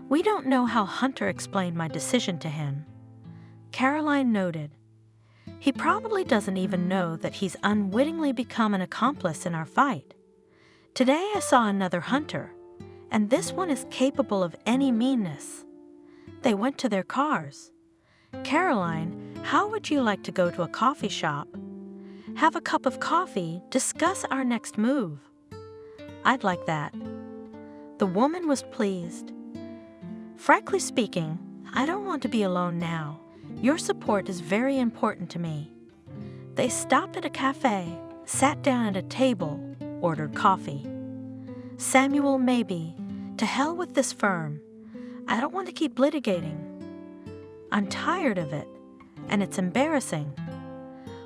"We don't know how Hunter explained my decision to him." Caroline noted. "He probably doesn't even know that he's unwittingly become an accomplice in our fight. Today I saw another Hunter, and this one is capable of any meanness." They went to their cars. "Caroline, how would you like to go to a coffee shop? Have a cup of coffee, discuss our next move." "I'd like that." The woman was pleased. "Frankly speaking, I don't want to be alone now. Your support is very important to me." They stopped at a cafe, sat down at a table, ordered coffee. "Samuel, maybe. To hell with this firm. I don't want to keep litigating. I'm tired of it, and it's embarrassing.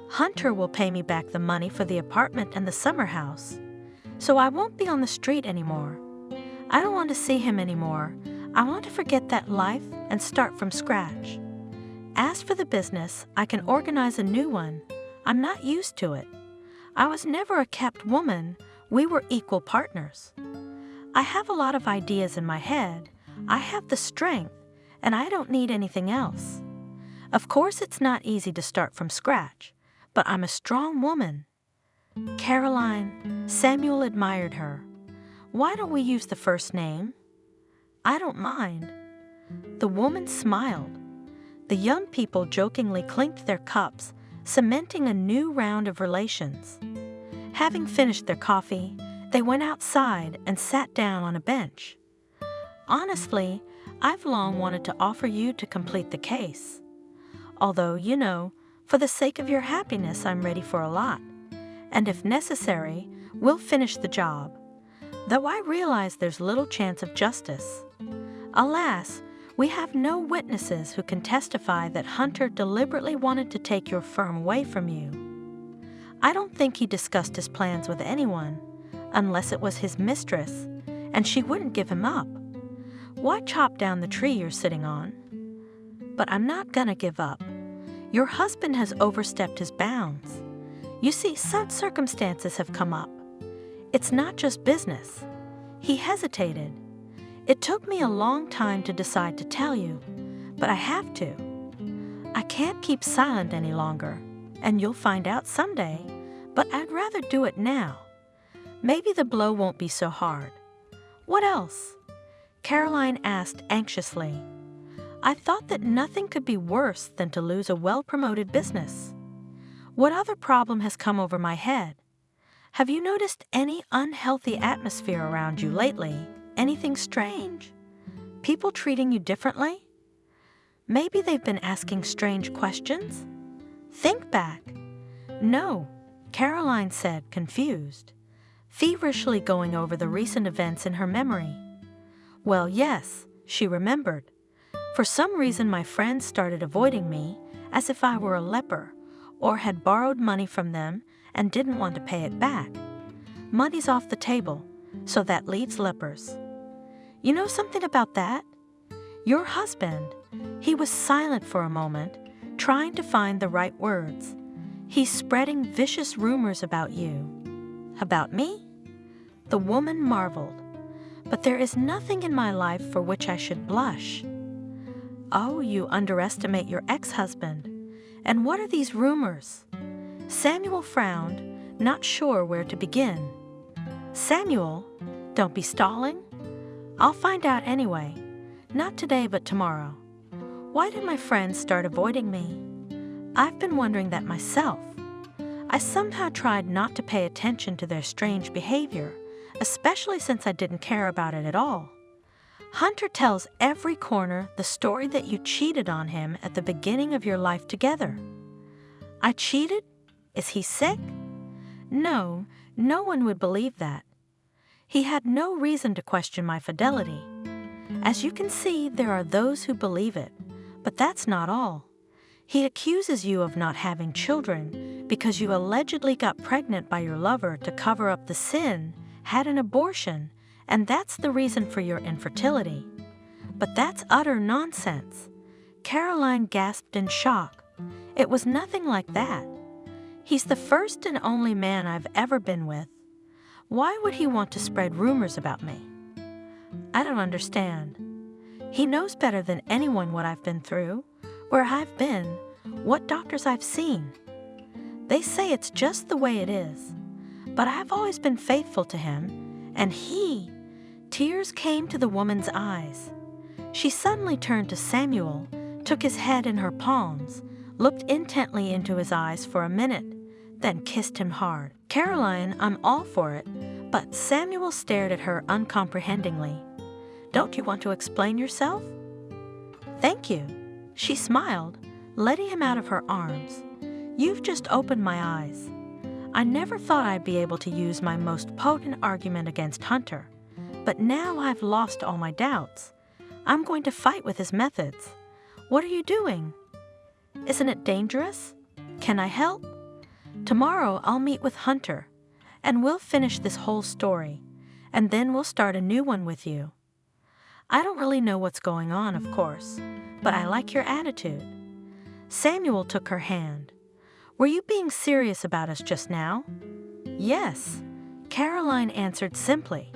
Hunter will pay me back the money for the apartment and the summer house. so I won't be on the street anymore. I don't want to see him anymore. I want to forget that life and start from scratch. As for the business, I can organize a new one. I'm not used to it. I was never a kept woman. We were equal partners. I have a lot of ideas in my head. I have the strength, and I don't need anything else. Of course, it's not easy to start from scratch, but I'm a strong woman. Caroline, Samuel admired her. Why don't we use the first name? I don't mind. The woman smiled. The young people jokingly clinked their cups, cementing a new round of relations. Having finished their coffee, they went outside and sat down on a bench. Honestly, I've long wanted to offer you to complete the case. Although, you know, for the sake of your happiness, I'm ready for a lot. And if necessary, we'll finish the job. Though I realize there's little chance of justice. Alas, we have no witnesses who can testify that Hunter deliberately wanted to take your firm away from you. I don't think he discussed his plans with anyone, unless it was his mistress, and she wouldn't give him up. Why chop down the tree you're sitting on? But I'm not gonna give up. Your husband has overstepped his bounds. You see, such circumstances have come up. It's not just business. He hesitated. It took me a long time to decide to tell you, but I have to. I can't keep silent any longer, and you'll find out someday, but I'd rather do it now. Maybe the blow won't be so hard. What else? Caroline asked anxiously. I thought that nothing could be worse than to lose a well-promoted business. What other problem has come over my head? Have you noticed any unhealthy atmosphere around you lately? Anything strange? People treating you differently? Maybe they've been asking strange questions? Think back. No, Caroline said, confused, feverishly going over the recent events in her memory. Well, yes, she remembered. For some reason, my friends started avoiding me as if I were a leper or had borrowed money from them and didn't want to pay it back. Money's off the table, so that leaves lepers. You know something about that? Your husband, he was silent for a moment, trying to find the right words. He's spreading vicious rumors about you. About me? The woman marveled. But there is nothing in my life for which I should blush. Oh, you underestimate your ex-husband. And what are these rumors? Samuel frowned, not sure where to begin. Samuel, don't be stalling. I'll find out anyway. Not today, but tomorrow. Why did my friends start avoiding me? I've been wondering that myself. I somehow tried not to pay attention to their strange behavior, especially since I didn't care about it at all. Hunter tells every corner the story that you cheated on him at the beginning of your life together. I cheated? Is he sick? No, no one would believe that. He had no reason to question my fidelity. As you can see, there are those who believe it, but that's not all. He accuses you of not having children because you allegedly got pregnant by your lover to cover up the sin, had an abortion, and that's the reason for your infertility. But that's utter nonsense. Caroline gasped in shock. It was nothing like that. He's the first and only man I've ever been with. Why would he want to spread rumors about me? I don't understand. He knows better than anyone what I've been through, where I've been, what doctors I've seen. They say it's just the way it is, but I've always been faithful to him, and he... Tears came to the woman's eyes. She suddenly turned to Samuel, took his head in her palms, looked intently into his eyes for a minute, then kissed him hard. Caroline, I'm all for it, but Samuel stared at her uncomprehendingly. Don't you want to explain yourself? Thank you. She smiled, letting him out of her arms. You've just opened my eyes. I never thought I'd be able to use my most potent argument against Hunter, but now I've lost all my doubts. I'm going to fight with his methods. What are you doing? Isn't it dangerous? Can I help? Tomorrow I'll meet with Hunter, and we'll finish this whole story, and then we'll start a new one with you. I don't really know what's going on, of course, but I like your attitude." Samuel took her hand. "Were you being serious about us just now?" "Yes," Caroline answered simply.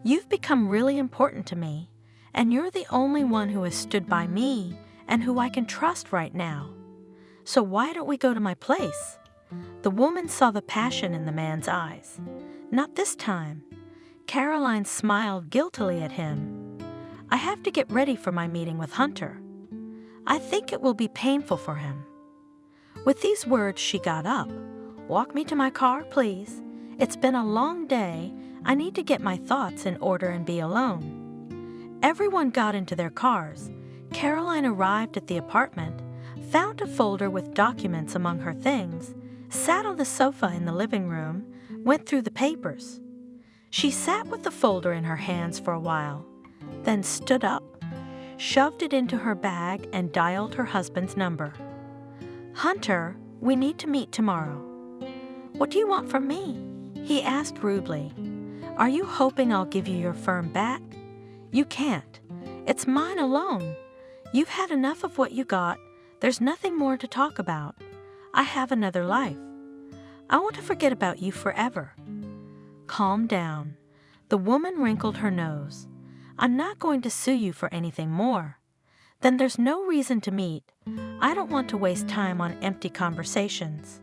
"You've become really important to me, and you're the only one who has stood by me and who I can trust right now. So why don't we go to my place?" The woman saw the passion in the man's eyes. "Not this time." Caroline smiled guiltily at him. "I have to get ready for my meeting with Hunter. I think it will be painful for him." With these words, she got up. "Walk me to my car, please. It's been a long day. I need to get my thoughts in order and be alone." Everyone got into their cars. Caroline arrived at the apartment, found a folder with documents among her things, sat on the sofa in the living room, went through the papers. She sat with the folder in her hands for a while, then stood up, shoved it into her bag, and dialed her husband's number. "Hunter, we need to meet tomorrow." "What do you want from me?" he asked rudely. "Are you hoping I'll give you your firm back? You can't. It's mine alone. You've had enough of what you got. There's nothing more to talk about. I have another life. I want to forget about you forever." "Calm down." The woman wrinkled her nose. "I'm not going to sue you for anything more. Then there's no reason to meet. I don't want to waste time on empty conversations.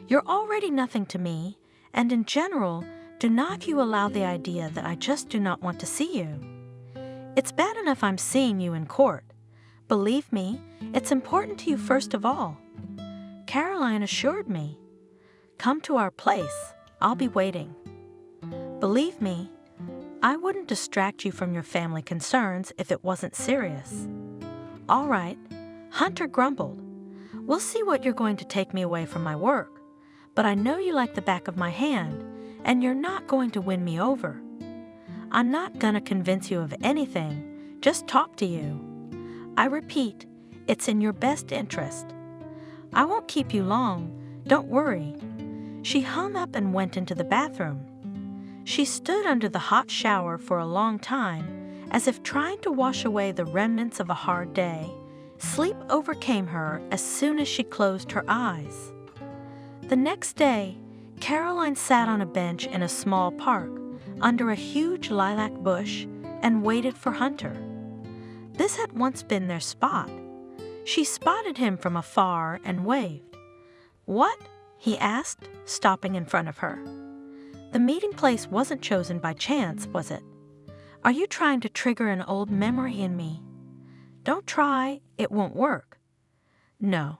You're already nothing to me, and in general, do not you allow the idea that I just do not want to see you. It's bad enough I'm seeing you in court. Believe me, it's important to you first of all." Caroline assured me. "Come to our place. I'll be waiting." "Believe me, I wouldn't distract you from your family concerns if it wasn't serious." "All right," Hunter grumbled. "We'll see what you're going to take me away from my work, but I know you like the back of my hand, and you're not going to win me over. I'm not gonna convince you of anything, just talk to you. I repeat, it's in your best interest. I won't keep you long, don't worry." She hung up and went into the bathroom. She stood under the hot shower for a long time, as if trying to wash away the remnants of a hard day. Sleep overcame her as soon as she closed her eyes. The next day, Caroline sat on a bench in a small park under a huge lilac bush and waited for Hunter. This had once been their spot. She spotted him from afar and waved. "What?" he asked, stopping in front of her. "The meeting place wasn't chosen by chance, was it? Are you trying to trigger an old memory in me? Don't try, it won't work." "No."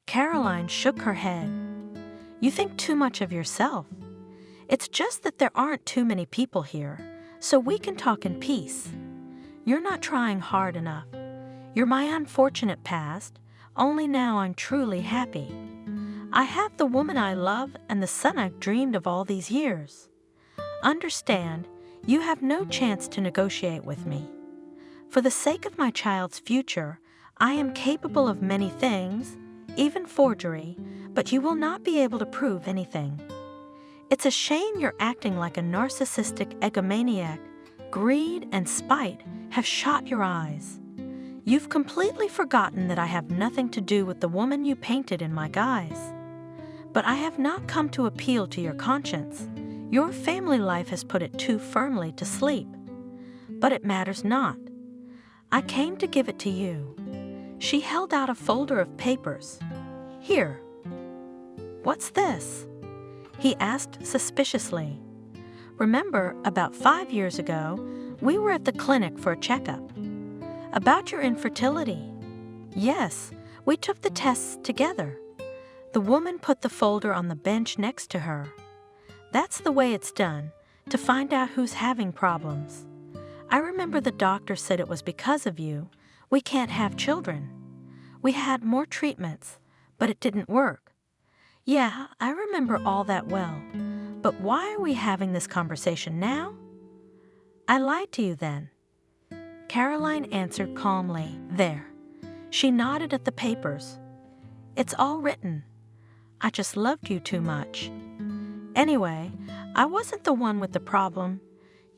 Caroline shook her head. "You think too much of yourself. It's just that there aren't too many people here, so we can talk in peace. You're not trying hard enough. You're my unfortunate past, only now I'm truly happy. I have the woman I love and the son I've dreamed of all these years. Understand, you have no chance to negotiate with me. For the sake of my child's future, I am capable of many things, even forgery, but you will not be able to prove anything. It's a shame you're acting like a narcissistic egomaniac. Greed and spite have shot your eyes. You've completely forgotten that I have nothing to do with the woman you painted in my guise. But I have not come to appeal to your conscience. Your family life has put it too firmly to sleep. But it matters not. I came to give it to you." She held out a folder of papers. "Here." "What's this?" he asked suspiciously. "Remember, about 5 years ago, we were at the clinic for a checkup. About your infertility." "Yes, we took the tests together." The woman put the folder on the bench next to her. "That's the way it's done, to find out who's having problems. I remember the doctor said it was because of you. We can't have children. We had more treatments, but it didn't work." "Yeah, I remember all that well. But why are we having this conversation now?" "I lied to you then." Caroline answered calmly. "There." She nodded at the papers. "It's all written. I just loved you too much." Anyway, I wasn't the one with the problem.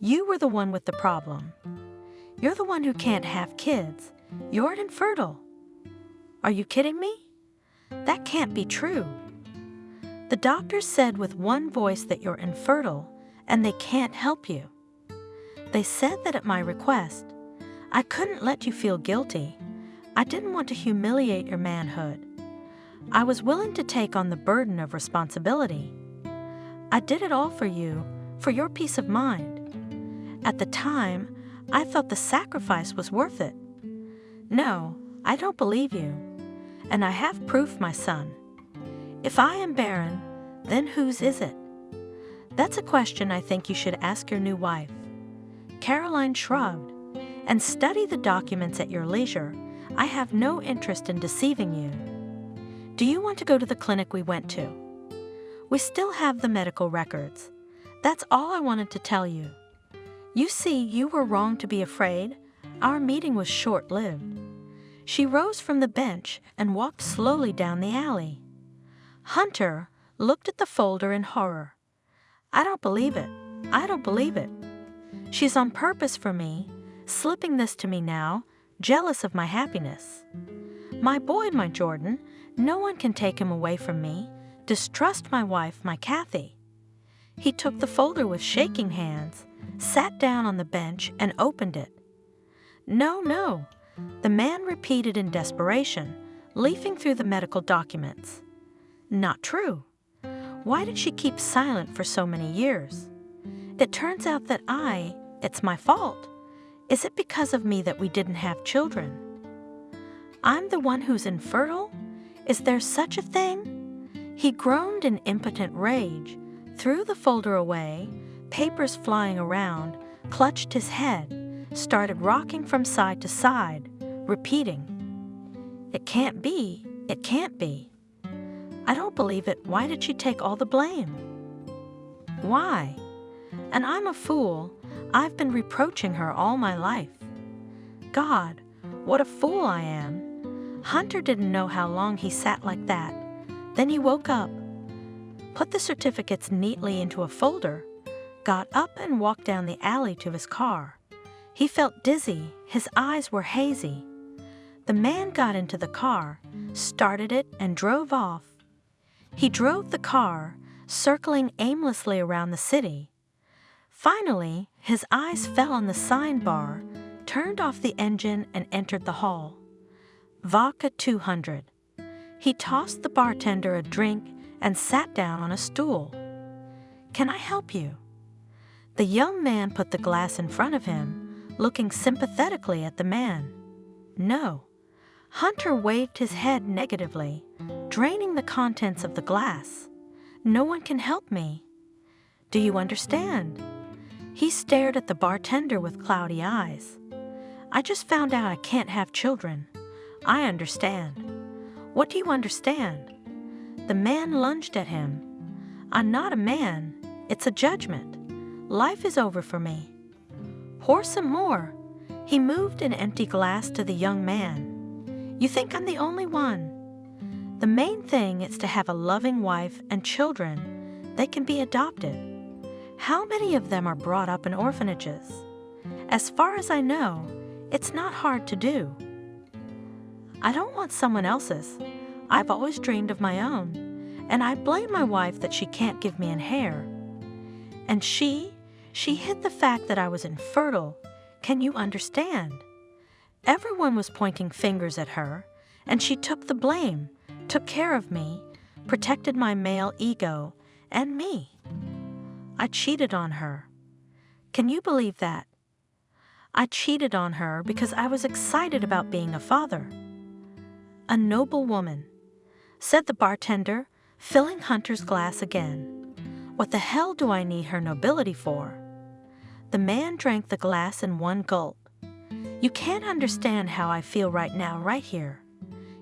You were the one with the problem. You're the one who can't have kids. You're infertile. Are you kidding me? That can't be true. The doctors said with one voice that you're infertile and they can't help you. They said that at my request. I couldn't let you feel guilty. I didn't want to humiliate your manhood. I was willing to take on the burden of responsibility. I did it all for you, for your peace of mind. At the time, I thought the sacrifice was worth it. No, I don't believe you. And I have proof, my son. If I am barren, then whose is it? That's a question I think you should ask your new wife. Caroline shrugged. And study the documents at your leisure. I have no interest in deceiving you. Do you want to go to the clinic we went to? We still have the medical records. That's all I wanted to tell you. You see, you were wrong to be afraid. Our meeting was short-lived. She rose from the bench and walked slowly down the alley. Hunter looked at the folder in horror. I don't believe it. I don't believe it. She's on purpose for me, slipping this to me now, jealous of my happiness. My boy, my Jordan, no one can take him away from me. Distrust my wife, my Kathy. He took the folder with shaking hands, sat down on the bench, and opened it. No, no, the man repeated in desperation, leafing through the medical documents. Not true. Why did she keep silent for so many years? It turns out that it's my fault. Is it because of me that we didn't have children? I'm the one who's infertile? Is there such a thing? He groaned in impotent rage, threw the folder away, papers flying around, clutched his head, started rocking from side to side, repeating, "It can't be, it can't be. I don't believe it. Why did she take all the blame? Why? And I'm a fool. I've been reproaching her all my life. God, what a fool I am. Hunter didn't know how long he sat like that. Then he woke up, put the certificates neatly into a folder, got up and walked down the alley to his car. He felt dizzy. His eyes were hazy. The man got into the car, started it, and drove off. He drove the car, circling aimlessly around the city. Finally, his eyes fell on the sign bar, turned off the engine, and entered the hall. Vodka 200. He tossed the bartender a drink and sat down on a stool. Can I help you? The young man put the glass in front of him, looking sympathetically at the man. No. Hunter waved his head negatively, draining the contents of the glass. No one can help me. Do you understand? He stared at the bartender with cloudy eyes. I just found out I can't have children. I understand. What do you understand? The man lunged at him. I'm not a man. It's a judgment. Life is over for me. Pour some more. He moved an empty glass to the young man. You think I'm the only one. The main thing is to have a loving wife and children. They can be adopted. How many of them are brought up in orphanages? As far as I know, it's not hard to do. I don't want someone else's. I've always dreamed of my own, and I blame my wife that she can't give me an heir. And she hid the fact that I was infertile. Can you understand? Everyone was pointing fingers at her, and she took the blame, took care of me, protected my male ego, and me. I cheated on her. Can you believe that? I cheated on her because I was excited about being a father. A noble woman, said the bartender, filling Hunter's glass again. What the hell do I need her nobility for? The man drank the glass in one gulp. You can't understand how I feel right now, right here.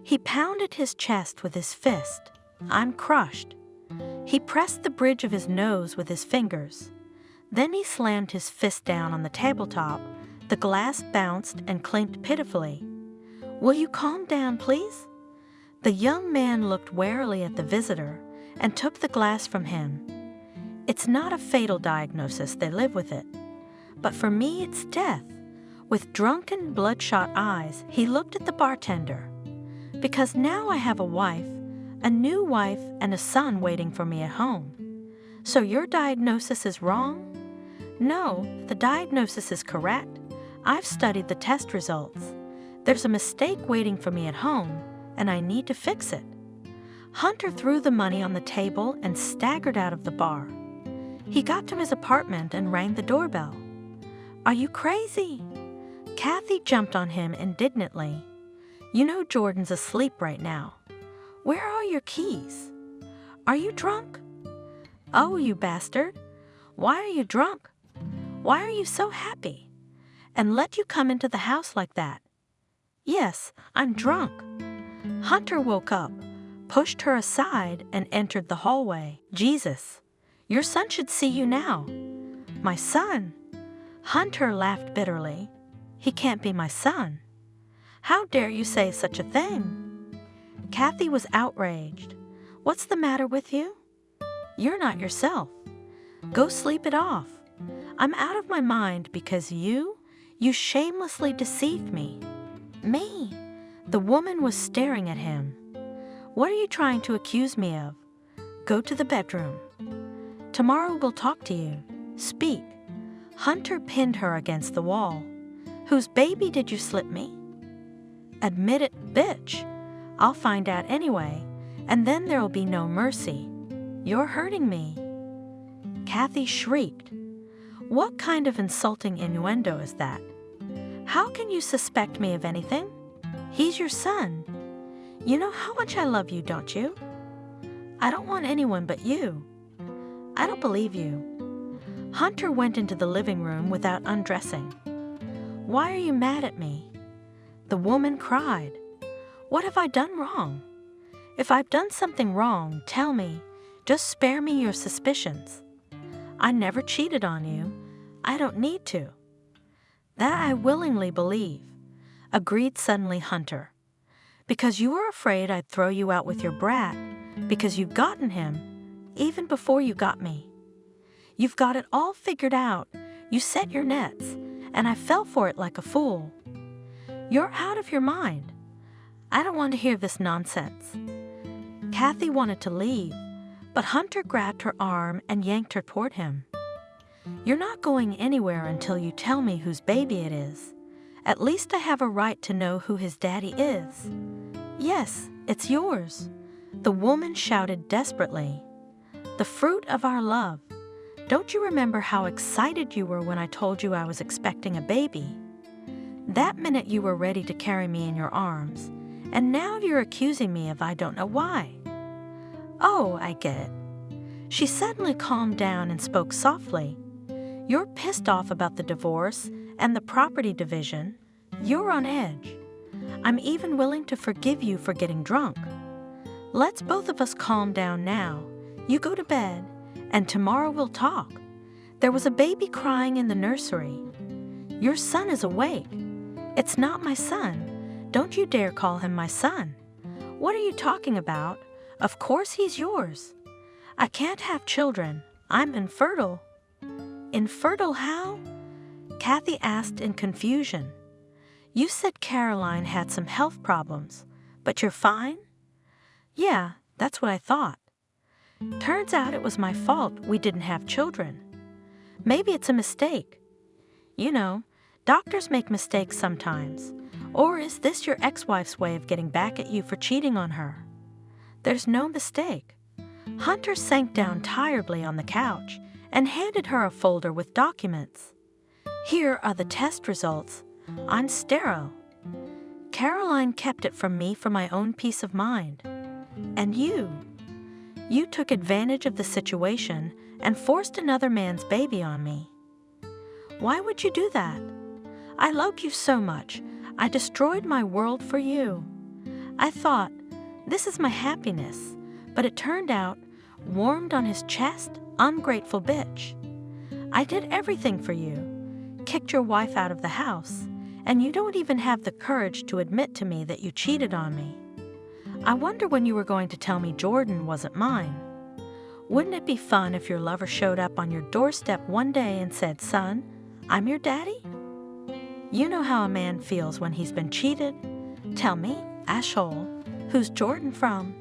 He pounded his chest with his fist. I'm crushed. He pressed the bridge of his nose with his fingers. Then he slammed his fist down on the tabletop. The glass bounced and clinked pitifully. Will you calm down, please? The young man looked warily at the visitor and took the glass from him. It's not a fatal diagnosis, they live with it. But for me, it's death. With drunken, bloodshot eyes, he looked at the bartender. Because now I have a wife, a new wife, and a son waiting for me at home. So your diagnosis is wrong? No, the diagnosis is correct. I've studied the test results. There's a mistake waiting for me at home, and I need to fix it. Hunter threw the money on the table and staggered out of the bar. He got to his apartment and rang the doorbell. Are you crazy? Kathy jumped on him indignantly. You know Jordan's asleep right now. Where are your keys? Are you drunk? Oh, you bastard. Why are you drunk? Why are you so happy? And let you come into the house like that? Yes, I'm drunk. Hunter woke up, pushed her aside, and entered the hallway. Jesus, your son should see you now. My son? Hunter laughed bitterly. He can't be my son. How dare you say such a thing? Kathy was outraged. What's the matter with you? You're not yourself. Go sleep it off. I'm out of my mind because you shamelessly deceived me. Me? The woman was staring at him. What are you trying to accuse me of? Go to the bedroom. Tomorrow we'll talk to you. Speak. Hunter pinned her against the wall. Whose baby did you slip me? Admit it, bitch. I'll find out anyway, and then there'll be no mercy. You're hurting me. Kathy shrieked. What kind of insulting innuendo is that? How can you suspect me of anything? He's your son. You know how much I love you, don't you? I don't want anyone but you. I don't believe you. Hunter went into the living room without undressing. Why are you mad at me? The woman cried. What have I done wrong? If I've done something wrong, tell me. Just spare me your suspicions. I never cheated on you. I don't need to. That I willingly believe, agreed suddenly Hunter. Because you were afraid I'd throw you out with your brat, because you've gotten him, even before you got me. You've got it all figured out. You set your nets, and I fell for it like a fool. You're out of your mind. I don't want to hear this nonsense. Kathy wanted to leave, but Hunter grabbed her arm and yanked her toward him. You're not going anywhere until you tell me whose baby it is. At least I have a right to know who his daddy is. Yes, it's yours. The woman shouted desperately. The fruit of our love. Don't you remember how excited you were when I told you I was expecting a baby? That minute you were ready to carry me in your arms, and now you're accusing me of I don't know why. Oh, I get it. She suddenly calmed down and spoke softly. You're pissed off about the divorce and the property division. You're on edge. I'm even willing to forgive you for getting drunk. Let's both of us calm down now. You go to bed, and tomorrow we'll talk. There was a baby crying in the nursery. Your son is awake. It's not my son. Don't you dare call him my son. What are you talking about? Of course he's yours. I can't have children. I'm infertile. Infertile how? Kathy asked in confusion. You said Caroline had some health problems, but you're fine? Yeah, that's what I thought. Turns out it was my fault we didn't have children. Maybe it's a mistake. You know, doctors make mistakes sometimes. Or is this your ex-wife's way of getting back at you for cheating on her? There's no mistake. Hunter sank down tiredly on the couch and handed her a folder with documents. Here are the test results. I'm sterile. Caroline kept it from me for my own peace of mind. And you took advantage of the situation and forced another man's baby on me. Why would you do that? I love you so much. I destroyed my world for you. I thought, this is my happiness, but it turned out, warmed on his chest, ungrateful bitch. I did everything for you, kicked your wife out of the house, and you don't even have the courage to admit to me that you cheated on me. I wonder when you were going to tell me Jordan wasn't mine. Wouldn't it be fun if your lover showed up on your doorstep one day and said, "Son, I'm your daddy"? You know how a man feels when he's been cheated. Tell me, asshole, who's Jordan from?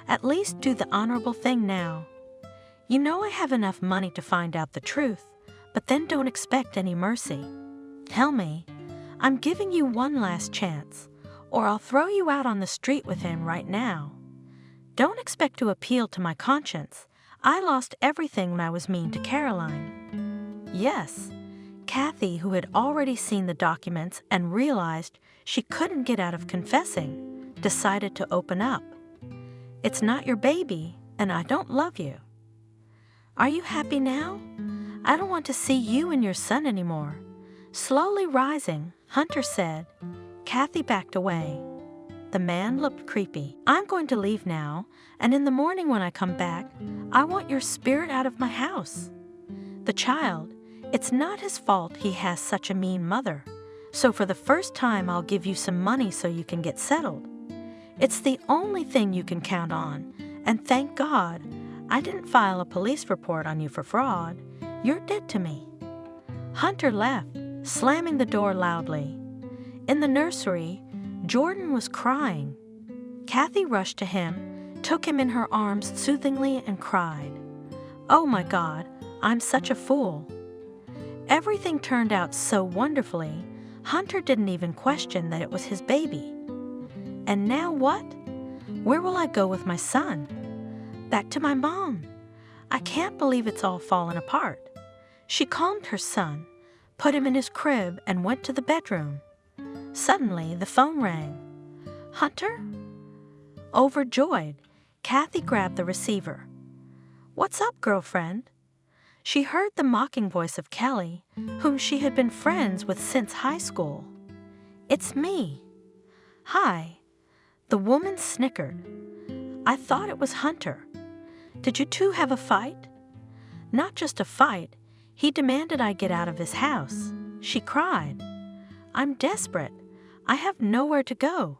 At least do the honorable thing now. You know I have enough money to find out the truth, but then don't expect any mercy. Tell me, I'm giving you one last chance, or I'll throw you out on the street with him right now. Don't expect to appeal to my conscience. I lost everything when I was mean to Caroline. Yes, Kathy, who had already seen the documents and realized she couldn't get out of confessing, decided to open up. It's not your baby, and I don't love you. Are you happy now? I don't want to see you and your son anymore. Slowly rising, Hunter said. Kathy backed away. The man looked creepy. I'm going to leave now, and in the morning when I come back, I want your spirit out of my house. The child, it's not his fault he has such a mean mother. So for the first time, I'll give you some money so you can get settled. It's the only thing you can count on, and thank God, I didn't file a police report on you for fraud. You're dead to me. Hunter left, slamming the door loudly. In the nursery, Jordan was crying. Kathy rushed to him, took him in her arms soothingly, and cried, "Oh my God, I'm such a fool." Everything turned out so wonderfully, Hunter didn't even question that it was his baby. And now what? Where will I go with my son? Back to my mom. I can't believe it's all fallen apart. She calmed her son, put him in his crib, and went to the bedroom. Suddenly, the phone rang. Hunter? Overjoyed, Kathy grabbed the receiver. "What's up, girlfriend?" She heard the mocking voice of Kelly, whom she had been friends with since high school. "It's me." "Hi." The woman snickered. "I thought it was Hunter. Did you two have a fight?" "Not just a fight. He demanded I get out of his house." She cried. "I'm desperate. I have nowhere to go."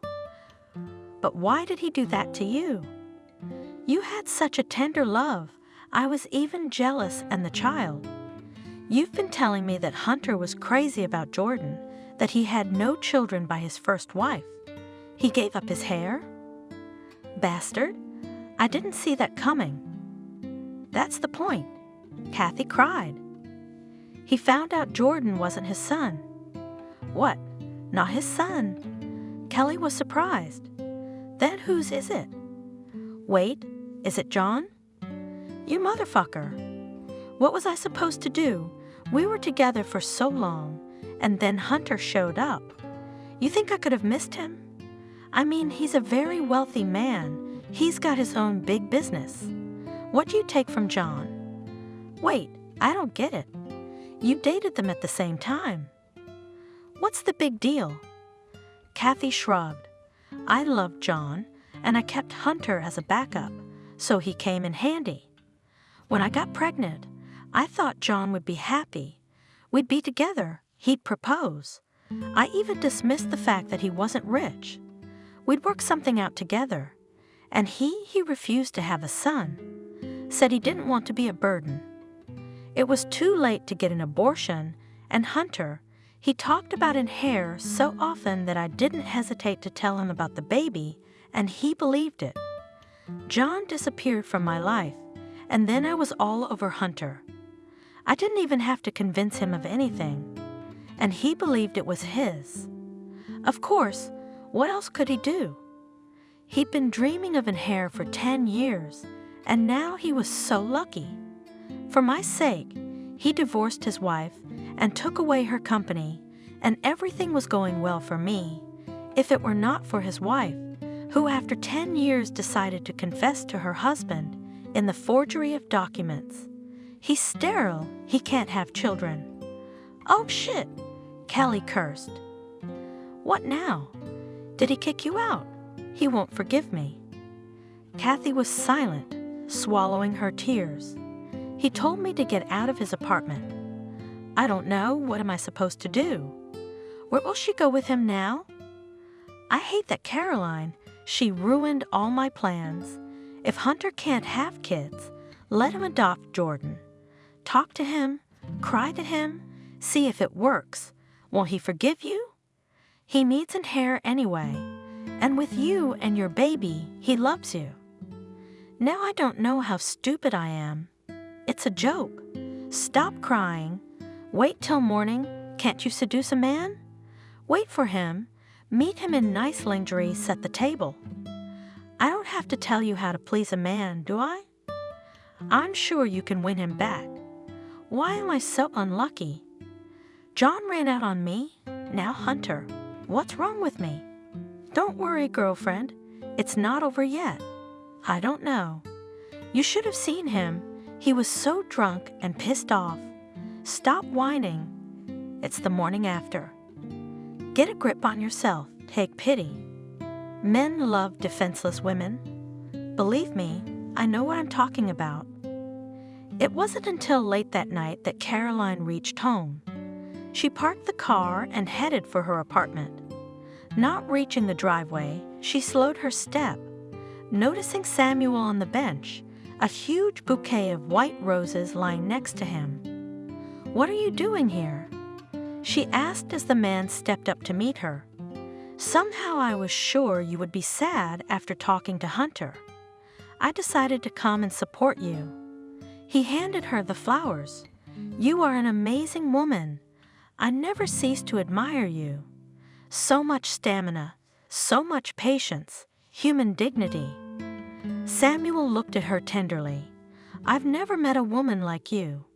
"But why did he do that to you?" "You had such a tender love. I was even jealous and the child. You've been telling me that Hunter was crazy about Jordan, that he had no children by his first wife. He gave up his hair?" "Bastard. I didn't see that coming." "That's the point." Kathy cried. "He found out Jordan wasn't his son." "What? Not his son?" Kelly was surprised. "Then whose is it?" "Wait, is it John?" "You motherfucker. What was I supposed to do? We were together for so long, and then Hunter showed up. You think I could have missed him? I mean, he's a very wealthy man. He's got his own big business. What do you take from John?" "Wait, I don't get it. You dated them at the same time." "What's the big deal?" Kathy shrugged. "I loved John, and I kept Hunter as a backup, so he came in handy. When I got pregnant, I thought John would be happy. We'd be together. He'd propose. I even dismissed the fact that he wasn't rich. We'd work something out together. And he refused to have a son. Said he didn't want to be a burden. It was too late to get an abortion, and Hunter, he talked about in hair so often that I didn't hesitate to tell him about the baby, and he believed it. John disappeared from my life, and then I was all over Hunter. I didn't even have to convince him of anything, and he believed it was his. Of course, what else could he do? He'd been dreaming of an heir for 10 years, and now he was so lucky. For my sake, he divorced his wife and took away her company, and everything was going well for me, if it were not for his wife, who after 10 years decided to confess to her husband in the forgery of documents. He's sterile, he can't have children. Oh shit, Kelly cursed. What now? Did he kick you out? He won't forgive me. Kathy was silent, swallowing her tears. He told me to get out of his apartment. I don't know, what am I supposed to do? Where will she go with him now? I hate that Caroline, she ruined all my plans. If Hunter can't have kids, Let him adopt Jordan. Talk to him, cry to him, see if it works. Will he forgive you? He needs an heir anyway, and with you and your baby, he loves you. Now I don't know how stupid I am. It's a joke. Stop crying. Wait till morning. Can't you seduce a man? Wait for him. Meet him in nice lingerie, set the table. I don't have to tell you how to please a man, do I? I'm sure you can win him back. Why am I so unlucky? John ran out on me. Now Hunter. What's wrong with me? Don't worry, girlfriend. It's not over yet. I don't know. You should have seen him. He was so drunk and pissed off. Stop whining. It's the morning after. Get a grip on yourself. Take pity. Men love defenseless women. Believe me, I know what I'm talking about. It wasn't until late that night that Caroline reached home. She parked the car and headed for her apartment. Not reaching the driveway, she slowed her step, noticing Samuel on the bench, a huge bouquet of white roses lying next to him. "What are you doing here?" she asked as the man stepped up to meet her. "Somehow I was sure you would be sad after talking to Hunter. I decided to come and support you." He handed her the flowers. "You are an amazing woman. I never cease to admire you. So much stamina, so much patience, human dignity." Samuel looked at her tenderly. "I've never met a woman like you."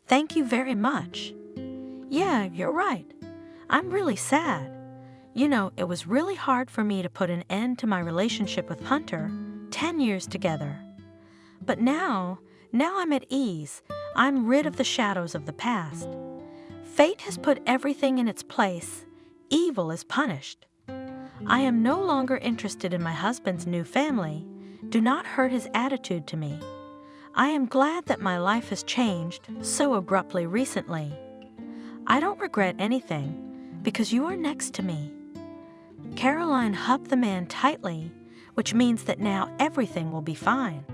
"Thank you very much." "Yeah, you're right. I'm really sad. You know, it was really hard for me to put an end to my relationship with Hunter, 10 years together. But now I'm at ease. I'm rid of the shadows of the past. Fate has put everything in its place. Evil is punished. I am no longer interested in my husband's new family. Do not hurt his attitude to me. I am glad that my life has changed so abruptly recently. I don't regret anything because you are next to me." Caroline hugged the man tightly, which means that now everything will be fine.